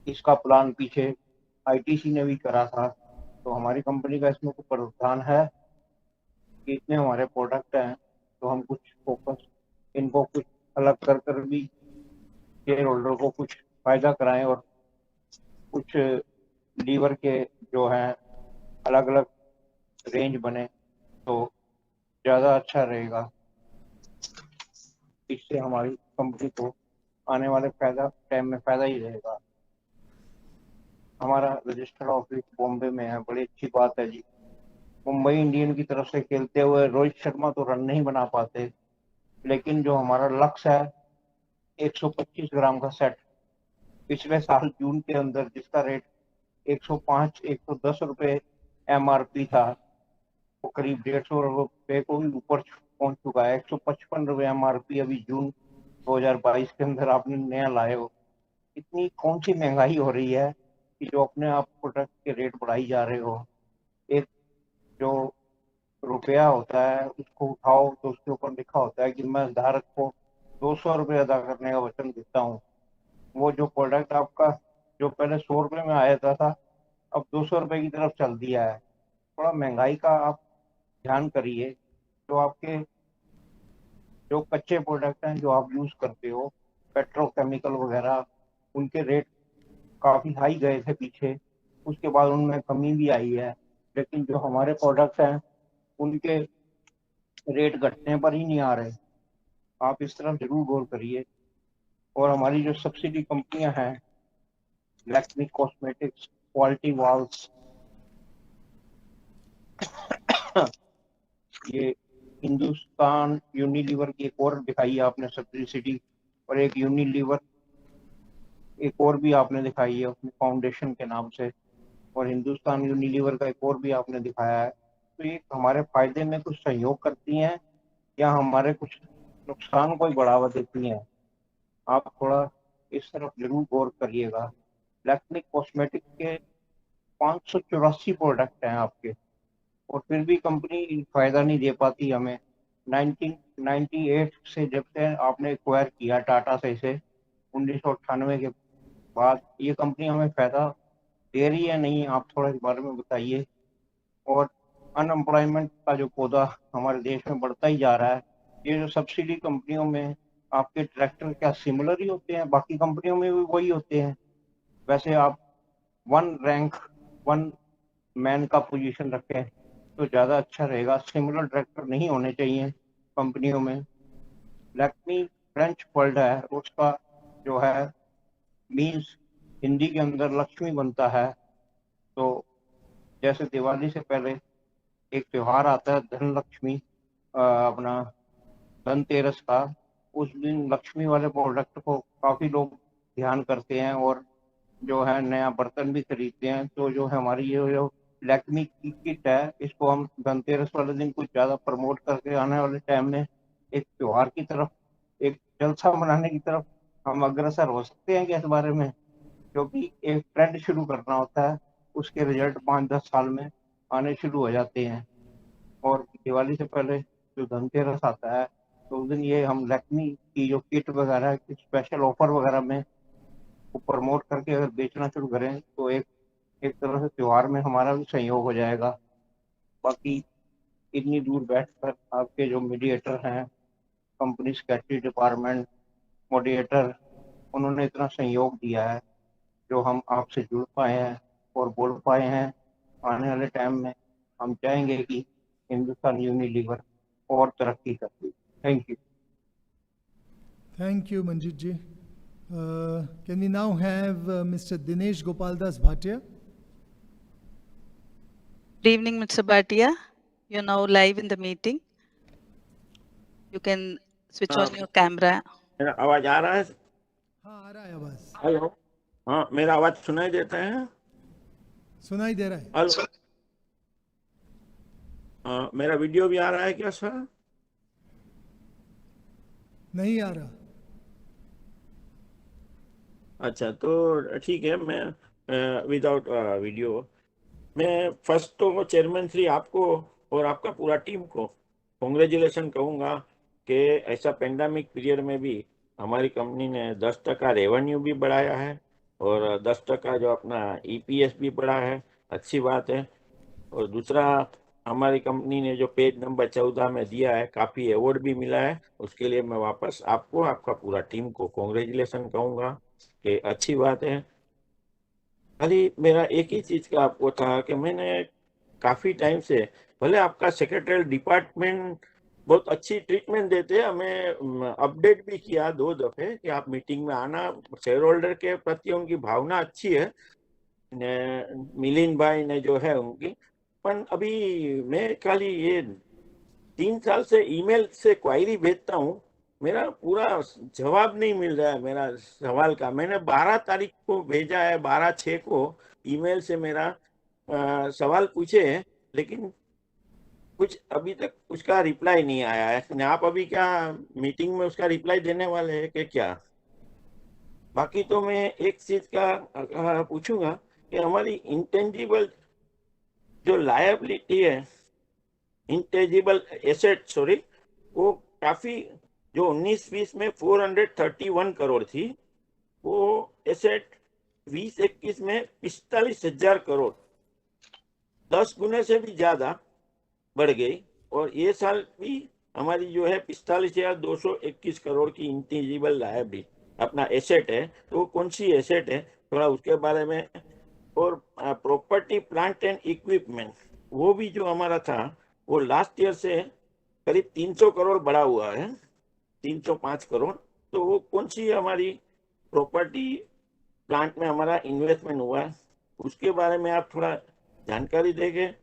इसका प्लान पीछे ITC ने भी करा था, तो हमारी कंपनी का इसमें कोई प्रावधान है कि इतने हमारे प्रोडक्ट हैं तो हम कुछ फोकस इनको कुछ अलग कर कर भी शेयर होल्डर को कुछ फायदा कराएं, और कुछ लीवर के जो हैं अलग अलग रेंज बने तो ज़्यादा अच्छा रहेगा। इससे हमारी कंपनी को आने वाले टाइम में फायदा ही रहेगा। हमारा रजिस्टर्ड ऑफिस बॉम्बे में है, बड़ी अच्छी बात है जी। मुंबई इंडियन की तरफ से खेलते हुए रोहित शर्मा तो रन नहीं बना पाते, लेकिन जो हमारा लक्ष्य है 125 ग्राम का सेट, पिछले साल जून के अंदर जिसका रेट 110 रुपए MRP था, वो करीब 150 रुपए को भी ऊपर पहुंच चुका है। 155 रुपए MRP अभी जून 2022 के अंदर आपने नया लाए हो। इतनी कौन सी महंगाई हो रही है कि जो अपने आप प्रोडक्ट के रेट बढ़ाई जा रहे हो? एक जो रुपया होता है उसको उठाओ तो उसके ऊपर लिखा होता है कि मैं धारक को 200 रुपये अदा करने का वचन देता हूँ। वो जो प्रोडक्ट आपका जो पहले 100 रुपये में आया था, अब 200 रुपये की तरफ चल दिया है। थोड़ा महंगाई का आप ध्यान करिए। जो आपके जो कच्चे प्रोडक्ट हैं जो आप यूज करते हो, पेट्रोकेमिकल वगैरह, उनके रेट काफी हाई गए थे पीछे, उसके बाद उनमें कमी भी आई है, लेकिन जो हमारे प्रोडक्ट हैं उनके रेट घटने पर ही नहीं आ रहे। आप इस तरफ जरूर गौर करिए। और हमारी जो सब्सिडी कंपनियां हैं, लैक्मी कॉस्मेटिक्स, क्वालिटी वाल्स, ये हिंदुस्तान यूनिलीवर की एक और दिखाई है आपने सब्सिडी, और एक यूनिलीवर एक और भी आपने दिखाई है अपनी फाउंडेशन के नाम से, और हिंदुस्तान यूनिलीवर का एक और भी आपने दिखाया है। तो ये हमारे फायदे में कुछ सहयोग करती हैं या हमारे कुछ नुकसान को ही बढ़ावा देती हैं? आप थोड़ा इस तरफ जरूर गौर करिएगा। लैक्मिक कॉस्मेटिक के 584 प्रोडक्ट हैं आपके, और फिर भी कंपनी फायदा नहीं दे पाती हमें। 1998 से जब से आपने एक्वायर किया टाटा से इसे 1998 के बाद, ये कंपनी हमें फायदा दे रही है नहीं? आप थोड़ा इस बारे में बताइए। और अनएम्प्लॉयमेंट का जो पौधा हमारे देश में बढ़ता ही जा रहा है, ये जो सब्सिडी कंपनियों में आपके डायरेक्टर क्या सिमिलर ही होते हैं? बाकी कंपनियों में भी वही होते हैं। वैसे आप वन रैंक वन मैन का पोजीशन रखें तो ज़्यादा अच्छा रहेगा। सिमिलर डायरेक्टर नहीं होने चाहिए कंपनियों में। लैक्मी फ्रेंच वर्ड है, उसका जो है मीन्स हिंदी के अंदर लक्ष्मी बनता है। तो जैसे दिवाली से पहले एक त्योहार आता है धन लक्ष्मी, अपना धनतेरस का, उस दिन लक्ष्मी वाले प्रोडक्ट को काफ़ी लोग ध्यान करते हैं और जो है नया बर्तन भी खरीदते हैं। तो जो है हमारी ये जो लैक्मी की किट है, इसको हम धनतेरस वाले दिन कुछ ज़्यादा प्रमोट करके आने वाले टाइम में एक त्योहार की तरफ, एक जलसा मनाने की तरफ हम अग्रसर हो सकते हैं क्या इस बारे में? क्योंकि एक ट्रेंड शुरू करना होता है, उसके रिजल्ट 5-10 साल में आने शुरू हो जाते हैं। और दिवाली से पहले जो धनतेरस आता है तो उस दिन ये हम लैक्मी की जो किट वगैरह कुछ स्पेशल ऑफर वगैरह में वो प्रमोट करके अगर बेचना शुरू करें तो एक एक तरह से त्योहार में हमारा भी सहयोग हो जाएगा। बाकी इतनी दूर बैठकर आपके जो मीडिएटर हैं, कंपनी सेक्रेटरी डिपार्टमेंट, मॉडरेटर, उन्होंने इतना सहयोग दिया है जो हम आपसे जुड़ पाए हैं और बोल पाए हैं। आने वाले टाइम में हम चाहेंगे कि हिंदुस्तान यूनिलीवर और तरक्की करे। Thank you. Thank you, Manjit ji. Can we now have Mr. Dinesh Gopaldas Bhatia? Good evening, Mr. Bhatia. You're now live in the meeting. You can switch on your camera. मेरा आवाज आ रहा है? हाँ, आ रहा है आवाज। हेलो, हाँ, मेरा आवाज सुनाई देता है? सुनाई दे रहा है। हेलो, मेरा वीडियो भी आ रहा है क्या सर? नहीं आ रहा। अच्छा, तो ठीक है, मैं विदाउट वीडियो, मैं फर्स्ट तो चेयरमैन श्री आपको और आपका पूरा टीम को कॉन्ग्रेचुलेशन कहूँगा कि ऐसा पेंडेमिक पीरियड में भी हमारी कंपनी ने 10% रेवेन्यू भी बढ़ाया है और 10% जो अपना EPS भी बढ़ा है, अच्छी बात है। और दूसरा, हमारी कंपनी ने जो पेज नंबर 14 में दिया है, काफ़ी अवार्ड भी मिला है, उसके लिए मैं वापस आपको, आपका पूरा टीम को कॉन्ग्रेचुलेशन कहूँगा कि अच्छी बात है। खाली मेरा एक ही चीज़ का आपको था कि मैंने काफ़ी टाइम से, भले आपका सेक्रेटरी डिपार्टमेंट बहुत अच्छी ट्रीटमेंट देते हैं, हमें अपडेट भी किया 2 दफ़े कि आप मीटिंग में आना, शेयर होल्डर के प्रति उनकी भावना अच्छी है, मिलिंद भाई ने जो है उनकी। पर अभी मैं खाली ये 3 साल से ईमेल से क्वायरी भेजता हूँ, मेरा पूरा जवाब नहीं मिल रहा है मेरा सवाल का। मैंने 12 तारीख को भेजा है, 12/6 को ईमेल से मेरा सवाल पूछे हैं, लेकिन कुछ अभी तक उसका रिप्लाई नहीं आया है। आप अभी क्या मीटिंग में उसका रिप्लाई देने वाले हैं कि क्या? बाकी तो मैं एक चीज का पूछूंगा कि हमारी इंटेंजिबल जो लायबिलिटी है, इंटेंजिबल एसेट सॉरी, वो काफी, जो 19-20 में 431 करोड़ थी, वो एसेट 20-21 में 45,000 करोड़, 10 गुने से भी ज्यादा बढ़ गई। और ये साल भी हमारी जो है 45,221 करोड़ की इंटेंजिबल लायबिलिटी अपना एसेट है। तो वो कौन सी एसेट है, थोड़ा उसके बारे में। और प्रॉपर्टी प्लांट एंड इक्विपमेंट, वो भी जो हमारा था वो लास्ट ईयर से करीब 300 करोड़ बढ़ा हुआ है, 305 करोड़। तो वो कौन सी हमारी प्रॉपर्टी प्लांट में हमारा इन्वेस्टमेंट हुआ है, उसके बारे में आप थोड़ा जानकारी देंगे।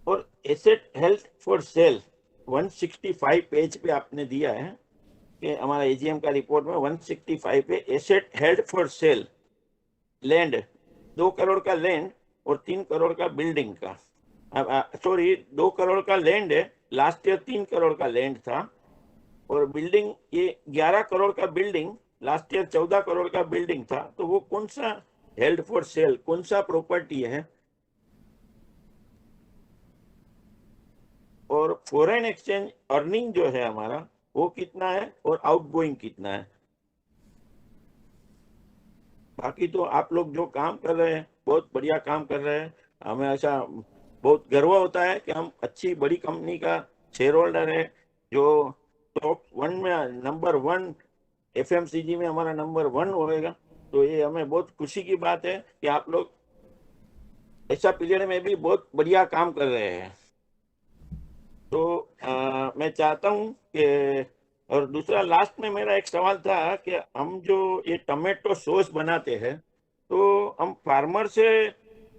और asset health for sale 165 page पे आपने दिया है कि हमारा AGM का रिपोर्ट में 165 पे asset health for sale, land 2 crore का लैंड और 3 करोड़ का बिल्डिंग का, सॉरी 2 करोड़ का लैंड है, लास्ट ईयर 3 करोड़ का लैंड था। और बिल्डिंग ये 11 करोड़ का बिल्डिंग, लास्ट ईयर 14 करोड़ का बिल्डिंग था। तो वो कौन सा हेल्ड फॉर सेल, कौन सा प्रॉपर्टी है? और फॉरेन एक्सचेंज अर्निंग जो है हमारा, वो कितना है और आउटगोइंग कितना है? बाकी तो आप लोग जो काम कर रहे हैं बहुत बढ़िया काम कर रहे हैं, हमें ऐसा बहुत गर्व होता है कि हम अच्छी बड़ी कंपनी का शेयर होल्डर है जो टॉप 1 में नंबर 1 एफएमसीजी में हमारा नंबर 1 होएगा, तो ये हमें बहुत खुशी की बात है कि आप लोग ऐसा पीरियड में भी बहुत बढ़िया काम कर रहे हैं। तो मैं चाहता हूँ कि, और दूसरा लास्ट में मेरा एक सवाल था कि हम जो ये टमाटो सॉस बनाते हैं तो हम फार्मर से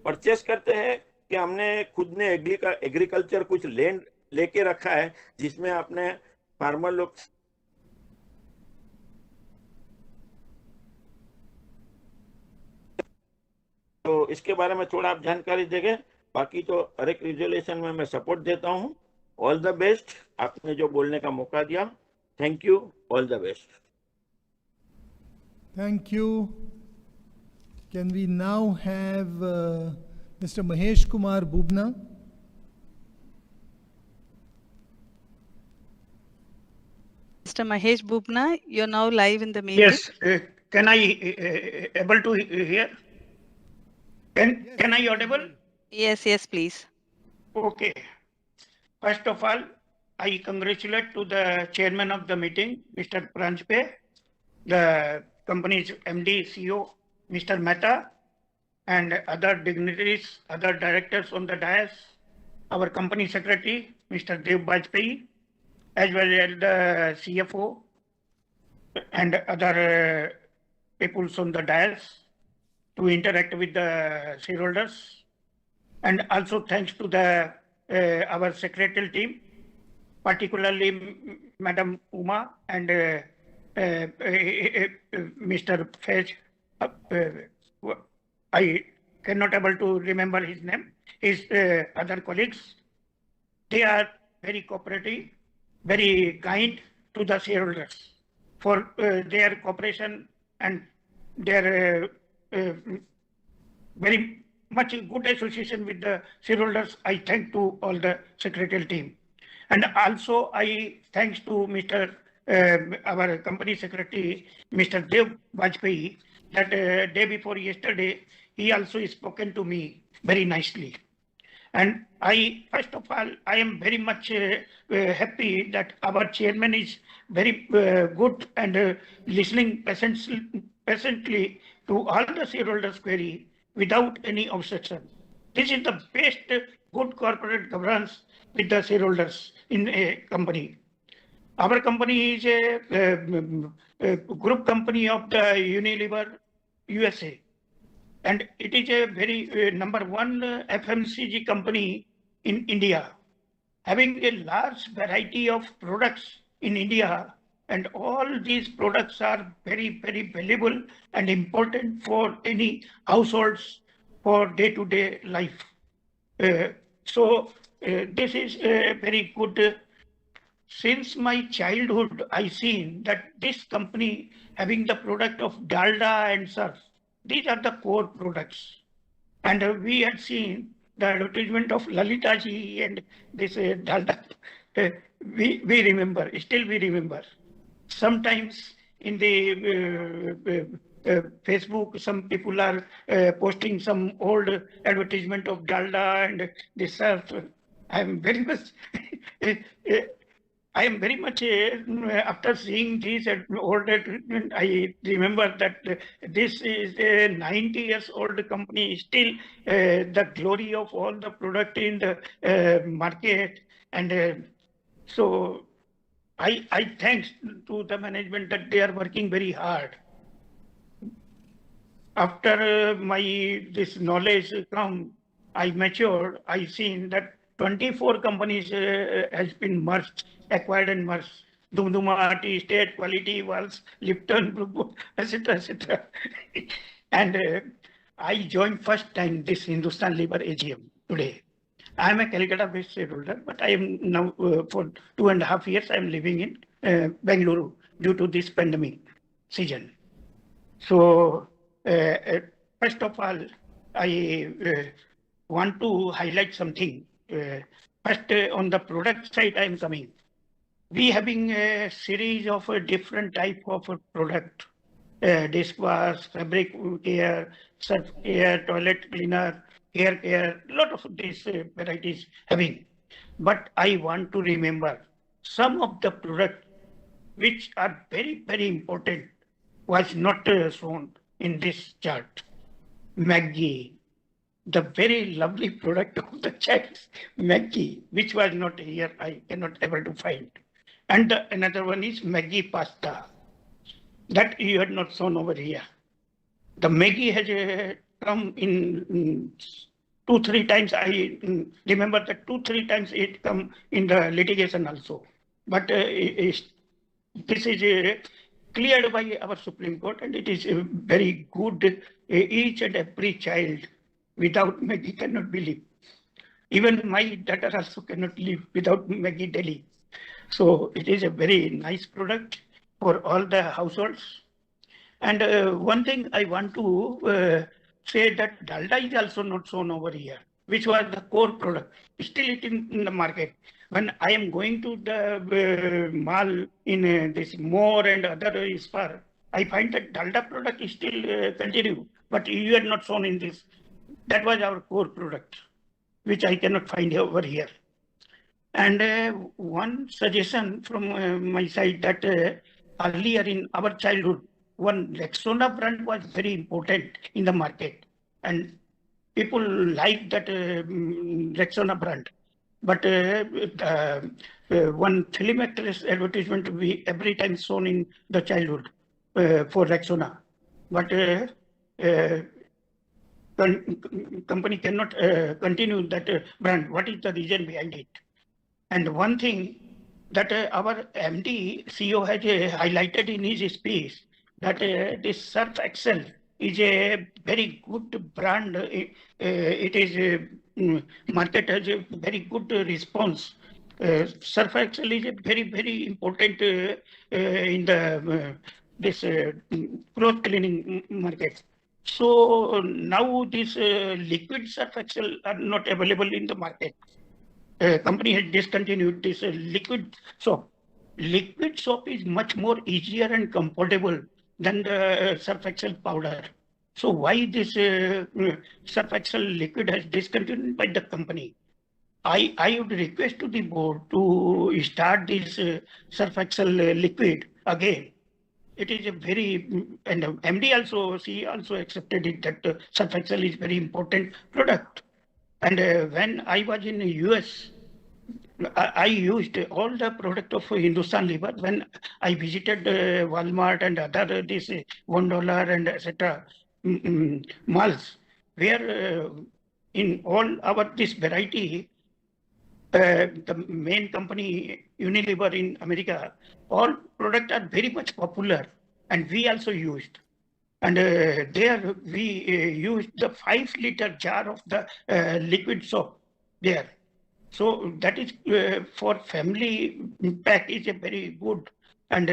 परचेस करते हैं कि हमने खुद ने एग्रीकल्चर कुछ लैंड लेके रखा है जिसमें आपने फार्मर लोग तो इसके बारे में थोड़ा आप जानकारी देंगे। बाकी तो हर एक रिजोल्यूशन में मैं सपोर्ट देता हूँ। ऑल द बेस्ट, आपने जो बोलने का मौका दिया, thank you, all the best. Thank you. Can we now have Mr. Mahesh Kumar Bubna? Mr. Mahesh Bubna, you're now live in the meeting. Yes, can I able to hear? Can I audible? Yes, yes, please. Okay. First of all, I congratulate to the chairman of the meeting, Mr. Pranjpe, the company's MD, CEO, Mr. Mehta, and other dignitaries, other directors on the dais, our company secretary, Mr. Dev Bajpayee, as well as the CFO and other people on the dais to interact with the shareholders. And also thanks to the our secretarial team, particularly Madam Uma and Mr. Fez. I cannot able to remember his name. His other colleagues, they are very cooperative, very kind to the shareholders for their cooperation and their very much good association with the shareholders. I thank to all the secretarial team. And also I thanks to Mr. Our company secretary, Mr. Dev Bajpayee, that day before yesterday, he also spoken to me very nicely. And first of all, I am very much happy that our chairman is very good and listening patiently to all the shareholders' query without any obstruction. This is the best good corporate governance with the shareholders in a company. Our company is a group company of the Unilever USA. And it is a very number 1 FMCG company in India, having a large variety of products in India. And all these products are very, very valuable and important for any households for day-to-day life. So this is very good. Since my childhood, I seen that this company having the product of dalda and surf. These are the core products. And we had seen the advertisement of Lalita ji and this dalda. We remember, still we remember. Sometimes in the Facebook, some people are posting some old advertisement of dalda and the surf. I am very much after seeing these old advertisement, I remember that this is a 90 years old company, still the glory of all the product in the market. And so I thanks to the management that they are working very hard. After this knowledge come, I matured, I seen that 24 companies has been merged, acquired and merged. Dumduma Tea, State Quality, Walls, Lipton, etc., etc. And I joined first time this Hindustan Unilever AGM today. I am a Calcutta-based shareholder, but I am now for 2.5 years I am living in Bengaluru due to this pandemic season. So first of all, I want to highlight something. First, on the product side, I am coming. We having a series of different type of product, dishwash, fabric care, surf care, toilet cleaner, hair care, lot of these varieties having. But I want to remember some of the product which are very, very important, was not shown in this chart. Maggi, the very lovely product of the child, Maggi, which was not here, I cannot able to find. And another one is Maggi pasta, that you had not shown over here. The Maggi has come in 2-3 times. I remember that 2-3 times it come in the litigation also. But this is cleared by our Supreme Court, and it is very good. Each and every child without Maggi cannot be live. Even my daughter also cannot live without Maggi daily. So it is a very nice product for all the households. And one thing I want to say that Dalda is also not shown over here, which was the core product. Still it in the market. When I am going to the mall in this More and other Spar, I find that Dalda product is still continue, but you are not shown in this. That was our core product, which I cannot find over here. And one suggestion from my side that earlier in our childhood, one Rexona brand was very important in the market, and people like that Rexona brand. But one film actress advertisement will be every time shown in the childhood for Rexona. But company cannot continue that brand. What is the reason behind it? And one thing that our MD CEO has highlighted in his speech, that this Surf Excel is a very good brand. It is market has a very good response. Surf Excel is a very, very important in the this cloth cleaning market. So now this liquid Surf Excel are not available in the market. Company has discontinued this liquid soap. Liquid soap is much more easier and comfortable than the Surf Excel powder. So why this Surf Excel liquid has discontinued by the company? I would request to the board to start this Surf Excel liquid again. It is a very, and MD also, she also accepted it that Surf Excel is very important product. And when I was in the US, I used all the product of Hindustan Unilever when I visited Walmart and other this $1 and etc. Malls, where in all our this variety, the main company Unilever in America, all products are very much popular, and we also used. And there we used the 5-liter jar of the liquid soap there. So that is for family pack is a very good, and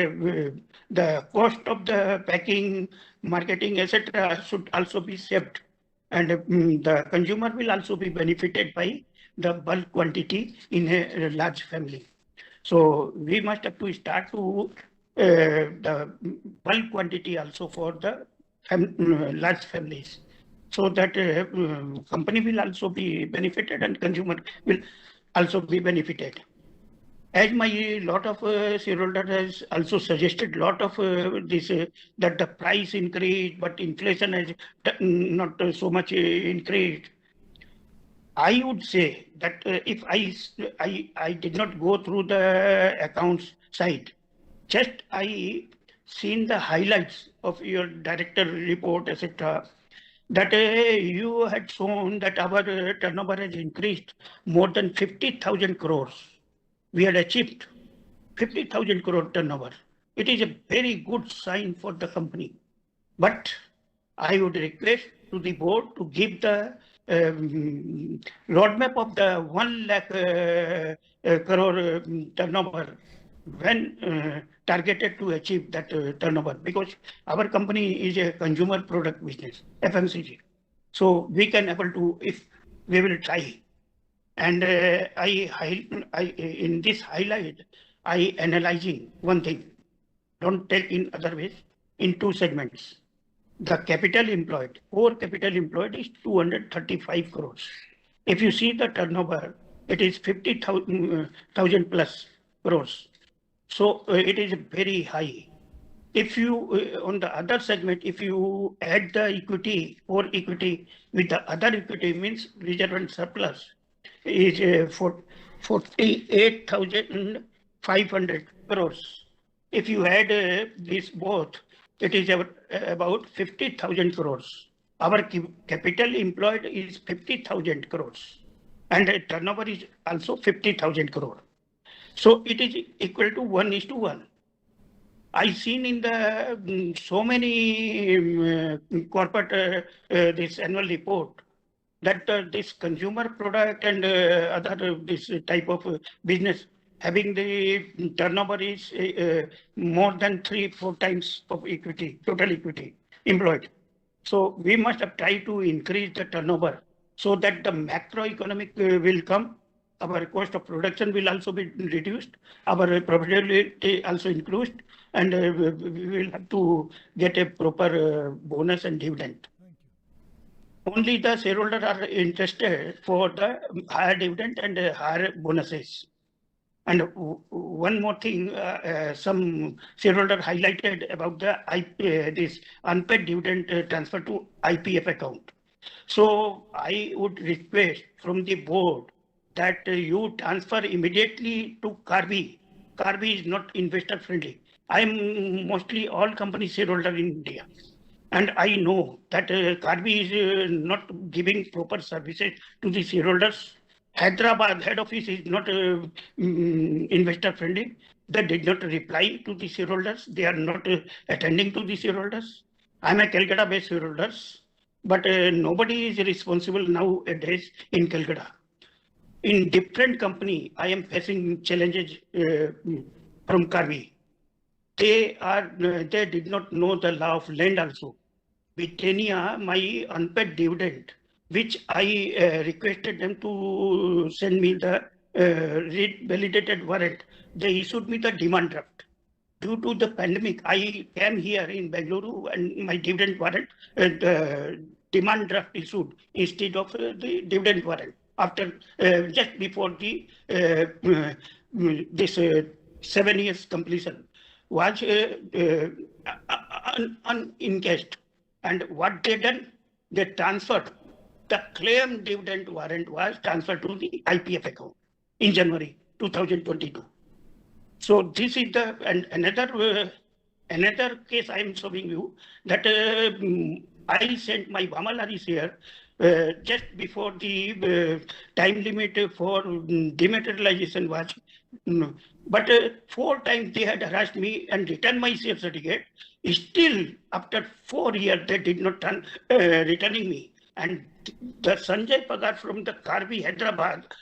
the cost of the packing, marketing, etc. should also be saved, and the consumer will also be benefited by the bulk quantity in a large family. So we must have to start to the bulk quantity also for the large families, so that company will also be benefited and consumer will also be benefited. As my lot of shareholder has also suggested lot of this that the price increased, but inflation has not so much increased. I would say that if I did not go through the accounts side, just I seen the highlights of your director report, etc., that you had shown that our turnover has increased more than 50,000 crores. We had achieved 50,000 crore turnover. It is a very good sign for the company. But I would request to the board to give the roadmap of the 1 lakh crore turnover when targeted to achieve that turnover, because our company is a consumer product business, FMCG. So we can able to, if we will try. And in this highlight, I analyzing one thing. Don't take in other ways, in 2 segments. The capital employed, core capital employed is 235 crores. If you see the turnover, it is 50,000 plus crores. So it is very high. If you, on the other segment, if you add the equity or equity with the other equity, means reserve and surplus, is for 48,500 crores. If you add these both, it is about 50,000 crores. Our capital employed is 50,000 crores, and turnover is also 50,000 crore. So it is equal to 1:1. I seen in the so many corporate this annual report that this consumer product and other this type of business having the turnover is more than 3-4 times of equity, total equity employed. So we must have tried to increase the turnover so that the macroeconomic will come. Our cost of production will also be reduced. Our profitability also increased, and we will have to get a proper bonus and dividend. Only the shareholders are interested for the higher dividend and higher bonuses. And one more thing, some shareholder highlighted about the this unpaid dividend transfer to IPF account. So I would request from the board that you transfer immediately to Carby. Carby is not investor friendly. I am mostly all company shareholder in India. And I know that Carby is not giving proper services to the shareholders. Hyderabad head office is not investor friendly. They did not reply to the shareholders. They are not attending to the shareholders. I'm a Calcutta based shareholders, but nobody is responsible nowadays in Calcutta. In different company, I am facing challenges from Carby. They did not know the law of land also. Britannia, my unpaid dividend, which I requested them to send me the validated warrant, they issued me the demand draft. Due to the pandemic, I came here in Bengaluru and my dividend warrant, demand draft issued instead of the dividend warrant after just before the this 7 years completion was unencashed. And what they done? They transferred the claim dividend warrant was transferred to the IPF account in January 2022. So this is the and another case I am showing you that I sent my Bamalari share just before the time limit for dematerialization was. But 4 times they had harassed me and returned my share certificate. Still, after 4 years, they did not returning me. And the Sanjay Pagar from the Karbi, Hyderabad,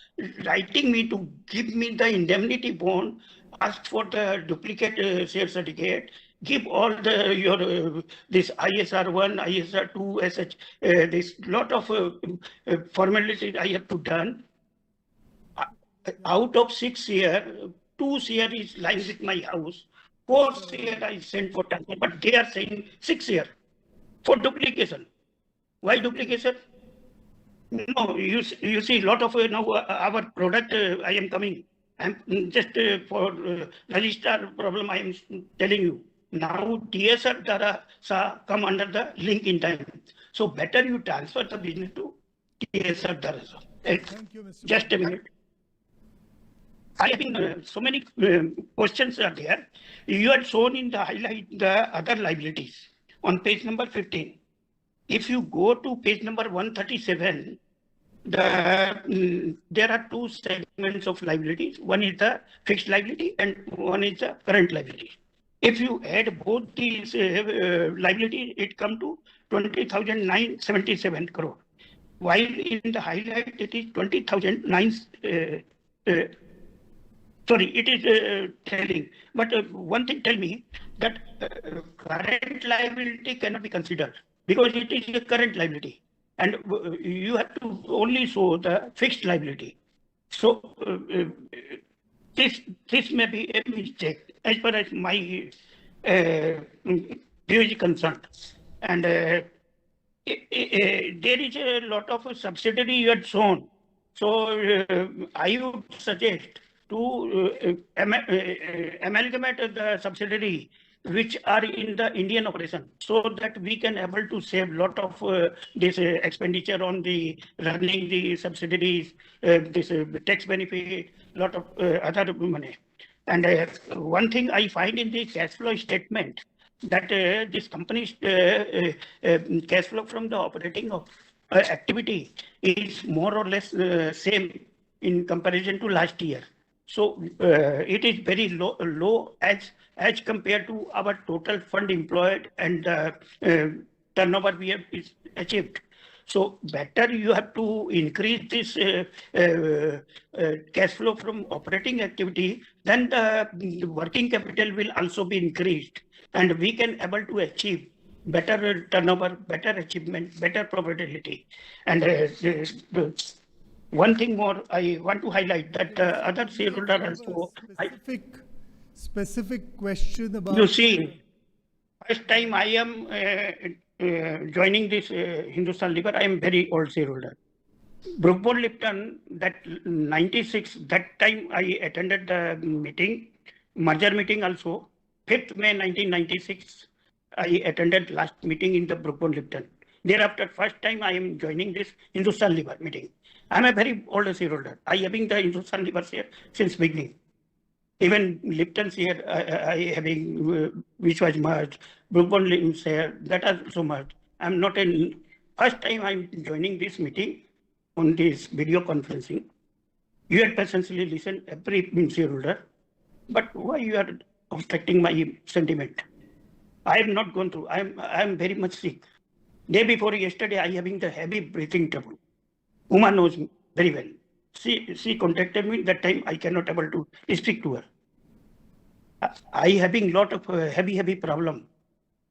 writing me to give me the indemnity bond, asked for the duplicate share certificate, give all the your this ISR 1, ISR 2, SH, this lot of formalities I have to done. Out of 6 years, 2 years is lying with my house. 4th year I sent for transfer, but they are saying 6 years for duplication. Why duplication? No, you see, lot of now our product I am coming. I'm just for registrar problem I am telling you. Now TSR Dara come under the link in time. So better you transfer the business to TSR Dara. Thank you, Mr. Just a minute. I think so many questions are there. You had shown in the highlight the other liabilities on page number 15. If you go to page number 137, there are 2 segments of liabilities. One is the fixed liability and one is the current liability. If you add both these liabilities, it comes to 20,977 crore. While in the highlight, it is 20,009. Sorry, it is telling. But one thing, tell me that current liability cannot be considered because it is a current liability, and you have to only show the fixed liability. So this may be a mistake as far as my view is concerned. And there is a lot of subsidiary you had shown. So I would suggest amalgamate the subsidiary which are in the Indian operation, so that we can able to save lot of this expenditure on the running the subsidiaries, this tax benefit, lot of other money. And one thing I find in the cash flow statement, that this company's cash flow from the operating of activity is more or less same in comparison to last year. So it is very low as compared to our total fund employed and turnover we have achieved. So better you have to increase this cash flow from operating activity, then the working capital will also be increased, and we can able to achieve better turnover, better achievement, better profitability. And one thing more I want to highlight, that other shareholder also, specific question about. you see, first time I am joining this Hindustan Unilever, I am very old shareholder. Brookbone Lipton, that 96, that time I attended the meeting, merger meeting also. 5th May 1996, I attended last meeting in the Brookbone Lipton. Thereafter, first time I am joining this Hindustan Unilever meeting. I am a very old shareholder. I having the Hindustan Unilever share since beginning. Even Lipton share, I having which was merged. Brookbone share, that also merged. I am not in. First time I am joining this meeting on this video conferencing. You had patiently listened every shareholder, but why you are obstructing my sentiment? I have not gone through. I am very much sick. Day before yesterday, I having the heavy breathing trouble. Uma knows me very well. She contacted me. That time I cannot able to speak to her. I having lot of heavy problem.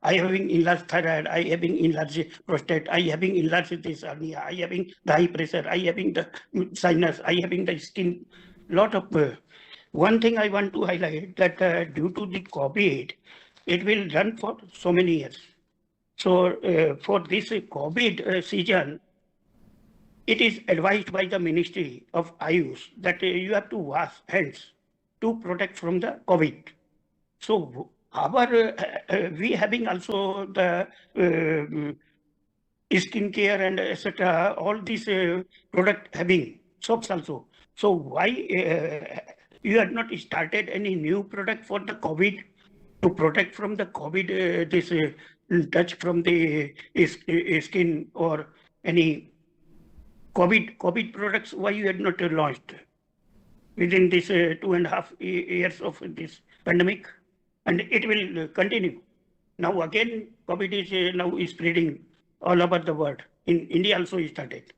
I having enlarged thyroid. I having enlarged prostate. I having enlarged this hernia. I having the high pressure. I having the sinus. I having the skin. Lot of. One thing I want to highlight, that due to the COVID, it will run for so many years. So for this COVID season, it is advised by the Ministry of Ayush that you have to wash hands to protect from the COVID. So our we having also the skincare and etc. All these product having soaps also. So why you have not started any new product for the COVID to protect from the COVID? This touch from the skin or any COVID products, why you had not launched within this 2.5 years of this pandemic? And it will continue. Now again, COVID is now spreading all over the world. In India also it started.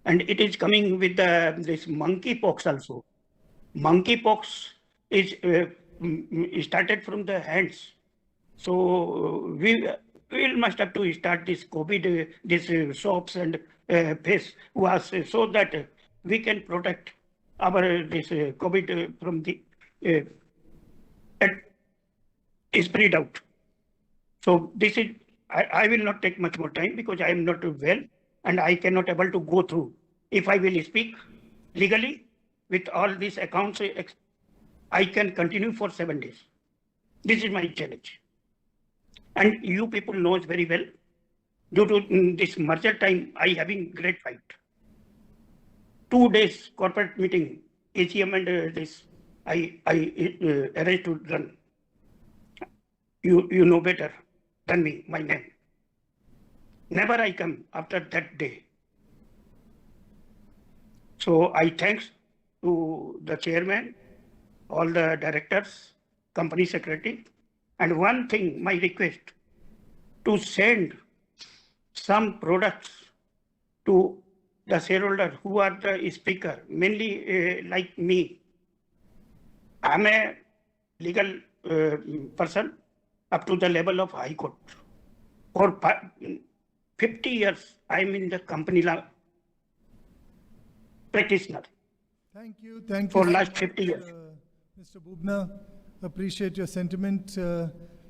And it is coming with this monkeypox also. Monkeypox is started from the hands. So we must have to start this COVID, this soaps and face wash, so that we can protect our this COVID from the spread out. So this is, I will not take much more time because I am not well and I cannot able to go through. If I will speak legally with all these accounts, I can continue for 7 days. This is my challenge. And you people knows very well, due to this merger time, I having great fight. 2 days corporate meeting, AGM and this, I arranged to run. You know better than me, my name. Never I come after that day. So I thanks to the chairman, all the directors, company secretary, and one thing, my request, to send some products to the shareholder who are the speaker, mainly like me. I'm a legal person up to the level of High Court. For 50 years, I'm in the company law practitioner. Thank you For so last much, 50 years. Mr. Bubna. Appreciate your sentiment.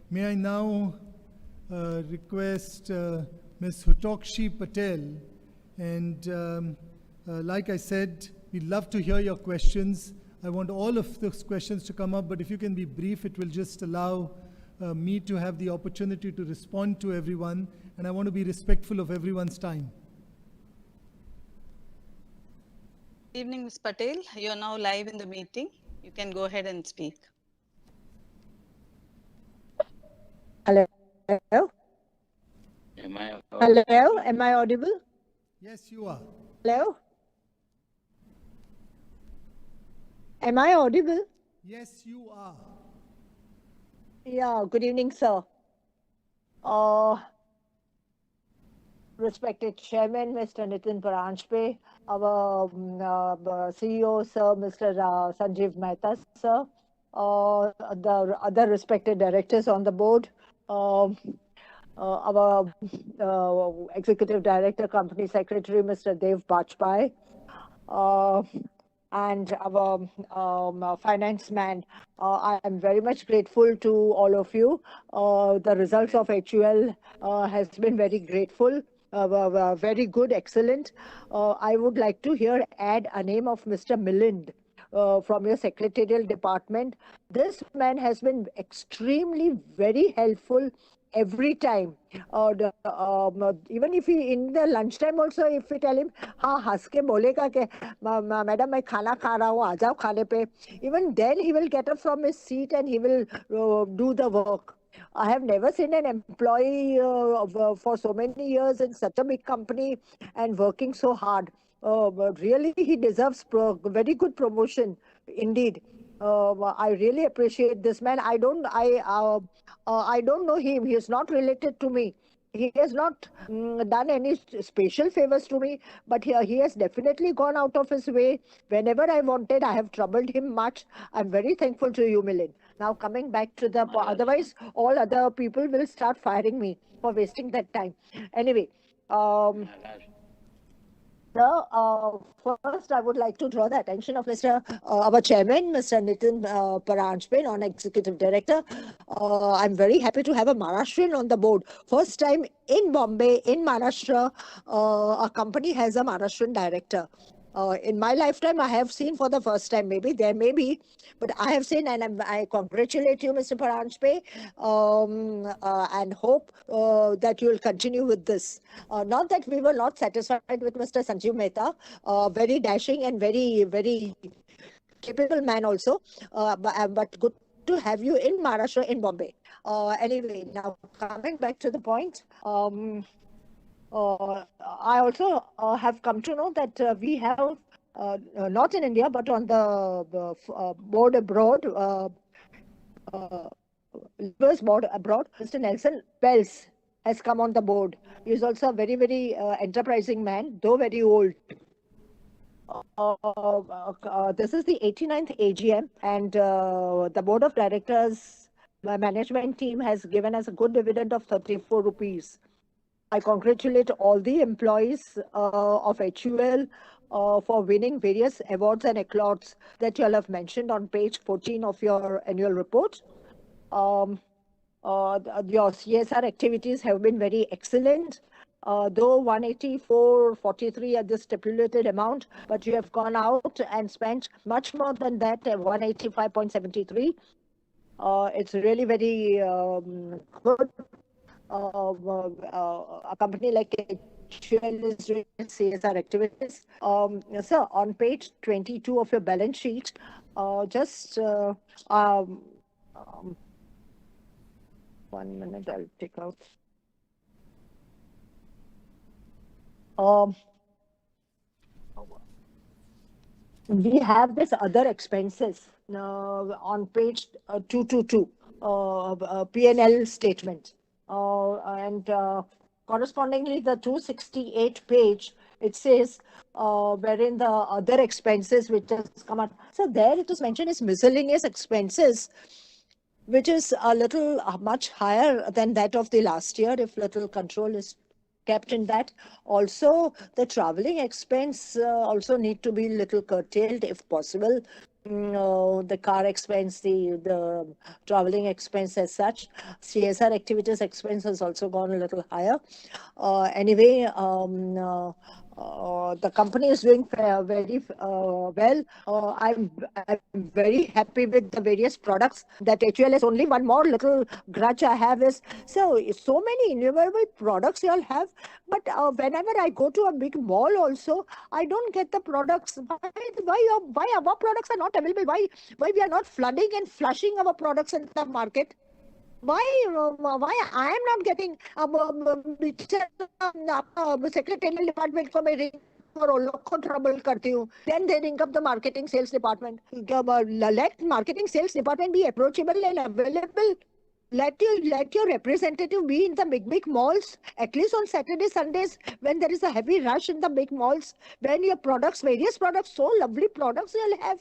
May I now request Ms. Hutokshi Patel, and like I said, we'd love to hear your questions. I want all of those questions to come up, but if you can be brief, it will just allow me to have the opportunity to respond to everyone, and I want to be respectful of everyone's time. Evening, Ms. Patel. You are now live in the meeting. You can go ahead and speak. Hello. Am I Hello. Am I audible? Yes, you are. Hello. Am I audible? Yes, you are. Yeah. Good evening, sir. Respected Chairman, Mr. Nitin Paranjpe, our CEO, Sir, Mr. Sanjeev Mehta, sir, the other respected directors on the board, our Executive Director, Company Secretary, Mr. Dev Bajpai, and our finance man. I am very much grateful to all of you. The results of HUL has been very grateful. Very good, excellent. I would like to here add a name of Mr. Milind from your secretarial department. This man has been extremely very helpful every time. Even if he in the lunchtime also, if we tell him, हाँ हंस के बोलेगा कि madam मैं खाना खा रहा हूँ, आ जाओ खाने पे. Even then he will get up from his seat and he will do the work. I have never seen an employee for so many years in such a big company and working so hard. But really, he deserves very good promotion, indeed. I really appreciate this man. I don't know him. He is not related to me. He has not done any special favors to me, but he has definitely gone out of his way. Whenever I wanted, I have troubled him much. I'm very thankful to you, Milind. Now coming back to the, otherwise all other people will start firing me for wasting that time. Anyway, first, I would like to draw the attention of our chairman, Mr. Nitin Paranjpe, non-executive director. I'm very happy to have a Maharashtrian on the board. First time in Bombay, in Maharashtra, a company has a Maharashtrian director. In my lifetime, I have seen for the first time, maybe there may be, but I have seen, and I congratulate you, Mr. Paranjpe, and hope that you will continue with this. Not that we were not satisfied with Mr. Sanjeev Mehta, very dashing and very, very capable man also, but good to have you in Maharashtra, in Bombay. Anyway, now coming back to the point, I also have come to know that we have, not in India, but on the board abroad, Liver's board abroad, Mr. Nelson Pells has come on the board. He is also a very, very enterprising man, though very old. This is the 89th AGM, and the board of directors, the management team has given us a good dividend of 34 rupees. I congratulate all the employees of HUL for winning various awards and accolades that you all have mentioned on page 14 of your annual report. Your CSR activities have been very excellent. Though 184.43 at the stipulated amount, but you have gone out and spent much more than that, 185.73. It's really very good. A company like HUL is doing CSR activities. Sir, on page 22 of your balance sheet, just 1 minute, I'll take out. We have this other expenses on page 222, P&L statement. And correspondingly, the 268 page, it says wherein the other expenses which has come out. So there it is mentioned as miscellaneous expenses, which is a little much higher than that of the last year, if little control is kept in that. Also, the traveling expense also need to be little curtailed if possible. The car expense, the traveling expense as such. CSR activities expense has also gone a little higher. Anyway, The company is doing very well. I'm very happy with the various products that HUL is. Only one more little grudge I have is, so many innumerable products you all have, but whenever I go to a big mall also, I don't get the products. Why our products are not available? Why we are not flooding and flushing our products in the market? Why I am not getting secretarial department को मैं ring और उन लोग को trouble करती हूँ. Then they ring up the marketing sales department. Let marketing sales department be approachable and available. Let your representative be in the big malls, at least on Saturday, Sundays, when there is a heavy rush in the big malls, when your products, various products, so lovely products you'll have.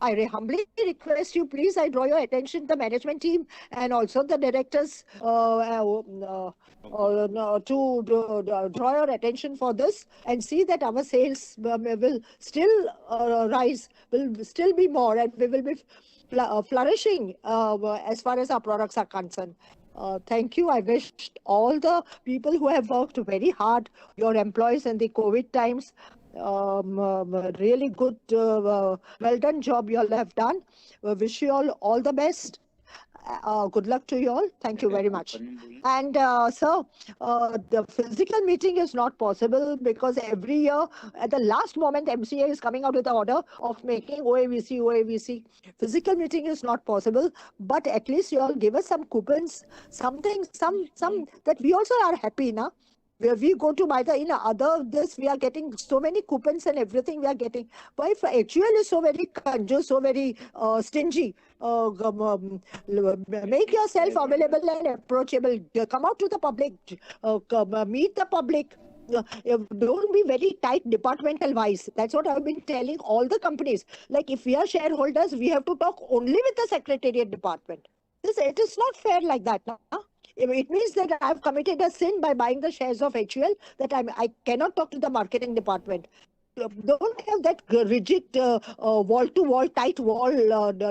I humbly request you, please, I draw your attention, the management team and also the directors, to draw your attention for this and see that our sales will still rise, will still be more, and we will be flourishing as far as our products are concerned. Thank you. I wish all the people who have worked very hard, your employees in the COVID times, really good, well done job you all have done. Wish you all the best. Good luck to you all. Thank you very much. And sir, the physical meeting is not possible because every year at the last moment MCA is coming out with the order of making OAVC. Physical meeting is not possible, but at least you all give us some coupons, something, some that we also are happy now. Where we go to buy the other this, we are getting so many coupons and everything we are getting. Why HUL is so very conjure, so very stingy? Make yourself available and approachable. Come out to the public. Meet the public. Don't be very tight departmental wise. That's what I've been telling all the companies. Like if we are shareholders, we have to talk only with the secretariat department. It is not fair like that. Nah? It means that I've committed a sin by buying the shares of HUL, that I cannot talk to the marketing department. Don't have that rigid wall-to-wall, tight wall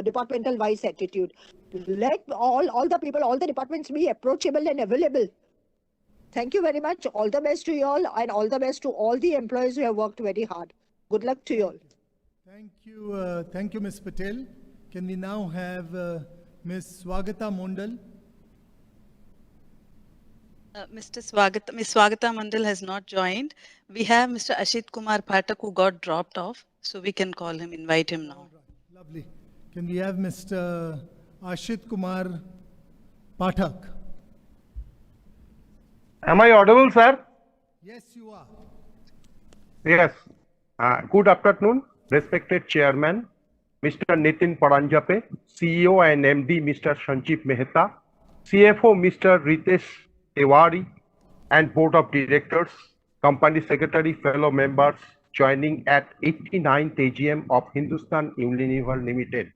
departmental wise attitude. Let all the people, all the departments be approachable and available. Thank you very much. All the best to you all, and all the best to all the employees who have worked very hard. Good luck to you all. Thank you, Ms. Patel. Can we now have Ms. Swagata Mondal? Ms. Swagata Mandal has not joined. We have Mr. Ashit Kumar Pathak who got dropped off, so we can call him, invite him now. Lovely. Can we have Mr. Ashit Kumar Pathak? Am I audible, sir? Yes, you are. Yes. Good afternoon, respected Chairman, Mr. Nitin Paranjape, CEO and MD, Mr. Sanjeev Mehta, CFO, Mr. Ritesh Tiwari, and Board of Directors, Company Secretary, fellow members joining at 89th AGM of Hindustan Unilever Limited.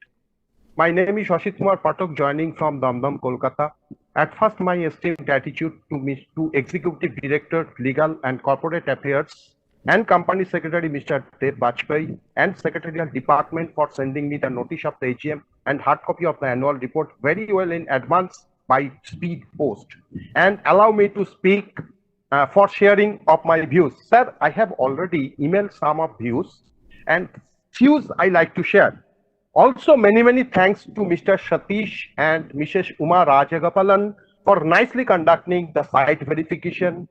My name is Ashit Kumar Pathak, joining from Damdam, Kolkata. At first, my esteemed gratitude to Executive Director, Legal and Corporate Affairs, and Company Secretary, Mr. Dev Bajpai, and Secretarial Department for sending me the notice of the AGM and hard copy of the annual report very well in advance by speed post, and allow me to speak for sharing of my views. Sir, I have already emailed some of views, and few I like to share. Also, many thanks to Mr. Satish and Mrs. Uma Rajagapalan for nicely conducting the site verification,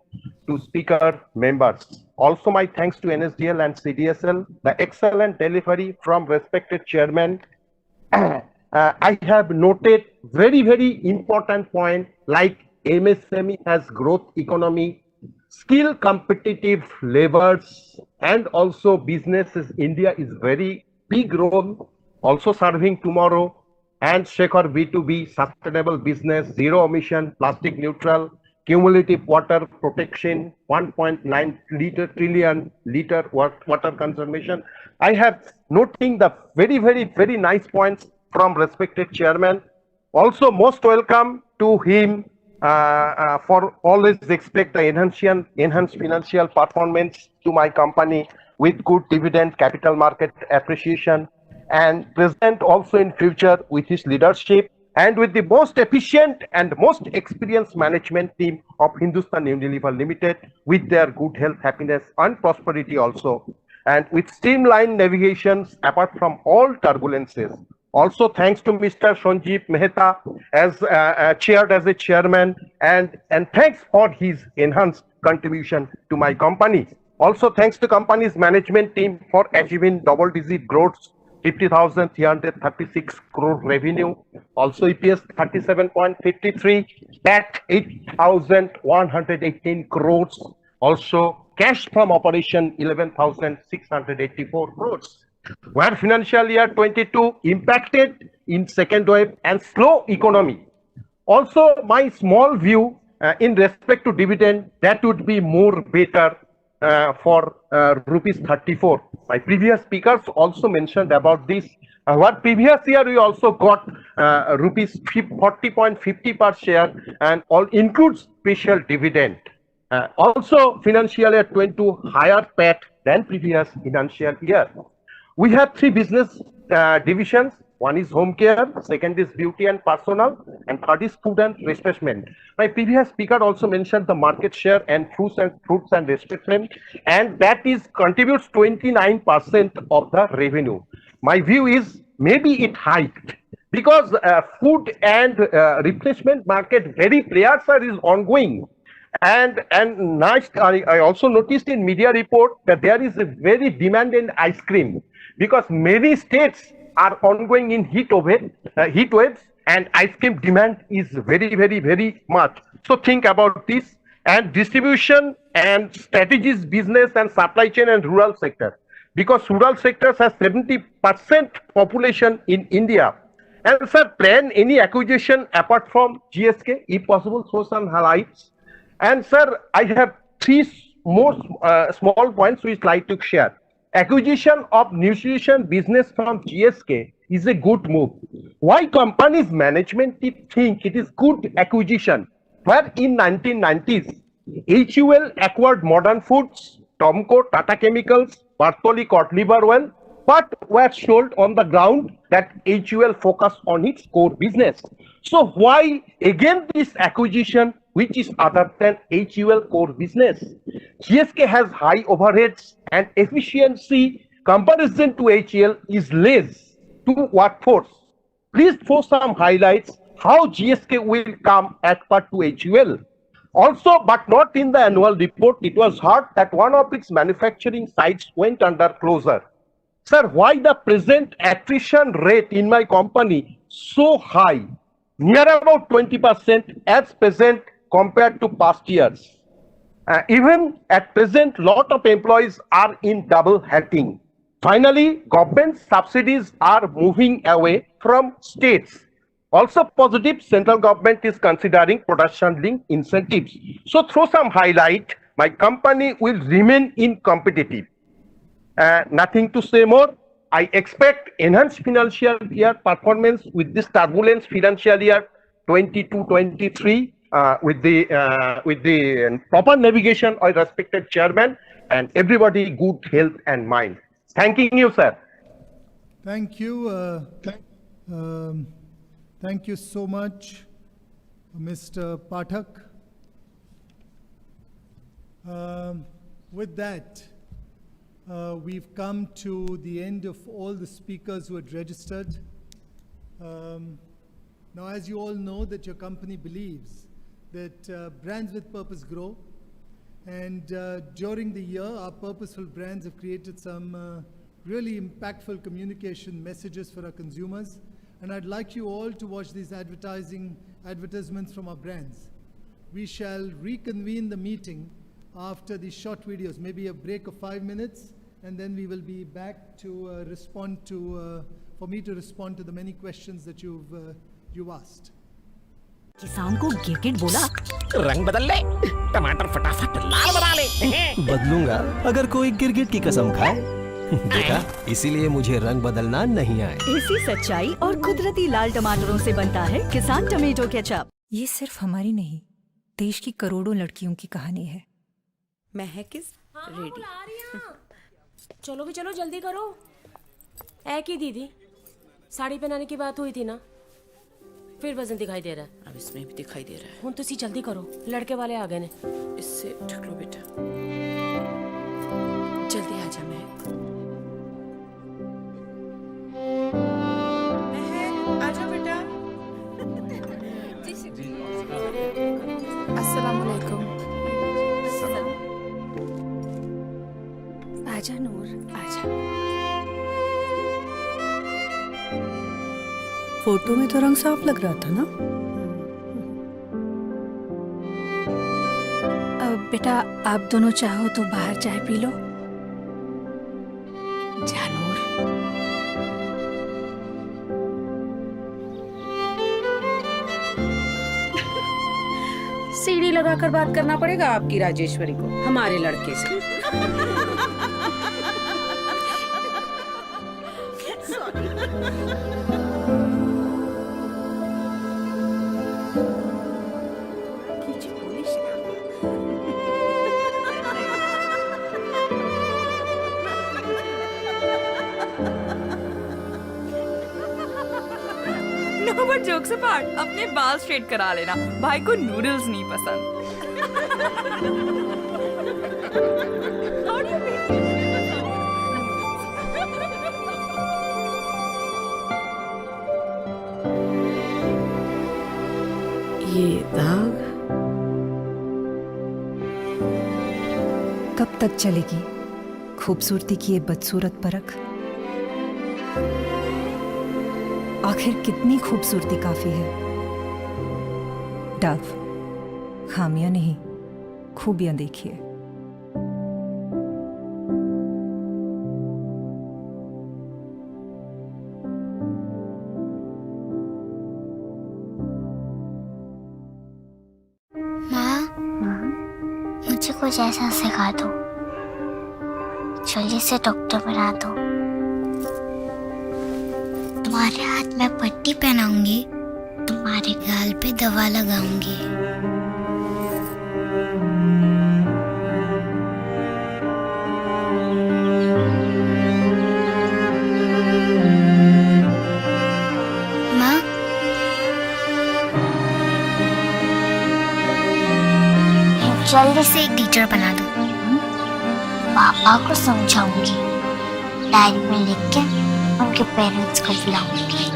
to speaker members. Also, my thanks to NSDL and CDSL, the excellent delivery from respected chairman. I have noted very important point like MSME has growth economy, skill competitive labors, and also businesses. India is very big role, also serving tomorrow, and Shekhar B2B, sustainable business, zero emission, plastic neutral, cumulative water protection, 1.9 trillion liter water conservation. I have noting the very nice points from respected chairman. Also, most welcome to him for always expect the enhanced financial performance to my company with good dividend, capital market appreciation, and present also in future with his leadership. and with the most efficient and most experienced management team of Hindustan Unilever Limited, with their good health, happiness and prosperity also, and with streamlined navigations apart from all turbulences. Also thanks to Mr. Sanjeev Mehta as chaired as a chairman, and thanks for his enhanced contribution to my company. Also thanks to company's management team for achieving double-digit growth, 50,336 crore revenue, also EPS 37.53, PAT 8,118 crores, also cash from operation 11,684 crores. Where financial year 22 impacted in second wave and slow economy. Also, my small view in respect to dividend, that would be more better for rupees 34. My previous speakers also mentioned about this. What previous year we also got rupees 40.50 per share, and all includes special dividend. Also, financial year 22 higher PAT than previous financial year. We have three business divisions. One is home care, second is beauty and personal, and third is food and refreshment. My previous speaker also mentioned the market share and fruits and refreshment, and that is contributes 29% of the revenue. My view is maybe it hiked because food and replacement market very players is ongoing. And nice, I also noticed in media report that there is a very demand in ice cream, because many states are ongoing in heat waves, and ice cream demand is very much. So think about this, and distribution and strategies, business and supply chain and rural sector, because rural sectors has 70% population in India. And sir, plan any acquisition apart from GSK, if possible, throw some highlights. And sir, I have three more small points which I like to share. Acquisition of nutrition business from GSK is a good move. Why company's management think it is good acquisition? Where in 1990s, HUL acquired Modern Foods, Tomco, Tata Chemicals, Bartoli, Cod Liver Oil, but were sold on the ground that HUL focused on its core business. So why again this acquisition which is other than HUL core business? GSK has high overheads and efficiency comparison to HUL is less to workforce. Please throw some highlights how GSK will come at par to HUL. Also, but not in the annual report, it was heard that one of its manufacturing sites went under closure. Sir, why the present attrition rate in my company so high, near about 20% as present compared to past years? Even at present, lot of employees are in double hatting. Finally, government subsidies are moving away from states. Also positive, central government is considering production-linked incentives. So through some highlight, my company will remain in competitive. Nothing to say more. I expect enhanced financial year performance with this turbulence financial year 22-23 with the proper navigation of respected chairman and everybody good health and mind. Thanking you, sir. Thank you. Thank you so much, Mr. Pathak. With that, we've come to the end of all the speakers who had registered. Now, as you all know, that your company believes that brands with purpose grow. And during the year, our purposeful brands have created some really impactful communication messages for our consumers. And I'd like you all to watch these advertisements from our brands. We shall reconvene the meeting after these short videos, maybe a break of 5 minutes, and then we will be back to respond to, for me to respond to the many questions that you've asked. किसान को गिरगिट बोला रंग बदल ले टमाटर फटाफट लाल बना ले बदलूंगा अगर कोई गिरगिट की कसम खाए देखा इसीलिए मुझे रंग बदलना नहीं आए इसी सच्चाई और कुदरती लाल टमाटरों से बनता है किसान टमेटो केचप। ये सिर्फ हमारी नहीं देश की करोड़ों लड़कियों की कहानी है। मैं है किस रेडी चलो भी चलो जल्दी करो। है की दीदी साड़ी पहनाने की बात हुई थी ना फिर वजन दिखाई दे रहा है। अब इसमें भी दिखाई दे रहा है। ਹੁਣ ਤੁਸੀਂ जल्दी करो, लड़के वाले आ गए ने। इससे ढक लो बेटा, जल्दी आ जा महक। आजा बेटा। अस्सलामुअलैकुम। आजा नूर, आजा। फोटो में तो रंग साफ लग रहा था ना। बेटा आप दोनों चाहो तो बाहर चाय पी लो। जा नूर। सीढ़ी लगाकर बात करना पड़ेगा आपकी राजेश्वरी को हमारे लड़के से। नो बट जोक्स अपार्ट, अपने बाल स्ट्रेट करा लेना, भाई को नूडल्स नहीं पसंद। ये दाग कब तक चलेगी खूबसूरती की ये बदसूरत परख? आखिर कितनी खूबसूरती काफी है? डव, खामियां नहीं खूबियां देखिए। माँ, मुझे कुछ ऐसा सिखा दो, जल्दी से डॉक्टर बना दो। तुम्हारे हाथ में पट्टी पहनाऊंगी, तुम्हारे गाल पे दवा लगाऊंगी। माँ, जल्दी से एक टीचर बना दो। पापा को समझाऊंगी, डायरी में लिख के उनके पेरेंट्स को बुलाऊंगी।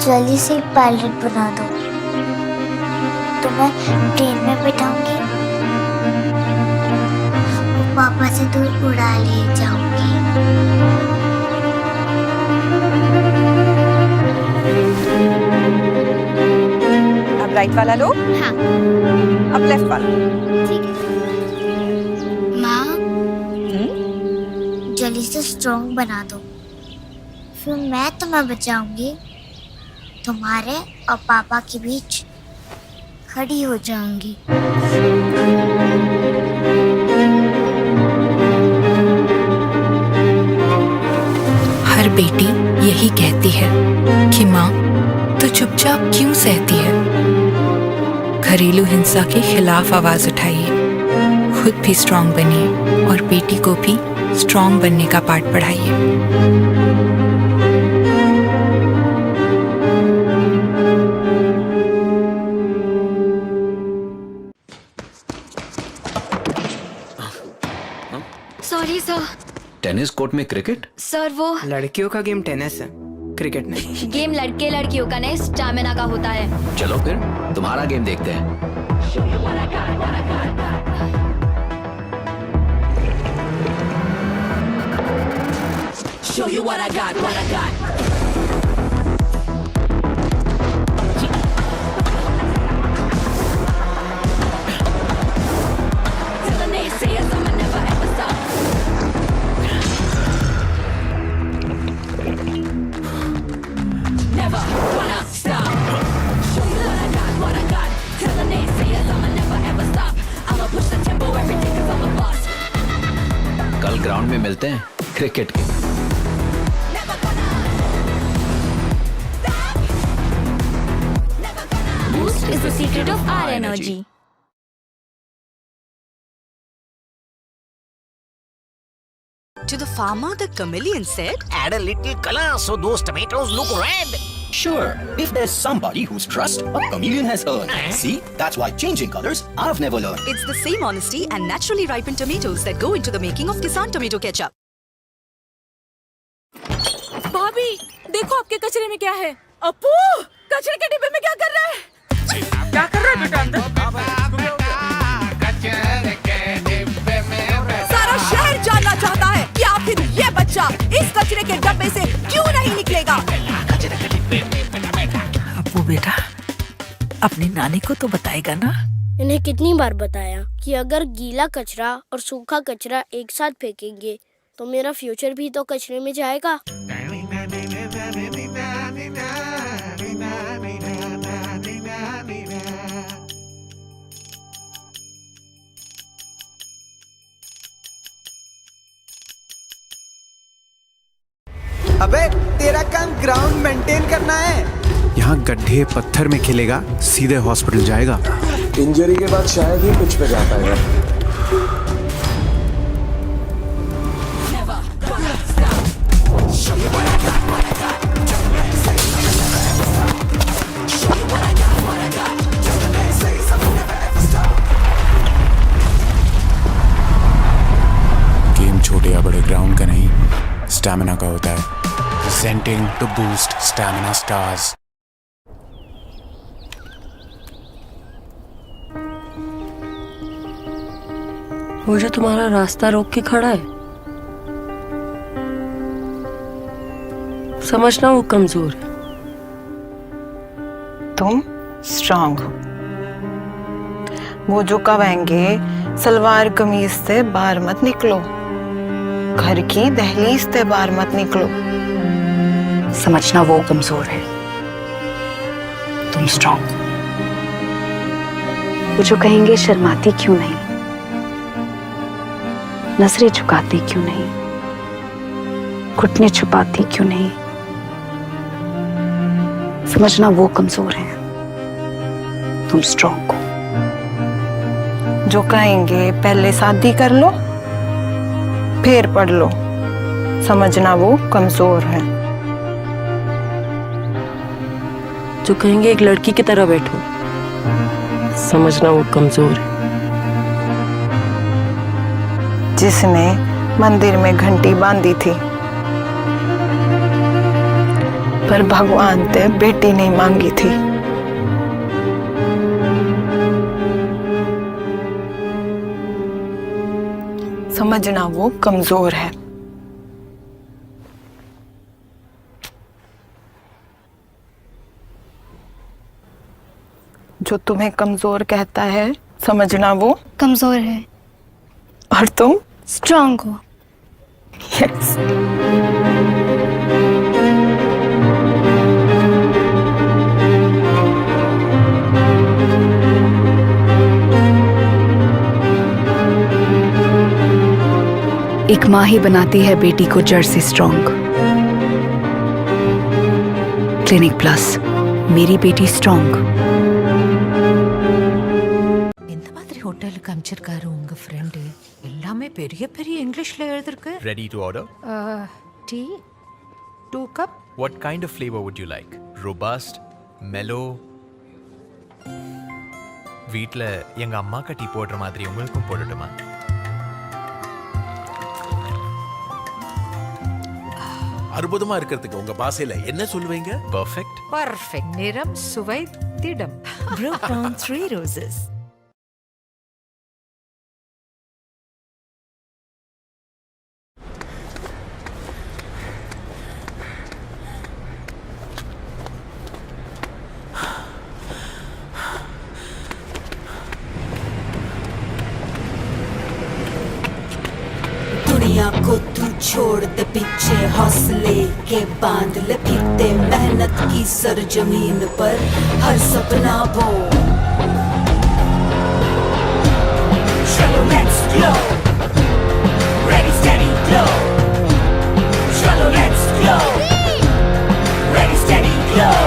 जल्दी से एक पायलट बना दो, तुम्हें ट्रेन में बिठाऊंगी, पापा से दूर उड़ा ले जाऊंगी। अब राइट वाला लो। हाँ। अब लेफ्ट वाला। ठीक है। माँ, जल्दी से स्ट्रॉन्ग बना दो, फिर मैं तुम्हें बचाऊंगी, तुम्हारे और पापा के बीच खड़ी हो जाऊंगी। हर बेटी यही कहती है कि माँ तो चुपचाप क्यों सहती है। घरेलू हिंसा के खिलाफ आवाज उठाइए, खुद भी स्ट्रांग बनिए और बेटी को भी स्ट्रांग बनने का पाठ पढ़ाइए। Sorry sir. टेनिस कोर्ट में क्रिकेट? सर वो लड़कियों का गेम टेनिस है, क्रिकेट नहीं। गेम लड़के लड़कियों का नहीं, स्टैमिना का होता है। चलो फिर तुम्हारा गेम देखते हैं। Show you what I got, what I got. Tell the naysayers I'ma never ever stop. Never gonna stop. Show you what I got. Tell the naysayers I'ma never ever stop. I'ma push the tempo every day 'cause I'm a boss. कल ground में मिलते हैं cricket के। Never gonna stop. Never gonna waste is the secret of our energy. To the farmer, the chameleon said, Add a little color so those tomatoes look red. Sure, if there's somebody whose trust a chameleon has earned. See, that's why changing colors I've never learned. It's the same honesty and naturally ripened tomatoes that go into the making of Kisan tomato ketchup. भाभी देखो आपके कचरे में क्या है। अपू कचरे के डिब्बे में क्या कर रहा है? क्या कर रहा है बेटा अंदर? सारा शहर जानना चाहता है कि आखिर ये बच्चा इस कचरे के डब्बे से क्यों नहीं निकलेगा। अपू बेटा अपनी नानी को तो बताएगा ना। इन्हें कितनी बार बताया कि अगर गीला कचरा और सूखा कचरा एक साथ फेंकेंगे तो मेरा फ्यूचर भी तो कचरे में जाएगा। अबे तेरा काम ग्राउंड मेंटेन करना है। यहाँ गड्ढे पत्थर में खेलेगा, सीधे हॉस्पिटल जाएगा। इंजरी के बाद शायद ही पिच पे जा पाएगा। गेम छोटे या बड़े ग्राउंड का नहीं, स्टैमिना का होता है। Presenting to boost stamina stars. वो जो तुम्हारा रास्ता रोक के खड़ा है, समझना वो कमजोर है। तुम स्ट्रांग हो। वो जो कहेंगे सलवार कमीज से बाहर मत निकलो, घर की दहलीज से बाहर मत निकलो। समझना वो कमजोर है, तुम स्ट्रांग। वो जो कहेंगे शर्माती क्यों नहीं, नजरें झुकाती क्यों नहीं, घुटने छुपाती क्यों नहीं। समझना वो कमजोर है, तुम स्ट्रांग हो। जो कहेंगे पहले शादी कर लो फिर पढ़ लो, समझना वो कमजोर है। जो कहेंगे एक लड़की की तरह बैठो, समझना वो कमजोर है। जिसने मंदिर में घंटी बांधी थी पर भगवान से बेटी नहीं मांगी थी, समझना वो कमजोर है। जो तुम्हें कमजोर कहता है, समझना वो कमजोर है और तुम स्ट्रांग हो। यस। एक माँ ही बनाती है बेटी को जड़ से स्ट्रांग। क्लिनिक प्लस, मेरी बेटी स्ट्रांग। இந்த மாதிரி ஹோட்டலுக்கு அமைச்சிருக்காரு உங்க ஃப்ரெண்டு. எல்லாமே பெரிய பெரிய இங்கிலீஷ்ல எழுதிருக்கு. Ready to order? Tea 2 cup. What kind of flavor would you like? Robust, mellow? வீட்ல எங்க அம்மாக்கு டீ போடுற மாதிரி உங்களுக்கும் போடட்டுமா? அற்புதமா இருக்கிறதுக்கு உங்க பாசையில என்ன சொல்வீங்க? Perfect. பர்ஃபெக்ட். நிறம், சுவை, திடம். Broke down 3 roses. दुनिया को तू छोड़ दे पीछे, हौसले के बांध ले फीते, मेहनत की सरजमीन पर हर सपना बो। चलो let's glow, ready steady glow, चलो let's glow, ready steady glow।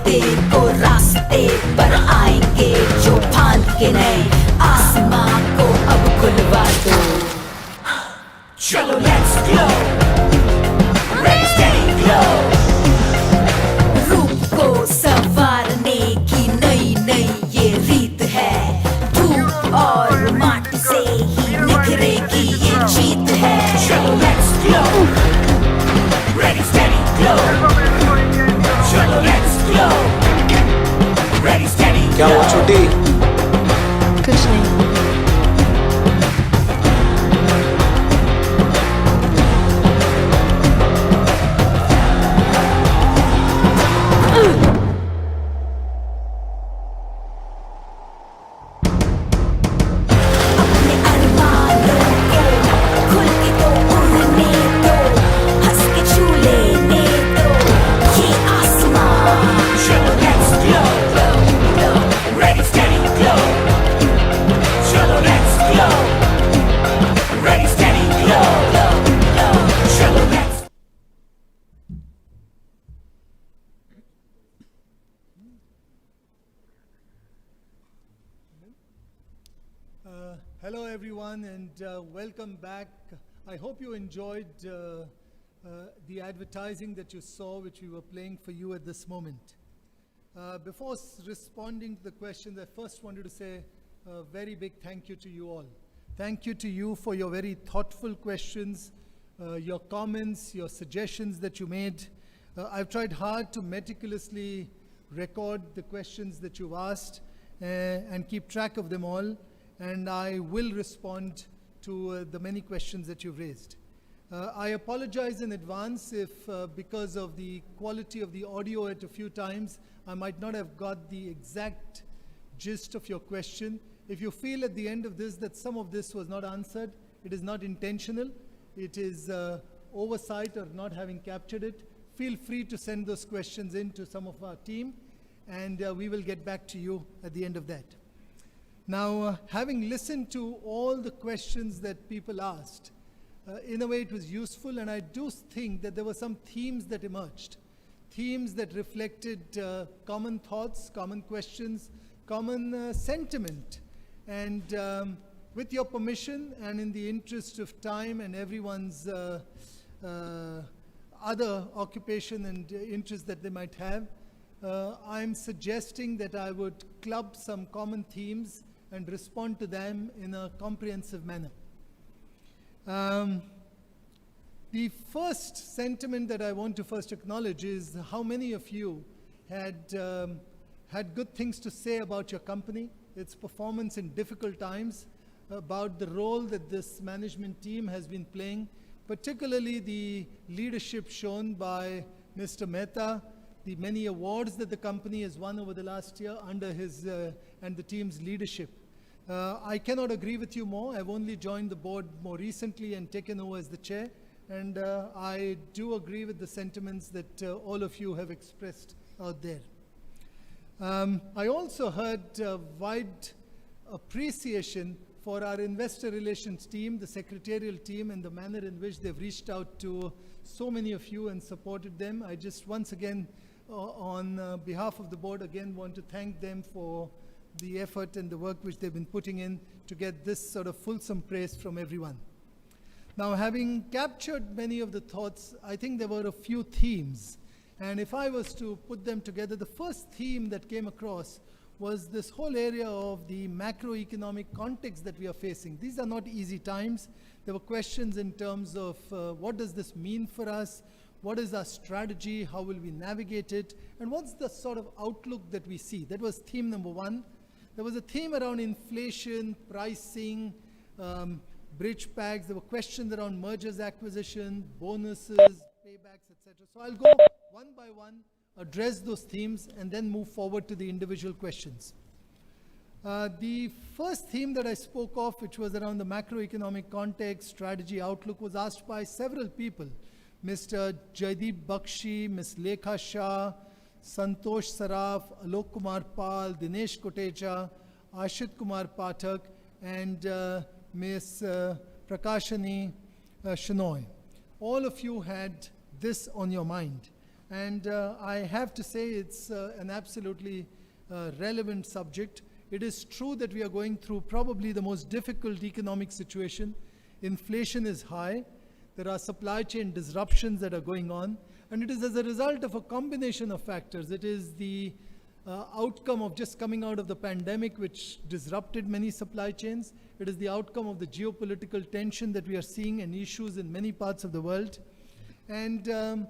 तेरे को रास्ते पर आएंगे जो फांद के नए आसमां को अब खुलवा दो चलो let's glow ready steady glow रूप को संवारने की नई नई ये रीत है धूप और माटी से ही निखरेगी ये जीत है चलो let's glow ready steady glow चलो लेट्स ग्लो रेडी स्टेडी क्या हुआ छोटी? कुछ नहीं। Hello everyone and welcome back. I hope you enjoyed the advertising that you saw which we were playing for you at this moment. Before responding to the questions, I first wanted to say a very big thank you to you all. Thank you to you for your very thoughtful questions, your comments, your suggestions that you made. I've tried hard to meticulously record the questions that you've asked and keep track of them all. And I will respond to the many questions that you've raised. I apologize in advance if because of the quality of the audio at a few times, I might not have got the exact gist of your question. If you feel at the end of this that some of this was not answered, it is not intentional, it is oversight or not having captured it, feel free to send those questions in to some of our team and we will get back to you at the end of that. Now, having listened to all the questions that people asked, in a way it was useful, and I do think that there were some themes that emerged. Themes that reflected common thoughts, common questions, common sentiment. And with your permission, and in the interest of time and everyone's other occupation and interest that they might have, I'm suggesting that I would club some common themes and respond to them in a comprehensive manner. The first sentiment that I want to first acknowledge is how many of you had good things to say about your company, its performance in difficult times, about the role that this management team has been playing, particularly the leadership shown by Mr. Mehta, the many awards that the company has won over the last year under his and the team's leadership. I cannot agree with you more. I've only joined the board more recently and taken over as the chair, and I do agree with the sentiments that all of you have expressed out there. I also heard wide appreciation for our investor relations team, the secretarial team, and the manner in which they've reached out to so many of you and supported them. I just once again, on behalf of the board, again want to thank them for the effort and the work which they've been putting in to get this sort of fulsome praise from everyone. Now, having captured many of the thoughts, I think there were a few themes. And if I was to put them together, the first theme that came across was this whole area of the macroeconomic context that we are facing. These are not easy times. There were questions in terms of what does this mean for us? What is our strategy? How will we navigate it? And what's the sort of outlook that we see? That was theme number one. There was a theme around inflation, pricing, bridge packs. There were questions around mergers, acquisition, bonuses, paybacks, etc. So I'll go one by one, address those themes, and then move forward to the individual questions. The first theme that I spoke of, which was around the macroeconomic context, strategy, outlook, was asked by several people. Mr. Jaideep Bakshi, Ms. Lekha Shah, Santosh Saraf, Alok Kumar Pal, Dinesh Kotecha, Ashit Kumar Pathak, and Ms. Prakashani Shenoy. All of you had this on your mind. And I have to say it's an absolutely relevant subject. It is true that we are going through probably the most difficult economic situation. Inflation is high. There are supply chain disruptions that are going on. And it is as a result of a combination of factors. It is the outcome of just coming out of the pandemic, which disrupted many supply chains. It is the outcome of the geopolitical tension that we are seeing and issues in many parts of the world. And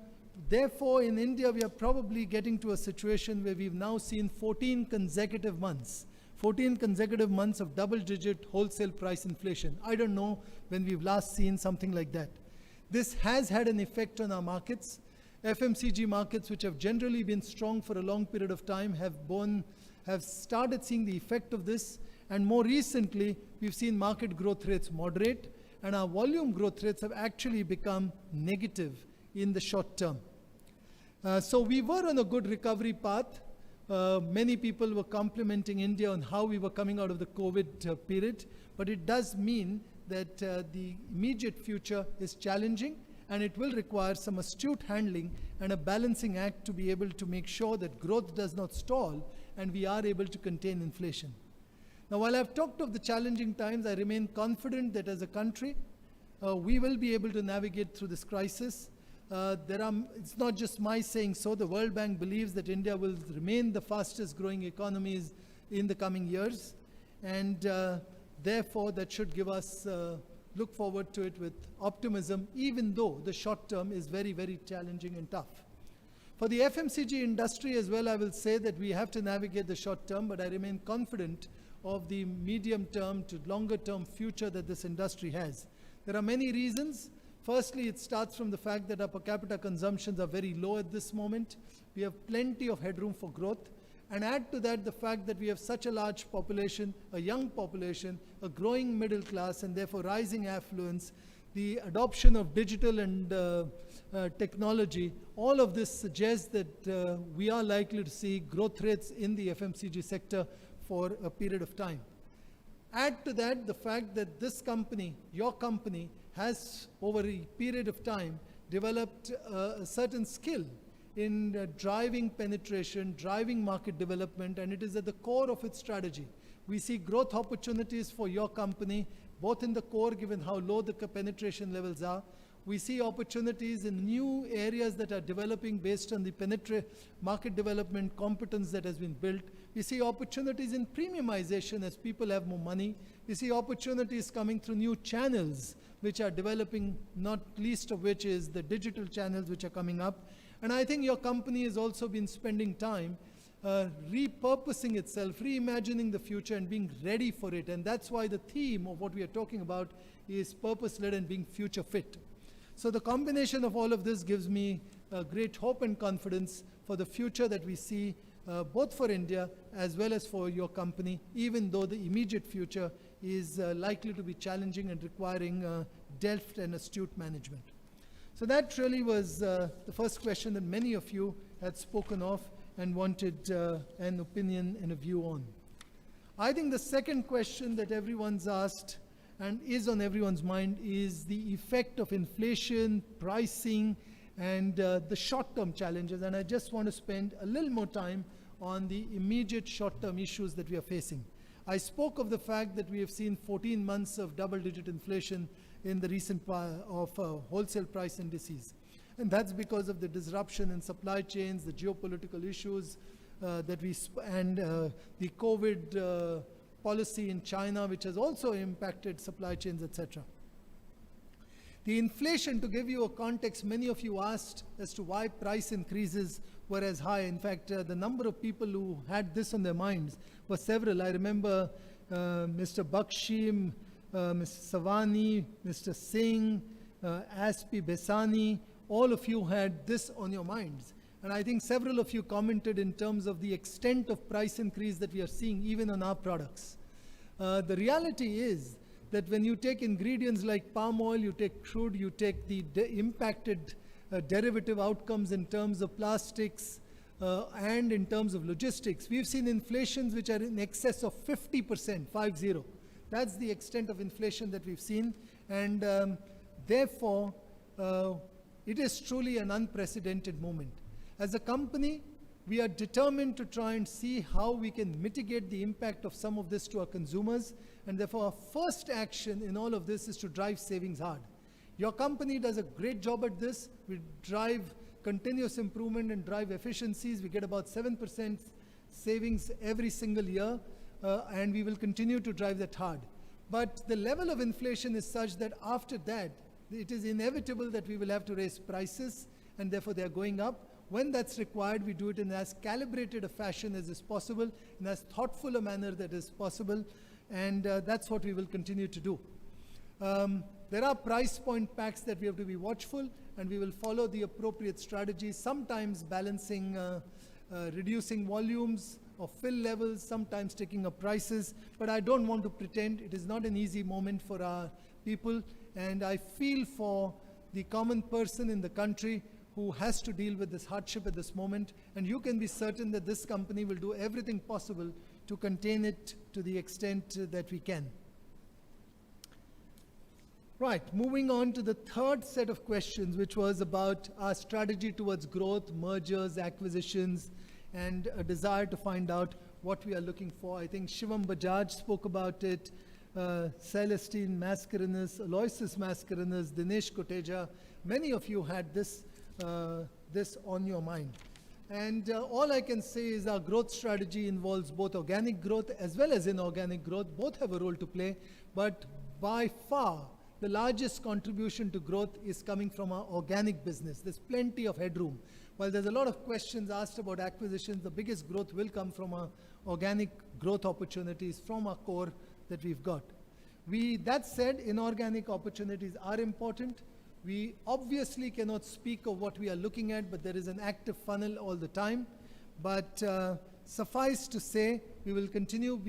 therefore, in India, we are probably getting to a situation where we've now seen 14 consecutive months of double-digit wholesale price inflation. I don't know when we've last seen something like that. This has had an effect on our markets. FMCG markets, which have generally been strong for a long period of time, have started seeing the effect of this. And more recently, we've seen market growth rates moderate, and our volume growth rates have actually become negative in the short term. So we were on a good recovery path. Many people were complimenting India on how we were coming out of the COVID period, but it does mean that the immediate future is challenging, and it will require some astute handling and a balancing act to be able to make sure that growth does not stall and we are able to contain inflation. Now, while I've talked of the challenging times, I remain confident that as a country, we will be able to navigate through this crisis. It's not just my saying so. The World Bank believes that India will remain the fastest growing economies in the coming years. And therefore, that should give us look forward to it with optimism, even though the short term is very, very challenging and tough. For the FMCG industry as well, I will say that we have to navigate the short term, but I remain confident of the medium term to longer term future that this industry has. There are many reasons. Firstly, it starts from the fact that our per capita consumptions are very low at this moment. We have plenty of headroom for growth. And add to that the fact that we have such a large population, a young population, a growing middle class, and therefore rising affluence, the adoption of digital and technology. All of this suggests that we are likely to see growth rates in the FMCG sector for a period of time. Add to that the fact that this company, your company, has over a period of time developed a certain skill in driving penetration, driving market development, and it is at the core of its strategy. We see growth opportunities for your company, both in the core, given how low the penetration levels are. We see opportunities in new areas that are developing based on the market development competence that has been built. We see opportunities in premiumization as people have more money. We see opportunities coming through new channels which are developing, not least of which is the digital channels which are coming up. And I think your company has also been spending time repurposing itself, reimagining the future and being ready for it. And that's why the theme of what we are talking about is purpose-led and being future fit. So the combination of all of this gives me great hope and confidence for the future that we see both for India as well as for your company, even though the immediate future is likely to be challenging and requiring deft and astute management. So that really was the first question that many of you had spoken of and wanted an opinion and a view on. I think the second question that everyone's asked and is on everyone's mind is the effect of inflation, pricing, and the short-term challenges. And I just want to spend a little more time on the immediate short-term issues that we are facing. I spoke of the fact that we have seen 14 months of double-digit inflation in the recent of wholesale price indices. And that's because of the disruption in supply chains, the geopolitical issues and the COVID policy in China, which has also impacted supply chains, etc. The inflation, to give you a context, many of you asked as to why price increases were as high. In fact, the number of people who had this on their minds were several. I remember Mr. Bakshi, Mr. Savani, Mr. Singh, Aspi Besani, all of you had this on your minds. And I think several of you commented in terms of the extent of price increase that we are seeing even on our products. The reality is that when you take ingredients like palm oil, you take crude, you take the impacted derivative outcomes in terms of plastics and in terms of logistics, we've seen inflations which are in excess of 50%, 50. That's the extent of inflation that we've seen. And therefore, it is truly an unprecedented moment. As a company, we are determined to try and see how we can mitigate the impact of some of this to our consumers, and therefore our first action in all of this is to drive savings hard. Your company does a great job at this. We drive continuous improvement and drive efficiencies. We get about 7% savings every single year, and we will continue to drive that hard. But the level of inflation is such that after that, it is inevitable that we will have to raise prices, and therefore they are going up. When that's required, we do it in as calibrated a fashion as is possible, in as thoughtful a manner that is possible, and that's what we will continue to do. There are price point packs that we have to be watchful, and we will follow the appropriate strategies, sometimes balancing, reducing volumes or fill levels, sometimes taking up prices, but I don't want to pretend. It is not an easy moment for our people, and I feel for the common person in the country who has to deal with this hardship at this moment, and you can be certain that this company will do everything possible to contain it to the extent that we can. Right, moving on to the third set of questions, which was about our strategy towards growth, mergers, acquisitions, and a desire to find out what we are looking for. I think Shivam Bajaj spoke about it, Celestine Mascarenhas, Aloysius Mascarenhas, Dinesh Koteja. Many of you had this on your mind. And all I can say is our growth strategy involves both organic growth as well as inorganic growth. Both have a role to play, but by far, the largest contribution to growth is coming from our organic business. There's plenty of headroom. While there's a lot of questions asked about acquisitions, the biggest growth will come from our organic growth opportunities from our core that we've got. That said, inorganic opportunities are important. We obviously cannot speak of what we are looking at, but there is an active funnel all the time. But suffice to say, we will continue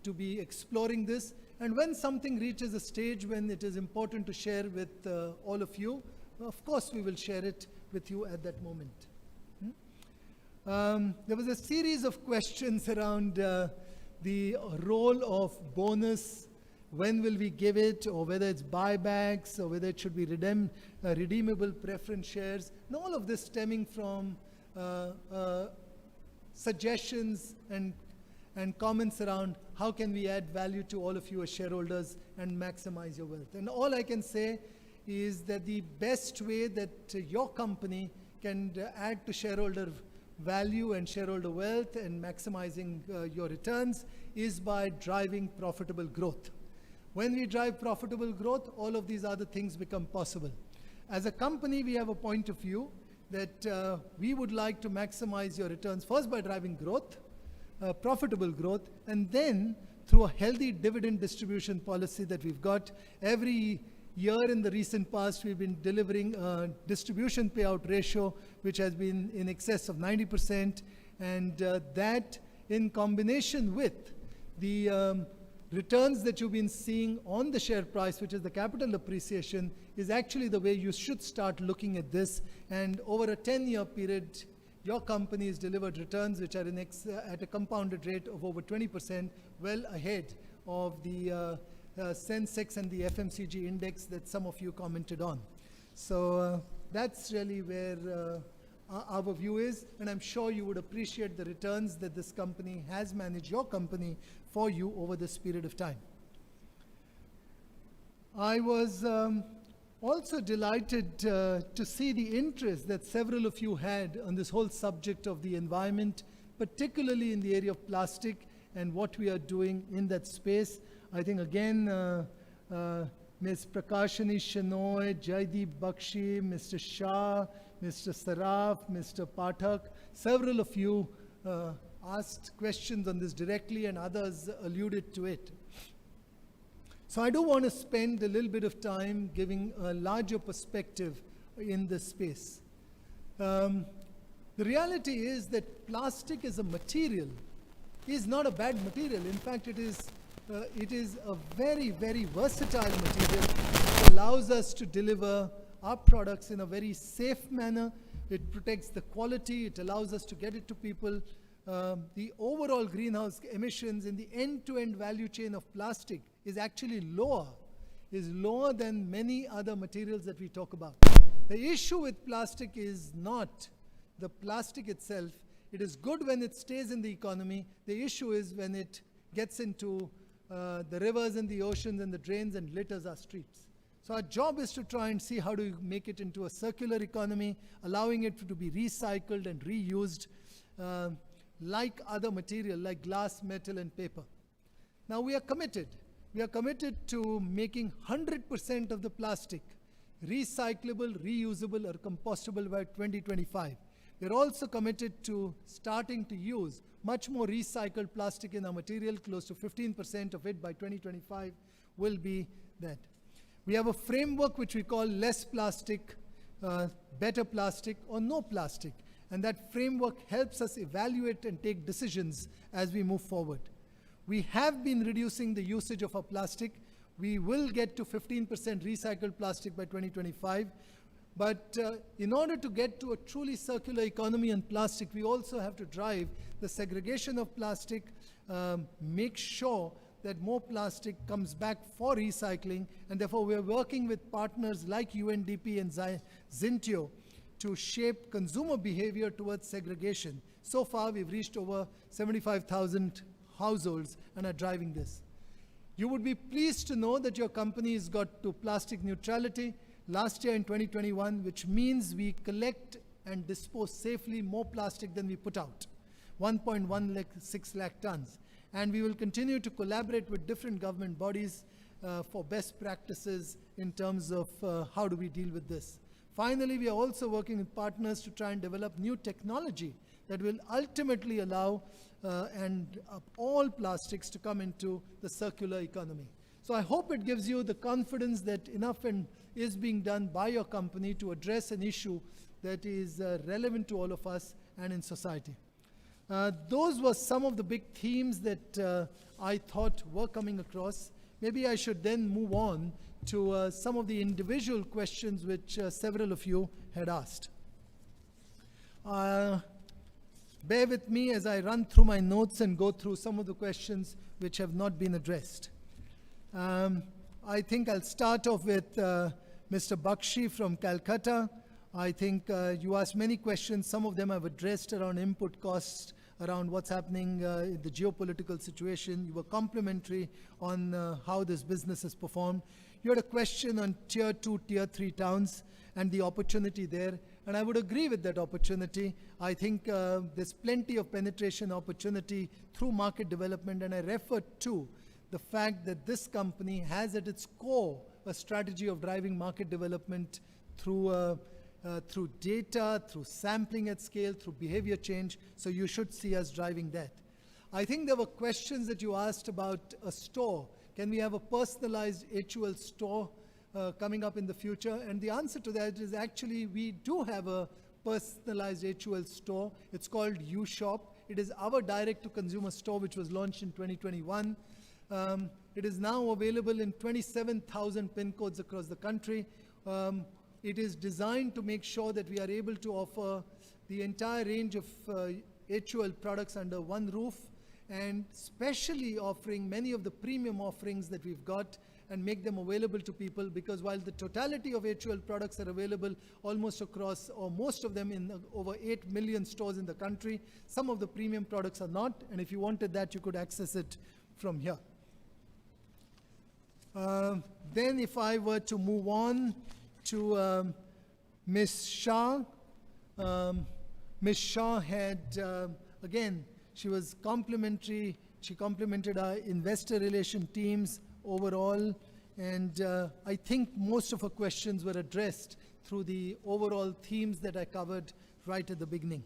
to be exploring this. And when something reaches a stage when it is important to share with all of you, of course we will share it with you at that moment. There was a series of questions around the role of bonus, when will we give it, or whether it's buybacks, or whether it should be redeemable preference shares, and all of this stemming from suggestions and comments around how can we add value to all of you as shareholders and maximize your wealth. And all I can say is that the best way that your company can add to shareholder value and shareholder wealth and maximizing your returns is by driving profitable growth. When we drive profitable growth, all of these other things become possible. As a company, we have a point of view that we would like to maximize your returns first by driving growth, profitable growth, and then through a healthy dividend distribution policy that we've got. Every year in the recent past, we've been delivering a distribution payout ratio which has been in excess of 90%, and that in combination with the returns that you've been seeing on the share price, which is the capital appreciation, is actually the way you should start looking at this. And over a 10-year period, your company has delivered returns which are at a compounded rate of over 20%, well ahead of the Sensex and the FMCG index that some of you commented on. So that's really where our view is, and I'm sure you would appreciate the returns that this company has managed, your company, for you over this period of time. I was also delighted to see the interest that several of you had on this whole subject of the environment, particularly in the area of plastic and what we are doing in that space. I think again, Ms. Prakashini Shenoy, Jaideep Bakshi, Mr. Shah, Mr. Saraf, Mr. Pathak, several of you asked questions on this directly, and others alluded to it. So I do want to spend a little bit of time giving a larger perspective in this space. The reality is that plastic as a material is not a bad material. In fact, it is a very, very versatile material. It allows us to deliver our products in a very safe manner. It protects the quality. It allows us to get it to people. The overall greenhouse emissions in the end-to-end value chain of plastic is actually lower than many other materials that we talk about. The issue with plastic is not the plastic itself, it is good when it stays in the economy. The issue is when it gets into the rivers and the oceans and the drains and litters our streets. So our job is to try and see how do you make it into a circular economy, allowing it to be recycled and reused like other material, like glass, metal, and paper. Now we are committed. We are committed to making 100% of the plastic recyclable, reusable, or compostable by 2025. We're also committed to starting to use much more recycled plastic in our material. Close to 15% of it by 2025 will be that. We have a framework which we call less plastic, better plastic, or no plastic. And that framework helps us evaluate and take decisions as we move forward. We have been reducing the usage of our plastic. We will get to 15% recycled plastic by 2025. But in order to get to a truly circular economy on plastic, we also have to drive the segregation of plastic, make sure that more plastic comes back for recycling, and therefore we are working with partners like UNDP and Zintio to shape consumer behavior towards segregation. So far, we've reached over 75,000 households and are driving this. You would be pleased to know that your company has got to plastic neutrality last year in 2021, which means we collect and dispose safely more plastic than we put out, 1.16 lakh tons. And we will continue to collaborate with different government bodies for best practices in terms of how do we deal with this. Finally, we are also working with partners to try and develop new technology that will ultimately allow all plastics to come into the circular economy. So I hope it gives you the confidence that enough is being done by your company to address an issue that is relevant to all of us and in society. Those were some of the big themes that I thought were coming across. Maybe I should then move on to some of the individual questions which several of you had asked. Bear with me as I run through my notes and go through some of the questions which have not been addressed. I think I'll start off with Mr. Bakshi from Calcutta. I think you asked many questions. Some of them I've addressed around input costs, around what's happening in the geopolitical situation. You were complimentary on how this business has performed. You had a question on tier 2, tier 3 towns and the opportunity there. And I would agree with that opportunity. I think there's plenty of penetration opportunity through market development. And I refer to the fact that this company has at its core a strategy of driving market development through data, through sampling at scale, through behavior change. So you should see us driving that. I think there were questions that you asked about a store. Can we have a personalized HUL store coming up in the future? And the answer to that is actually we do have a personalized HUL store. It's called UShop. It is our direct-to-consumer store which was launched in 2021. It is now available in 27,000 PIN codes across the country. It is designed to make sure that we are able to offer the entire range of HUL products under one roof, and especially offering many of the premium offerings that we've got and make them available to people, because while the totality of HUL products are available almost across, or most of them in over 8 million stores in the country, some of the premium products are not, and if you wanted that, you could access it from here. Then if I were to move on to Ms. Shah, Ms. Shah had, again, she was complimentary. She complimented our investor relation teams overall, and I think most of her questions were addressed through the overall themes that I covered right at the beginning.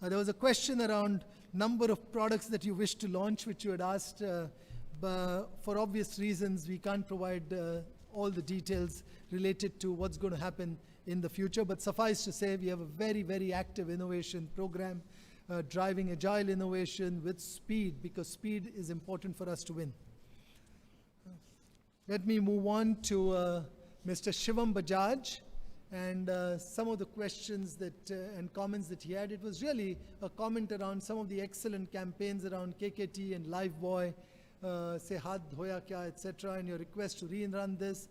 There was a question around number of products that you wish to launch, which you had asked. But for obvious reasons, we can't provide all the details related to what's going to happen in the future. But suffice to say, we have a very, very active innovation program, driving agile innovation with speed, because speed is important for us to win. Let me move on to Mr. Shivam Bajaj and some of the questions that and comments that he had. It was really a comment around some of the excellent campaigns around KKT and Lifebuoy, say Haath Dhoya Kya, etc., and your request to rerun this.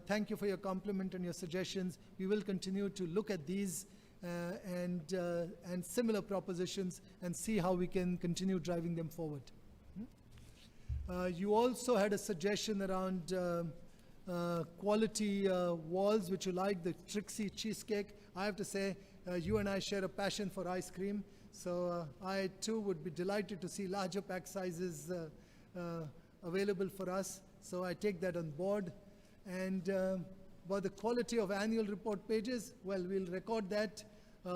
Thank you for your compliment and your suggestions. We will continue to look at these and similar propositions and see how we can continue driving them forward. You also had a suggestion around quality walls, which you like, the Trixie cheesecake. I have to say, you and I share a passion for ice cream, so I too would be delighted to see larger pack sizes available for us, so I take that on board. And about the quality of annual report pages, well, we'll record that.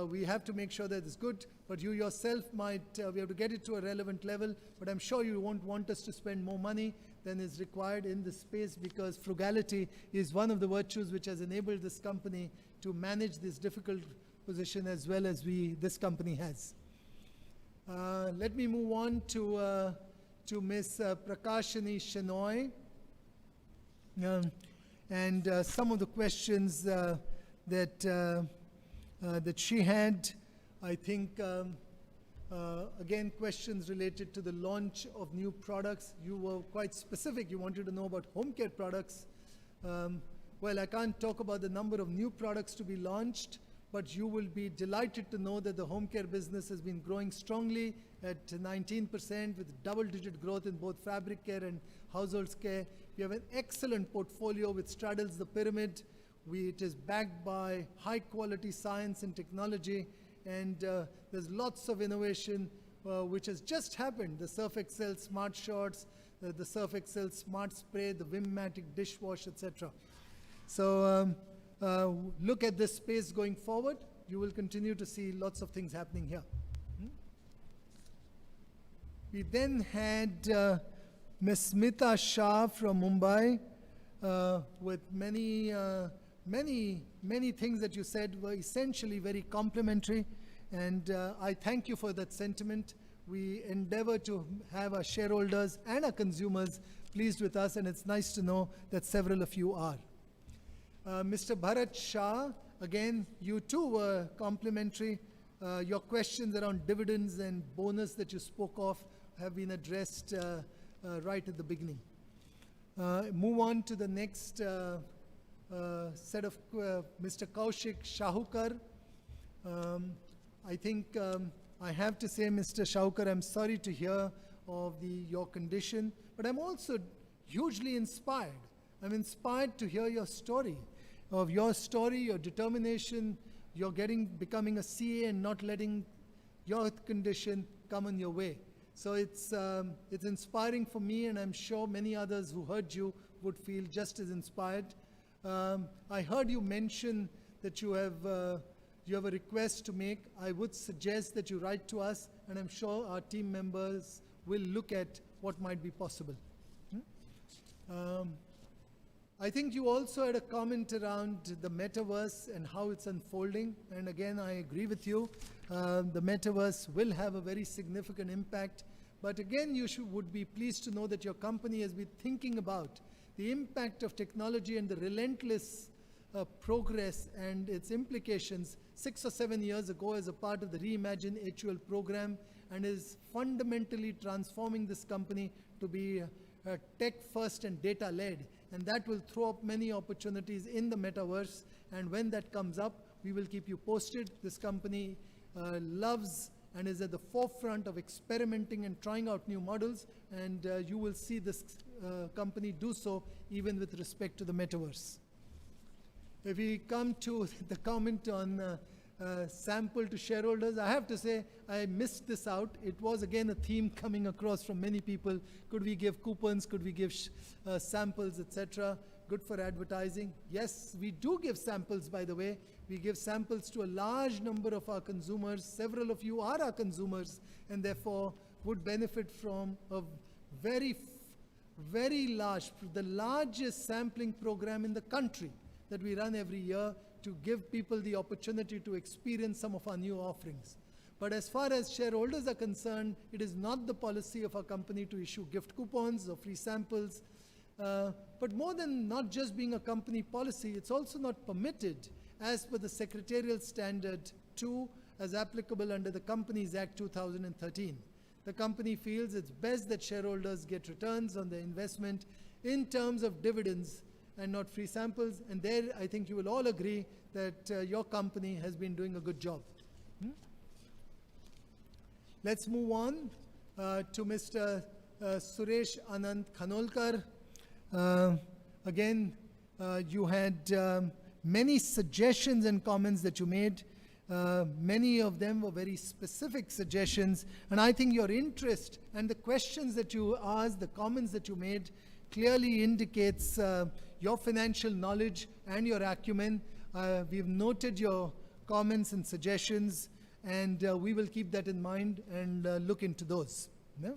We have to make sure that it's good, but you yourself might, we have to get it to a relevant level, but I'm sure you won't want us to spend more money than is required in this space, because frugality is one of the virtues which has enabled this company to manage this difficult position as well as this company has. Let me move on to Ms. Prakashini Shenoy. And some of the questions that she had, I think, again, questions related to the launch of new products. You were quite specific. You wanted to know about home care products. Well, I can't talk about the number of new products to be launched, but you will be delighted to know that the home care business has been growing strongly at 19% with double-digit growth in both fabric care and household care. We have an excellent portfolio which straddles the pyramid. It is backed by high-quality science and technology, and there's lots of innovation which has just happened. The Surf Excel Smart Shorts, the Surf Excel Smart Spray, the Vimmatic dishwash, etc. So look at this space going forward. You will continue to see lots of things happening here. We then had Ms. Smita Shah from Mumbai with many things that you said were essentially very complimentary, and I thank you for that sentiment. We endeavor to have our shareholders and our consumers pleased with us, and it's nice to know that several of you are. Mr. Bharat Shah, again, you too were complimentary. Your questions around dividends and bonus that you spoke of have been addressed right at the beginning. Move on to the next set of Mr. Kaushik Shahukar. I think I have to say, Mr. Shahukar, I'm sorry to hear of your condition, but I'm also hugely inspired. I'm inspired to hear your story, your determination, your becoming a CA and not letting your condition come in your way. So it's inspiring for me, and I'm sure many others who heard you would feel just as inspired. I heard you mention that you have a request to make. I would suggest that you write to us, and I'm sure our team members will look at what might be possible. I think you also had a comment around the metaverse and how it's unfolding. And again, I agree with you. The metaverse will have a very significant impact. But again, you would be pleased to know that your company has been thinking about the impact of technology and the relentless progress and its implications 6 or 7 years ago as a part of the Reimagine HUL program, and is fundamentally transforming this company to be tech-first and data-led. And that will throw up many opportunities in the metaverse. And when that comes up, we will keep you posted. This company loves and is at the forefront of experimenting and trying out new models. And you will see this company do so even with respect to the metaverse. If we come to the comment on sample to shareholders, I have to say I missed this out. It was again a theme coming across from many people. Could we give coupons? Could we give samples, etc.? Good for advertising. Yes, we do give samples, by the way. We give samples to a large number of our consumers. Several of you are our consumers, and therefore would benefit from a very large, the largest sampling program in the country that we run every year to give people the opportunity to experience some of our new offerings. But as far as shareholders are concerned, it is not the policy of our company to issue gift coupons or free samples. But more than not just being a company policy, it's also not permitted as per the Secretarial Standard 2 as applicable under the Companies Act 2013. The company feels it's best that shareholders get returns on their investment in terms of dividends, and not free samples. And there, I think you will all agree that your company has been doing a good job. Let's move on to Mr. Suresh Anand Khanolkar. Again, you had many suggestions and comments that you made. Many of them were very specific suggestions, and I think your interest and the questions that you asked, the comments that you made, clearly indicates your financial knowledge and your acumen. We've noted your comments and suggestions, and we will keep that in mind and look into those. Yeah?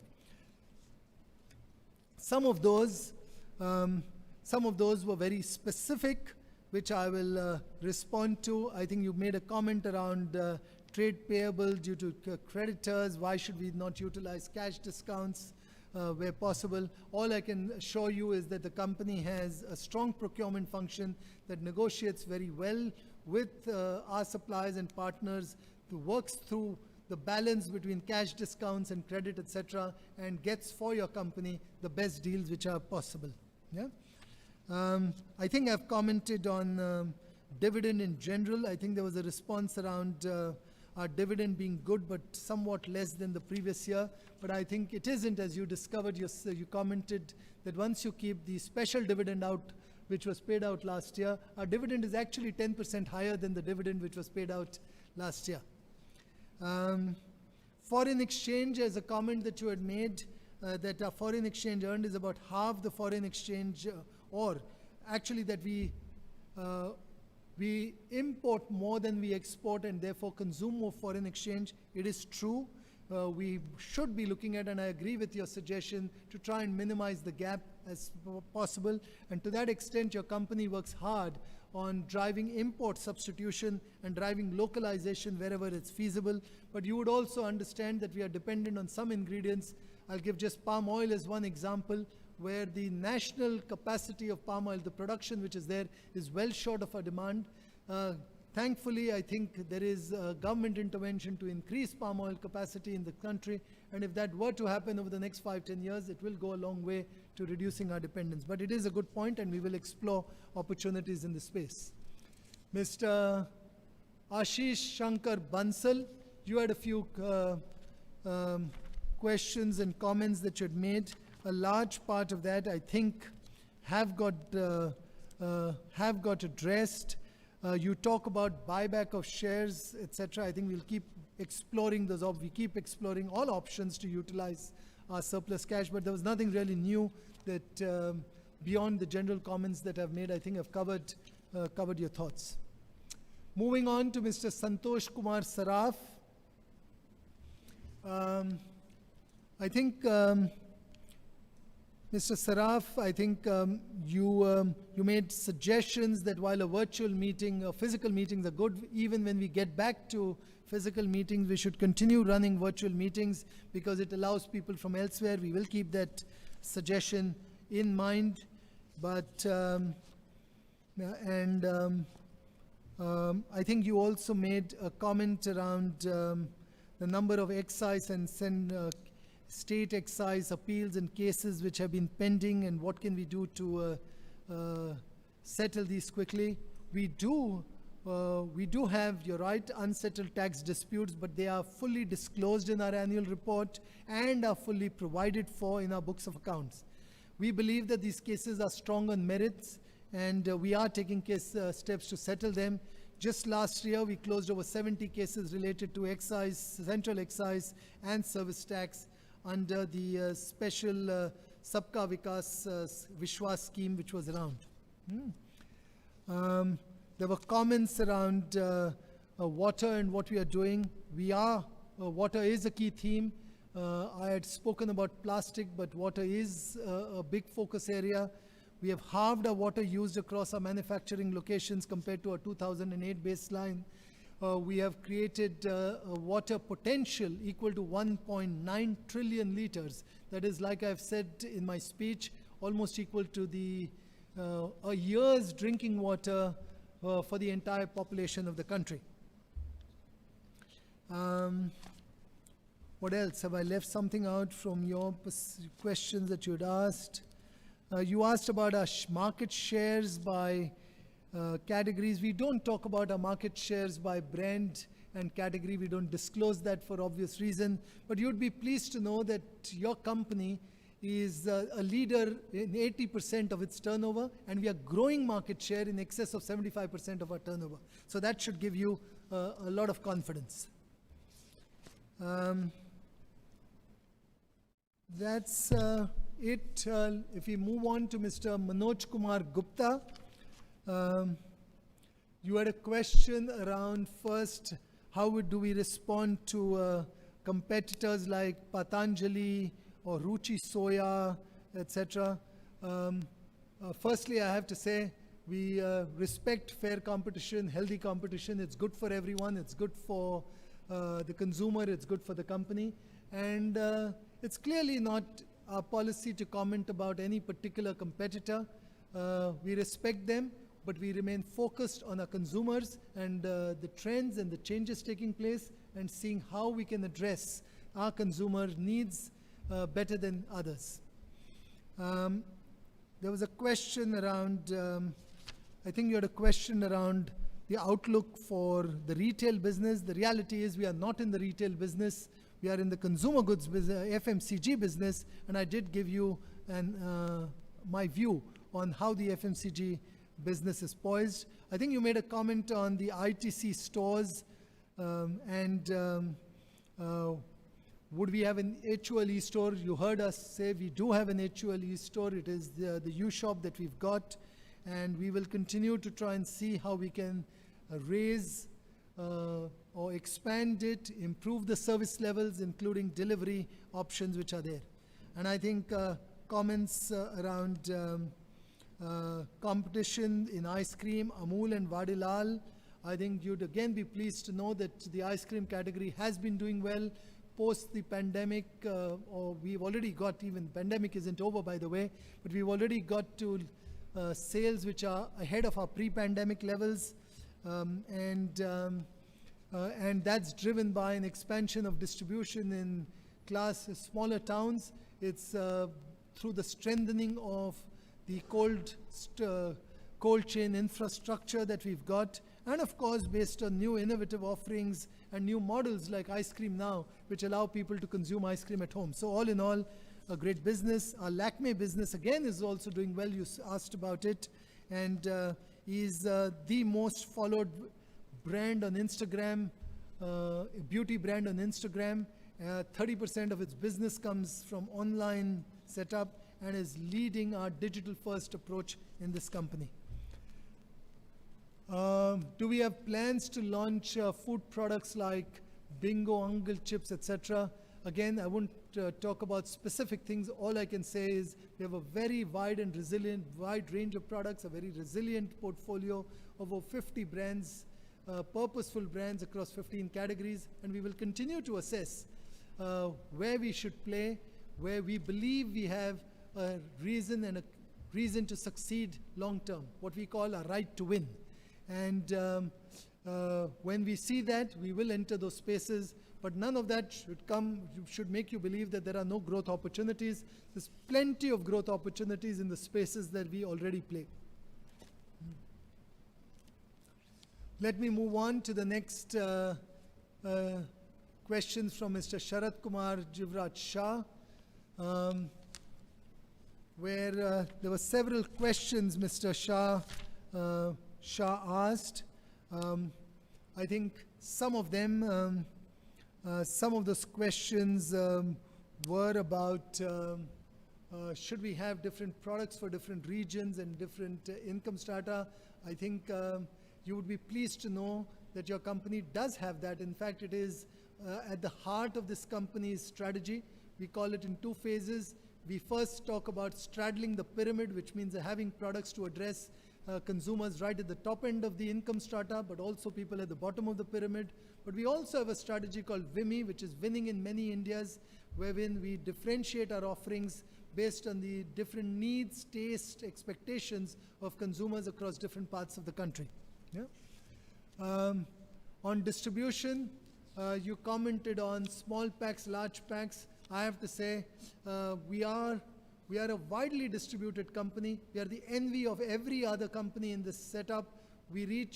Some of those were very specific, which I will respond to. I think you made a comment around trade payable due to creditors. Why should we not utilize cash discounts where possible? All I can assure you is that the company has a strong procurement function that negotiates very well with our suppliers and partners, who works through the balance between cash discounts and credit, etc., and gets for your company the best deals which are possible. Yeah? I think I've commented on dividend in general. I think there was a response around our dividend being good but somewhat less than the previous year. But I think it isn't, as you discovered, you commented that once you keep the special dividend out, which was paid out last year, our dividend is actually 10% higher than the dividend which was paid out last year. Foreign exchange, as a comment that you had made, that our foreign exchange earned is about half the foreign exchange, or actually that we import more than we export and therefore consume more foreign exchange. It is true. We should be looking at, and I agree with your suggestion, to try and minimize the gap as possible. And to that extent, your company works hard on driving import substitution and driving localization wherever it's feasible. But you would also understand that we are dependent on some ingredients. I'll give just palm oil as one example, where the national capacity of palm oil, the production which is there, is well short of our demand. Thankfully, I think there is government intervention to increase palm oil capacity in the country, and if that were to happen over the next 5-10 years, it will go a long way to reducing our dependence. But it is a good point, and we will explore opportunities in this space. Mr. Ashish Shankar Bansal, you had a few questions and comments that you had made. A large part of that, I think, have got addressed. You talk about buyback of shares, etc. I think we'll keep exploring those. We keep exploring all options to utilize our surplus cash, but there was nothing really new that beyond the general comments that I've made. I think I've covered your thoughts. Moving on to Mr. Santosh Kumar Saraf. I think Mr. Saraf, I think you made suggestions that while a virtual meeting, physical meetings are good, even when we get back to physical meetings, we should continue running virtual meetings because it allows people from elsewhere. We will keep that suggestion in mind. But, I think you also made a comment around the number of excise and state excise appeals and cases which have been pending, and what can we do to settle these quickly. We do have, you're right, unsettled tax disputes, but they are fully disclosed in our annual report and are fully provided for in our books of accounts. We believe that these cases are strong on merits, and we are taking steps to settle them. Just last year, we closed over 70 cases related to excise, central excise and service tax under the special Sabka Vikas Vishwas scheme which was around. There were comments around water and what we are doing. Water is a key theme. I had spoken about plastic, but water is a big focus area. We have halved our water used across our manufacturing locations compared to our 2008 baseline. We have created a water potential equal to 1.9 trillion liters. That is, like I've said in my speech, almost equal to a year's drinking water for the entire population of the country. What else? Have I left something out from your questions that you had asked? You asked about our market shares by categories. We don't talk about our market shares by brand and category. We don't disclose that for obvious reason. But you'd be pleased to know that your company is a leader in 80% of its turnover, and we are growing market share in excess of 75% of our turnover. So that should give you a lot of confidence. That's it. If we move on to Mr. Manoj Kumar Gupta, you had a question around first, how do we respond to competitors like Patanjali or Ruchi Soya, etc. Firstly, I have to say, we respect fair competition, healthy competition. It's good for everyone. It's good for the consumer. It's good for the company. And it's clearly not our policy to comment about any particular competitor. We respect them, but we remain focused on our consumers and the trends and the changes taking place and seeing how we can address our consumer needs better than others. There was a question around, I think you had a question around the outlook for the retail business. The reality is we are not in the retail business. We are in the consumer goods business, FMCG business, and I did give you my view on how the FMCG business is poised. I think you made a comment on the ITC stores would we have an HUL e-store? You heard us say we do have an HUL e-store. It is the U-shop that we've got, and we will continue to try and see how we can raise or expand it, improve the service levels, including delivery options which are there. And I think comments around competition in ice cream, Amul and Vadilal, I think you'd again be pleased to know that the ice cream category has been doing well post the pandemic, or we've already got, even pandemic isn't over by the way, but we've already got to sales which are ahead of our pre-pandemic levels. And that's driven by an expansion of distribution in smaller towns. It's through the strengthening of the cold chain infrastructure that we've got, and of course based on new innovative offerings and new models like Ice Cream Now, which allow people to consume ice cream at home. So all in all, a great business. Our Lakme business again is also doing well. You asked about it, and is the most followed brand on Instagram, beauty brand on Instagram. 30% of its business comes from online setup and is leading our digital first approach in this company. Do we have plans to launch food products like Bingo, Uncle Chips, etc.? Again, I won't talk about specific things. All I can say is we have a very wide range of products, a very resilient portfolio of over 50 brands, purposeful brands across 15 categories, and we will continue to assess where we should play, where we believe we have a reason to succeed long term, what we call a right to win. And when we see that, we will enter those spaces, but none of that should make you believe that there are no growth opportunities. There's plenty of growth opportunities in the spaces that we already play. Let me move on to the next questions from Mr. Sharat Kumar Jivraj Shah, where there were several questions Mr. Shah asked. I think some of them, some of those questions were about should we have different products for different regions and different income strata. I think you would be pleased to know that your company does have that. In fact, it is at the heart of this company's strategy. We call it in two phases. We first talk about straddling the pyramid, which means having products to address consumers right at the top end of the income strata, but also people at the bottom of the pyramid. But we also have a strategy called WIMI, which is winning in many Indias, wherein we differentiate our offerings based on the different needs, taste, expectations of consumers across different parts of the country. Yeah? On distribution, you commented on small packs, large packs. I have to say, we We are a widely distributed company. We are the envy of every other company in this setup. We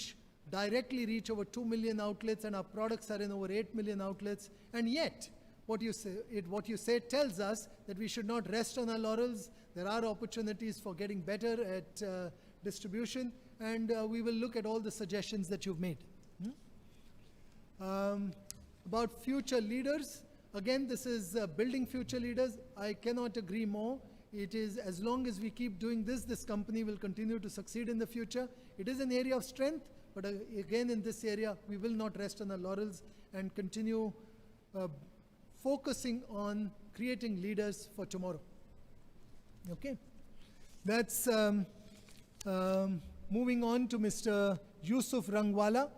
directly reach over 2 million outlets, and our products are in over 8 million outlets. And yet, what you say tells us that we should not rest on our laurels. There are opportunities for getting better at distribution, and we will look at all the suggestions that you've made. About future leaders, again, this is building future leaders. I cannot agree more. It is, as long as we keep doing this, this company will continue to succeed in the future. It is an area of strength, but again, in this area, we will not rest on our laurels and continue focusing on creating leaders for tomorrow. Okay, that's moving on to Mr. Yusuf Rangwala.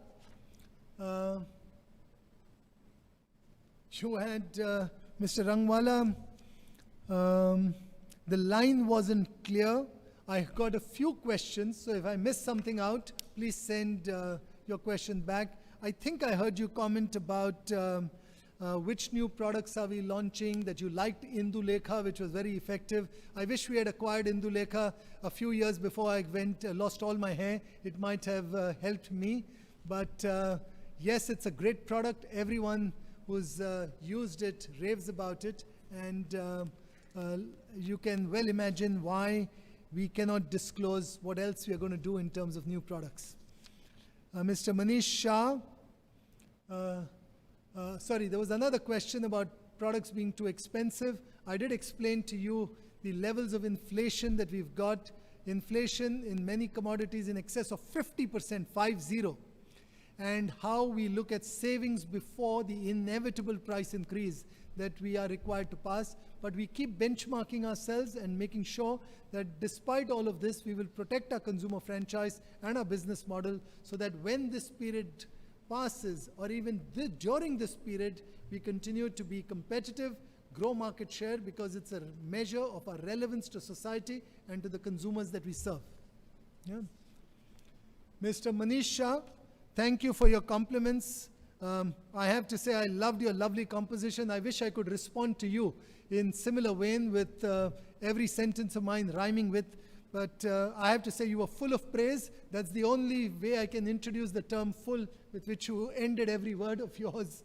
You had Mr. Rangwala, the line wasn't clear. I got a few questions, so if I missed something out, please send your question back. I think I heard you comment about which new products are we launching, that you liked Indulekha, which was very effective. I wish we had acquired Indulekha a few years before I lost all my hair. It might have helped me. But yes, it's a great product. Everyone who's used it raves about it. And you can well imagine why we cannot disclose what else we are going to do in terms of new products. Mr. Manish Shah, sorry, there was another question about products being too expensive. I did explain to you the levels of inflation that we've got. Inflation in many commodities in excess of 50%, 50, and how we look at savings before the inevitable price increase that we are required to pass. But we keep benchmarking ourselves and making sure that despite all of this, we will protect our consumer franchise and our business model so that when this period passes, or even during this period, we continue to be competitive, grow market share, because it's a measure of our relevance to society and to the consumers that we serve. Yeah. Mr. Manish Shah, thank you for your compliments. I have to say I loved your lovely composition. I wish I could respond to you in similar vein with every sentence of mine rhyming with, but I have to say you were full of praise. That's the only way I can introduce the term full, with which you ended every word of yours,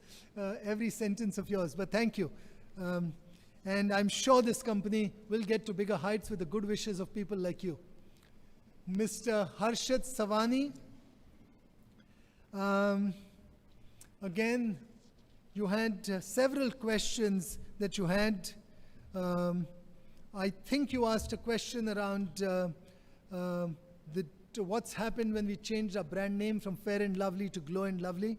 every sentence of yours. But thank you. And I'm sure this company will get to bigger heights with the good wishes of people like you. Mr. Harshad Savani, again, you had several questions that you had. I think you asked a question around what's happened when we changed our brand name from Fair and Lovely to Glow and Lovely.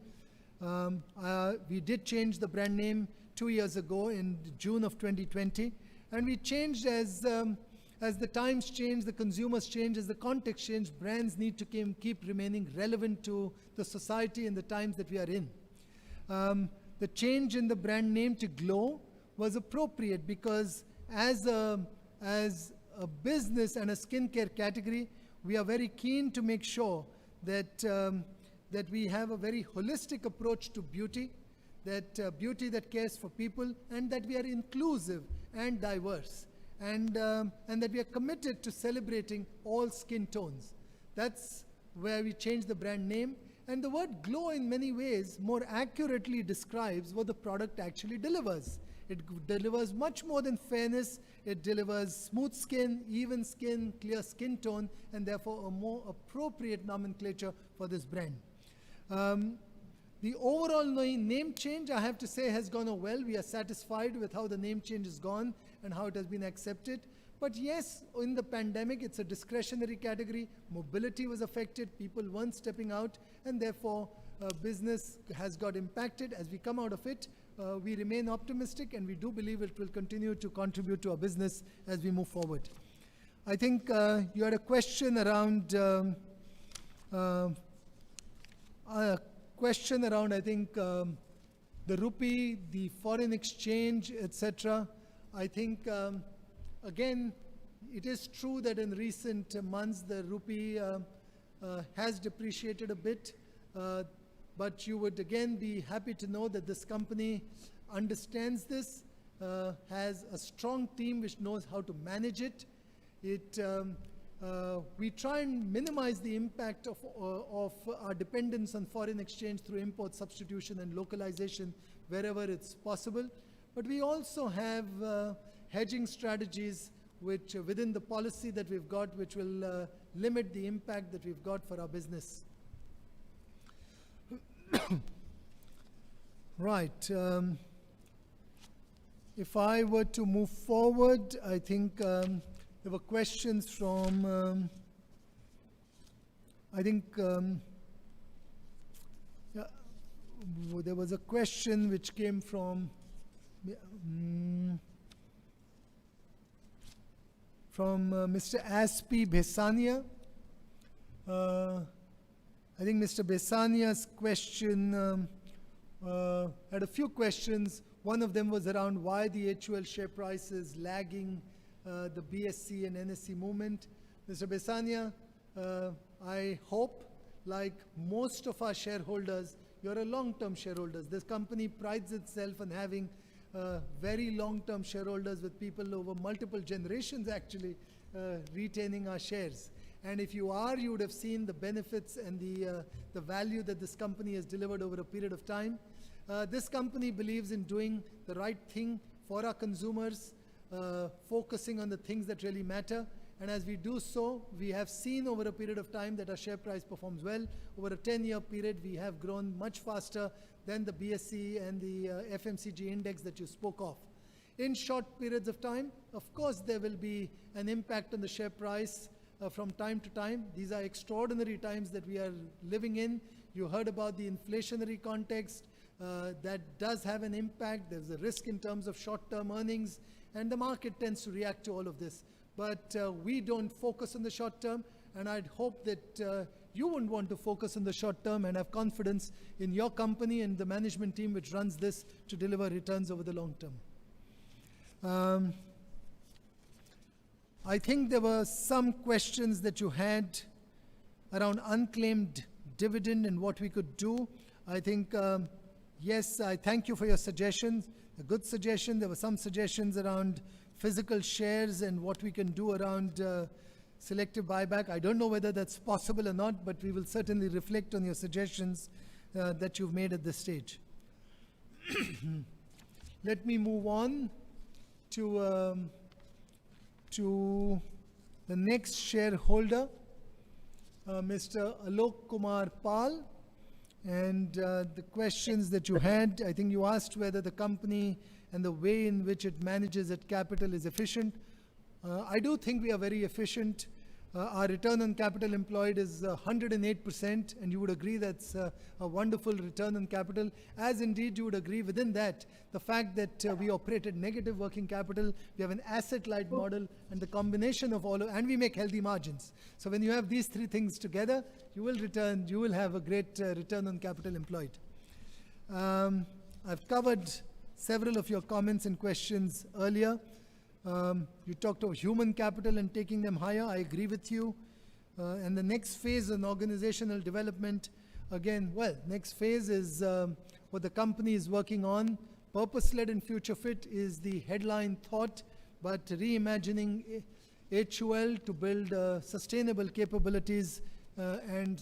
We did change the brand name 2 years ago in June of 2020, and we changed as the times change, the consumers change, as the context changed, brands need to keep remaining relevant to the society and the times that we are in. The change in the brand name to Glow was appropriate because as a business and a skincare category, we are very keen to make sure that that we have a very holistic approach to beauty, that beauty that cares for people, and that we are inclusive and diverse, and that we are committed to celebrating all skin tones. That's where we changed the brand name. And the word glow in many ways more accurately describes what the product actually delivers. It delivers much more than fairness. It delivers smooth skin, even skin, clear skin tone, and therefore a more appropriate nomenclature for this brand. The overall name change, I have to say, has gone well. We are satisfied with how the name change has gone and how it has been accepted. But yes, in the pandemic, it's a discretionary category. Mobility was affected. People weren't stepping out, and therefore business has got impacted. As we come out of it, we remain optimistic, and we do believe it will continue to contribute to our business as we move forward. I think you had a question around I think, the rupee, the foreign exchange, etc. I think, again, it is true that in recent months the rupee has depreciated a bit, but you would again be happy to know that this company understands this has a strong team which knows how to manage it. We try and minimize the impact of our dependence on foreign exchange through import substitution and localization wherever it's possible. But we also have hedging strategies which within the policy that we've got, which will limit the impact that we've got for our business. Right. If I were to move forward, I think there were questions from, there was a question which came from Mr. Aspi Besania. I think Mr. Besania's question had a few questions. One of them was around why the HUL share price is lagging the BSE and NSE movement. Mr. Besania, I hope, like most of our shareholders, you're a long-term shareholders. This company prides itself on having very long-term shareholders with people over multiple generations actually retaining our shares. And if you are, you would have seen the benefits and the value that this company has delivered over a period of time. This company believes in doing the right thing for our consumers, focusing on the things that really matter. And as we do so, we have seen over a period of time that our share price performs well. Over a 10-year period, we have grown much faster than the BSE and the FMCG index that you spoke of. In short periods of time, of course, there will be an impact on the share price from time to time. These are extraordinary times that we are living in. You heard about the inflationary context. That does have an impact. There's a risk in terms of short-term earnings, and the market tends to react to all of this. But we don't focus on the short term, and I'd hope that you wouldn't want to focus on the short term and have confidence in your company and the management team which runs this to deliver returns over the long term. I think there were some questions that you had around unclaimed dividend and what we could do. I think, yes, I thank you for your suggestions. A good suggestion. There were some suggestions around physical shares and what we can do around selective buyback. I don't know whether that's possible or not, but we will certainly reflect on your suggestions that you've made at this stage. Let me move on to the next shareholder, Mr. Alok Kumar Pal. And the questions that you had, I think you asked whether the company and the way in which it manages its capital is efficient. I do think we are very efficient. Our return on capital employed is 108%, and you would agree that's a wonderful return on capital. As indeed you would agree within that, the fact that we operated negative working capital, we have an asset-light model, and the combination of all, and we make healthy margins. So when you have these three things together, you will have a great return on capital employed. I've covered several of your comments and questions earlier. You talked about human capital and taking them higher. I agree with you. And the next phase in organizational development, again, well, next phase is what the company is working on. Purpose-led and future fit is the headline thought, but reimagining HUL to build sustainable capabilities and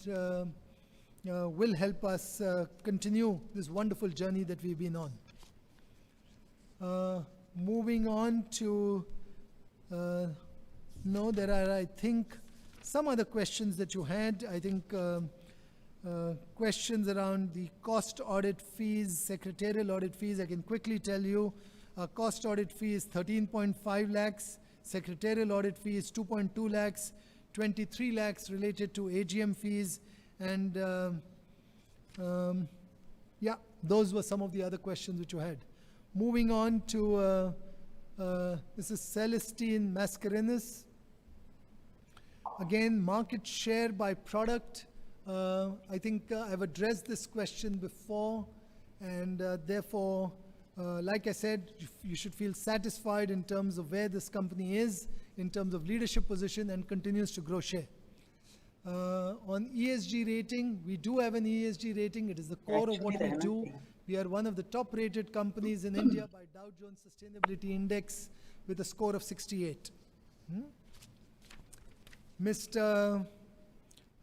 will help us continue this wonderful journey that we've been on. Moving on to, there are, I think, some other questions that you had. I think questions around the cost audit fees, secretarial audit fees. I can quickly tell you, cost audit fee is 13.5 lakhs, secretarial audit fee is 2.2 lakhs, 23 lakhs related to AGM fees, and yeah, those were some of the other questions which you had. Moving on to Mrs. Celestine Mascarenas. Again, market share by product. I think I've addressed this question before, and therefore, like I said, you should feel satisfied in terms of where this company is, in terms of leadership position, and continues to grow share. On ESG rating, we do have an ESG rating. It is the core of what we do We are one of the top-rated companies in India by Dow Jones Sustainability Index with a score of 68. Mr.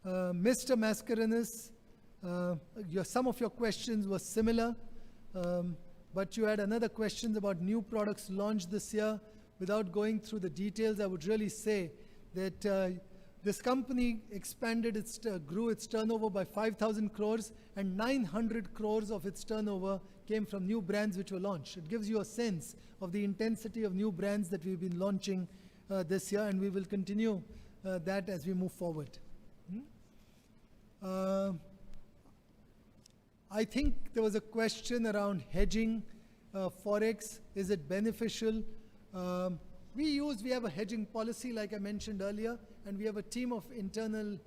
Mascarenhas, some of your questions were similar, but you had another questions about new products launched this year. Without going through the details, I would really say that this company grew its turnover by 5,000 crores, and 900 crores of its turnover came from new brands which were launched. It gives you a sense of the intensity of new brands that we've been launching this year, and we will continue that as we move forward. I think there was a question around hedging forex. Is it beneficial? We have a hedging policy, like I mentioned earlier, and we have a team of internal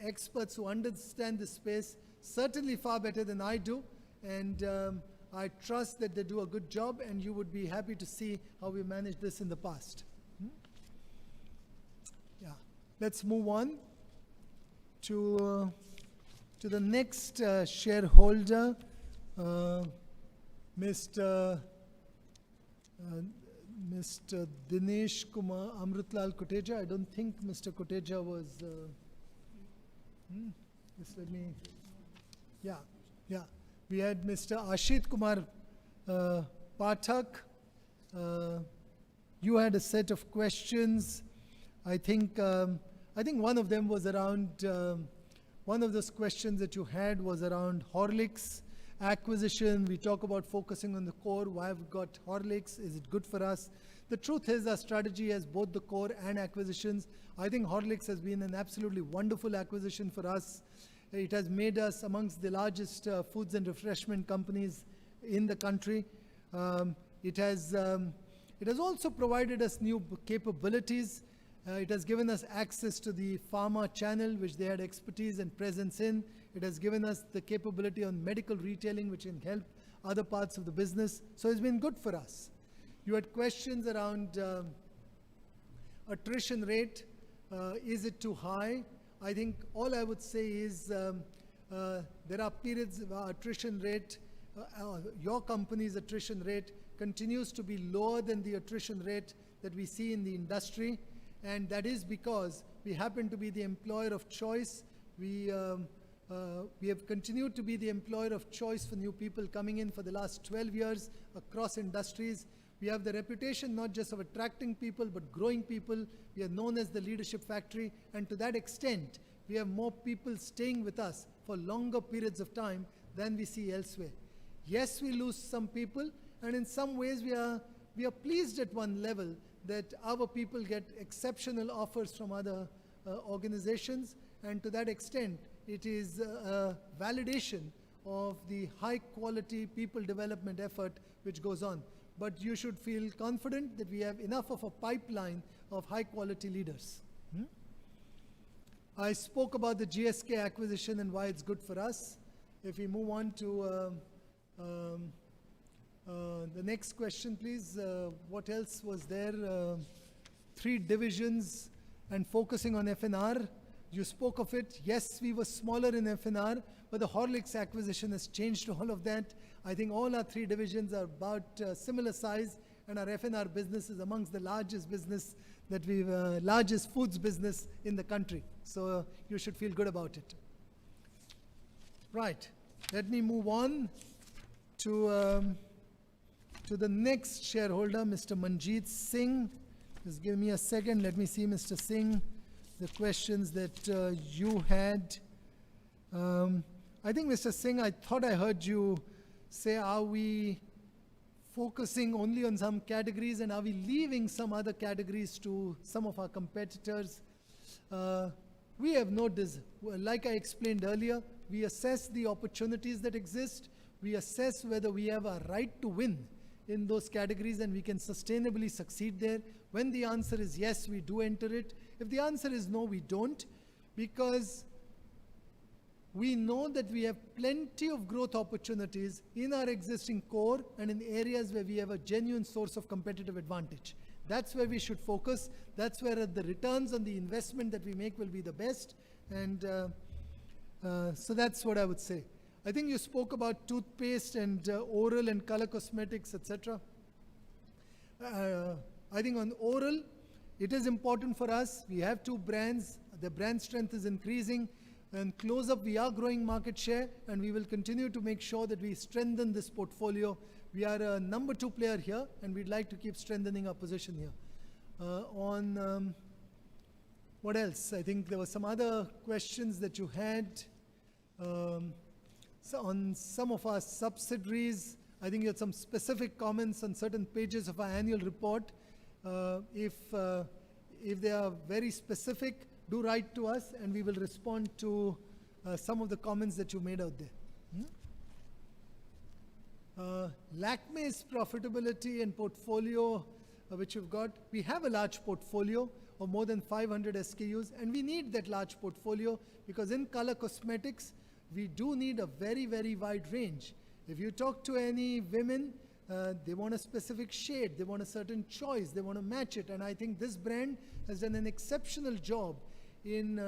experts who understand this space certainly far better than I do, and I trust that they do a good job, and you would be happy to see how we managed this in the past. Yeah, let's move on to the next shareholder, Mr. Dinesh Kumar Amrutlal Koteja. I don't think Mr. Koteja was. Just let me. Yeah. We had Mr. Ashit Kumar Pathak. You had a set of questions. I think one of them was around. One of those questions that you had was around Horlicks acquisition. We talk about focusing on the core. Why have we got Horlicks? Is it good for us? The truth is our strategy has both the core and acquisitions. I think Horlicks has been an absolutely wonderful acquisition for us. It has made us amongst the largest foods and refreshment companies in the country. It has also provided us new capabilities. It has given us access to the pharma channel, which they had expertise and presence in. It has given us the capability on medical retailing, which can help other parts of the business. So it's been good for us. You had questions around attrition rate. Is it too high? I think all I would say is there are periods of our attrition rate, your company's attrition rate continues to be lower than the attrition rate that we see in the industry. And that is because we happen to be the employer of choice. We have continued to be the employer of choice for new people coming in for the last 12 years across industries. We have the reputation not just of attracting people, but growing people. We are known as the leadership factory. And to that extent, we have more people staying with us for longer periods of time than we see elsewhere. Yes, we lose some people, and in some ways we are pleased at one level that our people get exceptional offers from other organizations, and to that extent, it is a validation of the high quality people development effort which goes on. But you should feel confident that we have enough of a pipeline of high quality leaders. I spoke about the GSK acquisition and why it's good for us. If we move on to the next question, please. What else was there? 3 divisions and focusing on FNR. You spoke of it. Yes, we were smaller in FNR, but the Horlicks acquisition has changed all of that. I think all our 3 divisions are about similar size, and our FNR business is amongst the largest business that largest foods business in the country. So you should feel good about it. Right. Let me move on to the next shareholder, Mr. Manjeet Singh. Just give me a second. Let me see, Mr. Singh, the questions that you had. I think, Mr. Singh, I thought I heard you say, are we focusing only on some categories and are we leaving some other categories to some of our competitors? We have no like I explained earlier, we assess the opportunities that exist. We assess whether we have a right to win in those categories and we can sustainably succeed there. When the answer is yes, we do enter it. If the answer is no, we don't, because we know that we have plenty of growth opportunities in our existing core and in areas where we have a genuine source of competitive advantage. That's where we should focus. That's where the returns on the investment that we make will be the best. And so that's what I would say. I think you spoke about toothpaste and oral and color cosmetics, etc. I think on oral, it is important for us. We have 2 brands. The brand strength is increasing. And close-up, we are growing market share, and we will continue to make sure that we strengthen this portfolio. We are a number 2 player here, and we'd like to keep strengthening our position here. What else? I think there were some other questions that you had. So on some of our subsidiaries, I think you had some specific comments on certain pages of our annual report. If they are very specific, do write to us, and we will respond to some of the comments that you made out there. Lakme's profitability and portfolio, which you've got, we have a large portfolio of more than 500 SKUs, and we need that large portfolio because in color cosmetics, we do need a very, very wide range. If you talk to any women, they want a specific shade, they want a certain choice, they want to match it. And I think this brand has done an exceptional job in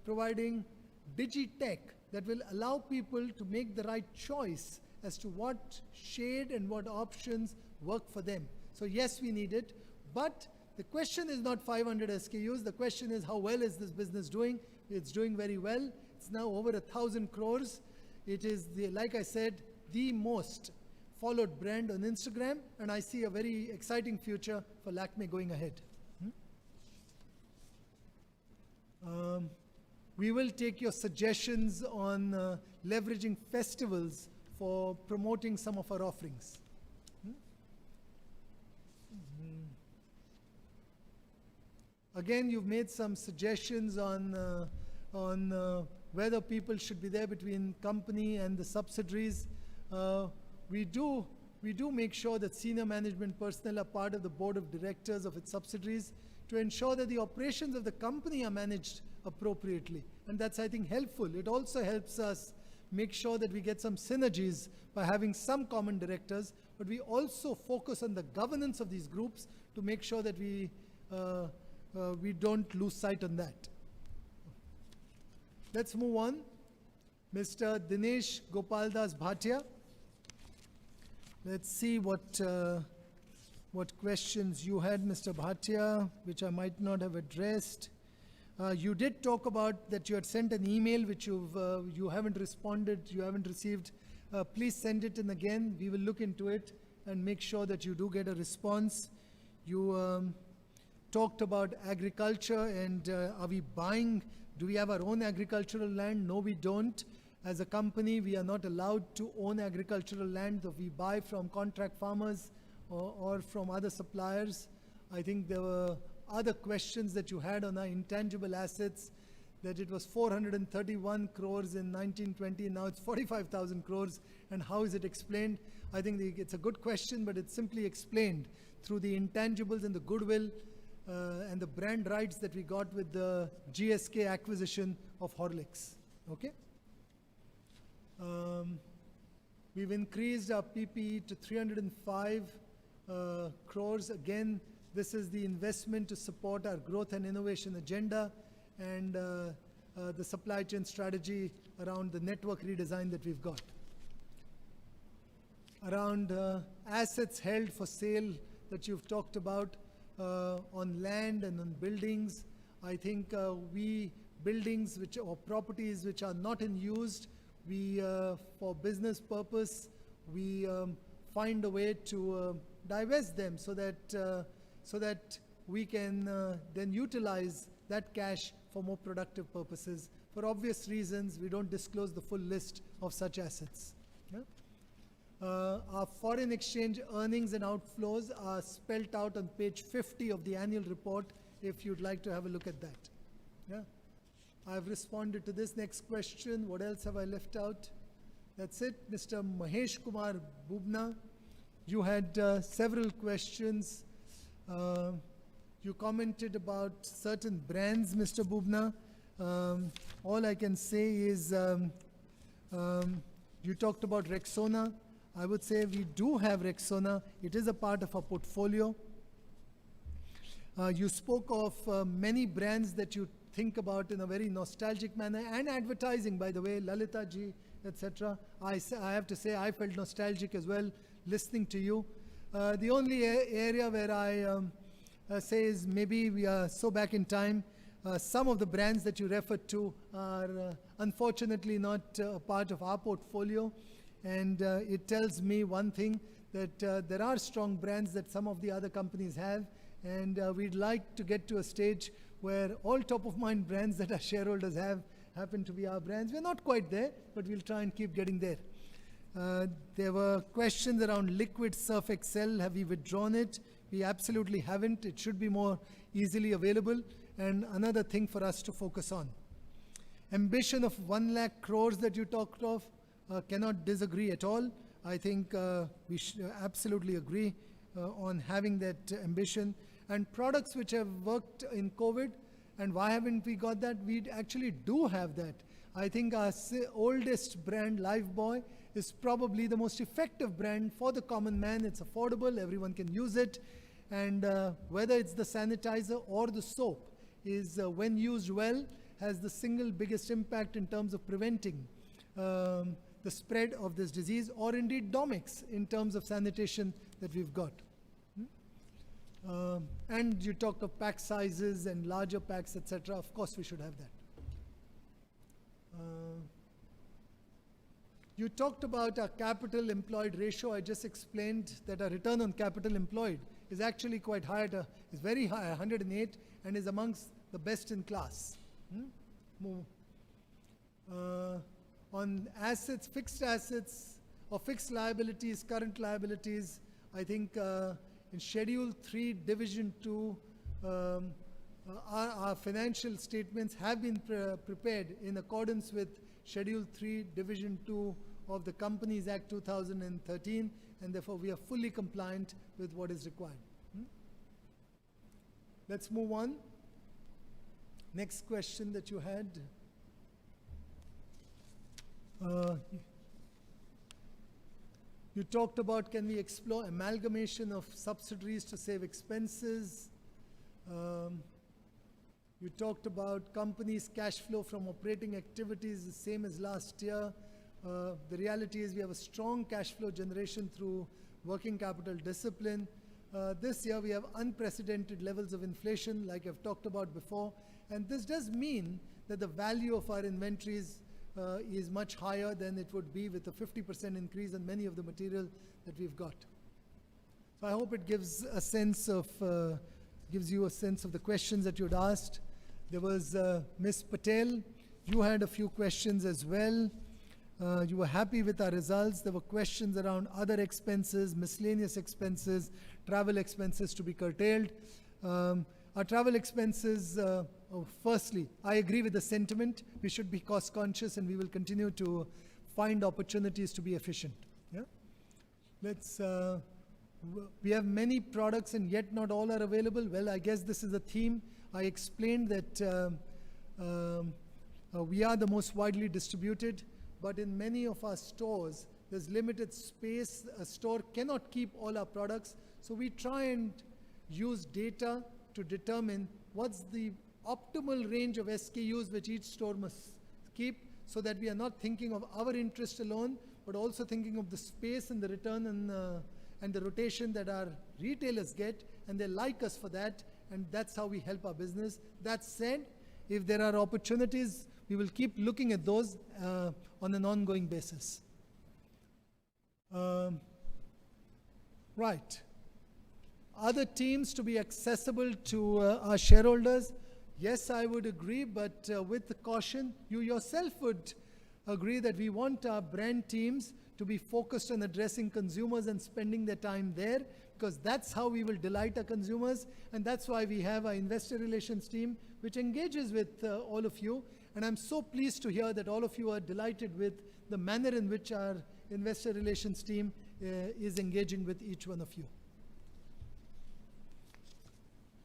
providing digitech that will allow people to make the right choice as to what shade and what options work for them. So yes, we need it, but the question is not 500 SKUs. The question is how well is this business doing? It's doing very well. It's now over 1,000 crores. It is, like I said, the most followed brand on Instagram, and I see a very exciting future for Lakme going ahead. We will take your suggestions on leveraging festivals for promoting some of our offerings. Again, you've made some suggestions on whether people should be there between company and the subsidiaries. We do make sure that senior management personnel are part of the board of directors of its subsidiaries to ensure that the operations of the company are managed appropriately. And that's, I think, helpful. It also helps us make sure that we get some synergies by having some common directors, but we also focus on the governance of these groups to make sure that we don't lose sight on that. Let's move on. Mr. Dinesh Gopaldas Bhatia. Let's see what questions you had, Mr. Bhatia, which I might not have addressed. You did talk about that you had sent an email which you haven't responded, you haven't received. Please send it in again. We will look into it and make sure that you do get a response. You talked about agriculture and are we buying, do we have our own agricultural land? No, we don't. As a company, we are not allowed to own agricultural land that we buy from contract farmers or from other suppliers. I think there were other questions that you had on our intangible assets, that it was 431 crores in 1920, now it's 45,000 crores, and how is it explained? I think it's a good question, but it's simply explained through the intangibles and the goodwill and the brand rights that we got with the GSK acquisition of Horlicks. Okay? We've increased our PPE to 305 crores. Again, this is the investment to support our growth and innovation agenda and the supply chain strategy around the network redesign that we've got. Around assets held for sale that you've talked about on land and on buildings. I think buildings or properties which are not in use, for business purpose, we find a way to divest them so that we can then utilize that cash for more productive purposes. For obvious reasons, we don't disclose the full list of such assets. Yeah? Our foreign exchange earnings and outflows are spelt out on page 50 of the annual report, if you'd like to have a look at that. Yeah? I've responded to this. Next question. What else have I left out? That's it. Mr. Mahesh Kumar Bubna, you had several questions. You commented about certain brands, Mr. Bubna. All I can say is you talked about Rexona. I would say we do have Rexona. It is a part of our portfolio. You spoke of many brands that you think about in a very nostalgic manner, and advertising, by the way. Lalita ji etc. I have to say I felt nostalgic as well listening to you. The only area where I say is maybe we are so back in time. Some of the brands that you referred to are unfortunately not a part of our portfolio, and it tells me one thing, that there are strong brands that some of the other companies have, and we'd like to get to a stage where all top-of-mind brands that our shareholders have happen to be our brands. We're not quite there, but we'll try and keep getting there. There were questions around liquid Surf Excel. Have we withdrawn it? We absolutely haven't. It should be more easily available, and another thing for us to focus on. Ambition of 1 lakh crores that you talked of, cannot disagree at all. I think we should absolutely agree on having that ambition. And products which have worked in COVID, and why haven't we got that? We actually do have that. I think our oldest brand, Lifebuoy, is probably the most effective brand for the common man. It's affordable, everyone can use it. And whether it's the sanitizer or the soap, is when used well, has the single biggest impact in terms of preventing the spread of this disease, or indeed Domex in terms of sanitation that we've got. And you talked of pack sizes and larger packs, etc. Of course, we should have that. You talked about our capital employed ratio. I just explained that our return on capital employed is actually quite high. It's very high, 108, and is amongst the best in class. On assets, fixed assets, or fixed liabilities, current liabilities, I think in Schedule 3, Division 2, our financial statements have been prepared in accordance with Schedule 3, Division 2 of the Companies Act 2013, and therefore we are fully compliant with what is required. Let's move on. Next question that you had. You talked about, can we explore amalgamation of subsidiaries to save expenses? You talked about companies' cash flow from operating activities the same as last year. The reality is we have a strong cash flow generation through working capital discipline. This year we have unprecedented levels of inflation, like I've talked about before, and this does mean that the value of our inventories is much higher than it would be with a 50% increase in many of the material that we've got. So I hope it gives a sense of, gives you a sense of the questions that you'd asked. There was Ms. Patel. You had a few questions as well. You were happy with our results. There were questions around other expenses, miscellaneous expenses, travel expenses to be curtailed. Our travel expenses, firstly, I agree with the sentiment. We should be cost conscious, and we will continue to find opportunities to be efficient. Yeah? We have many products and yet not all are available. Well, I guess this is a theme. I explained that we are the most widely distributed, but in many of our stores, there's limited space. A store cannot keep all our products. So we try and use data to determine what's the optimal range of SKUs which each store must keep, so that we are not thinking of our interest alone, but also thinking of the space and the return and the rotation that our retailers get, and they like us for that, and that's how we help our business. That said, if there are opportunities, we will keep looking at those on an ongoing basis. Right. Other teams to be accessible to our shareholders. Yes, I would agree, but with the caution, you yourself would agree that we want our brand teams to be focused on addressing consumers and spending their time there, because that's how we will delight our consumers, and that's why we have our investor relations team, which engages with all of you. And I'm so pleased to hear that all of you are delighted with the manner in which our investor relations team is engaging with each one of you.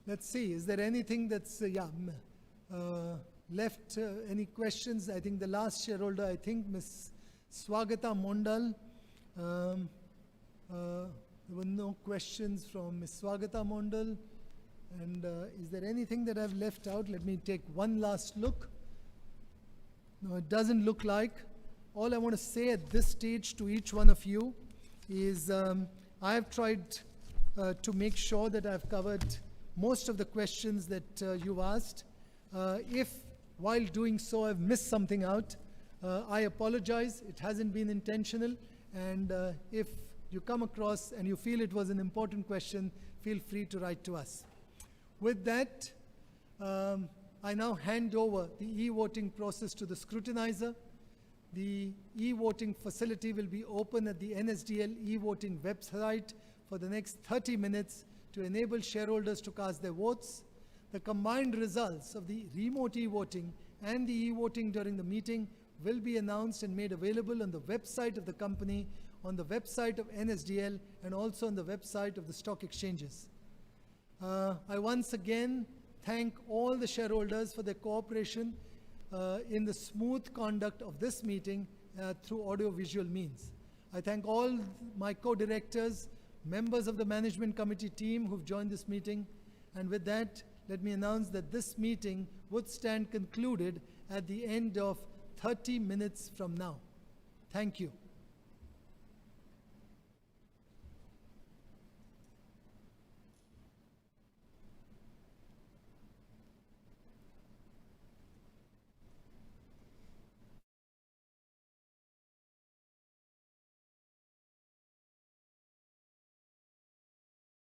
Let's see, is there anything that's left? Any questions? I think the last shareholder, I think Ms. Swagata Mondal. There were no questions from Ms. Swagata Mondal. And is there anything that I've left out? Let me take one last look. No, it doesn't look like. all I want to say at this stage to each one of you is I have tried to make sure that I've covered most of the questions that you've asked. If while doing so I've missed something out, I apologize. It hasn't been intentional. And if you come across and you feel it was an important question, feel free to write to us. With that, I now hand over the e-voting process to the scrutinizer. The e-voting facility will be open at the NSDL e-voting website for the next 30 minutes to enable shareholders to cast their votes. The combined results of the remote e-voting and the e-voting during the meeting will be announced and made available on the website of the company, on the website of NSDL, and also on the website of the stock exchanges. I once again thank all the shareholders for their cooperation in the smooth conduct of this meeting through audio-visual means. I thank all my co-directors, members of the management committee team who've joined this meeting. And with that, let me announce that this meeting would stand concluded at the end of 30 minutes from now. Thank you.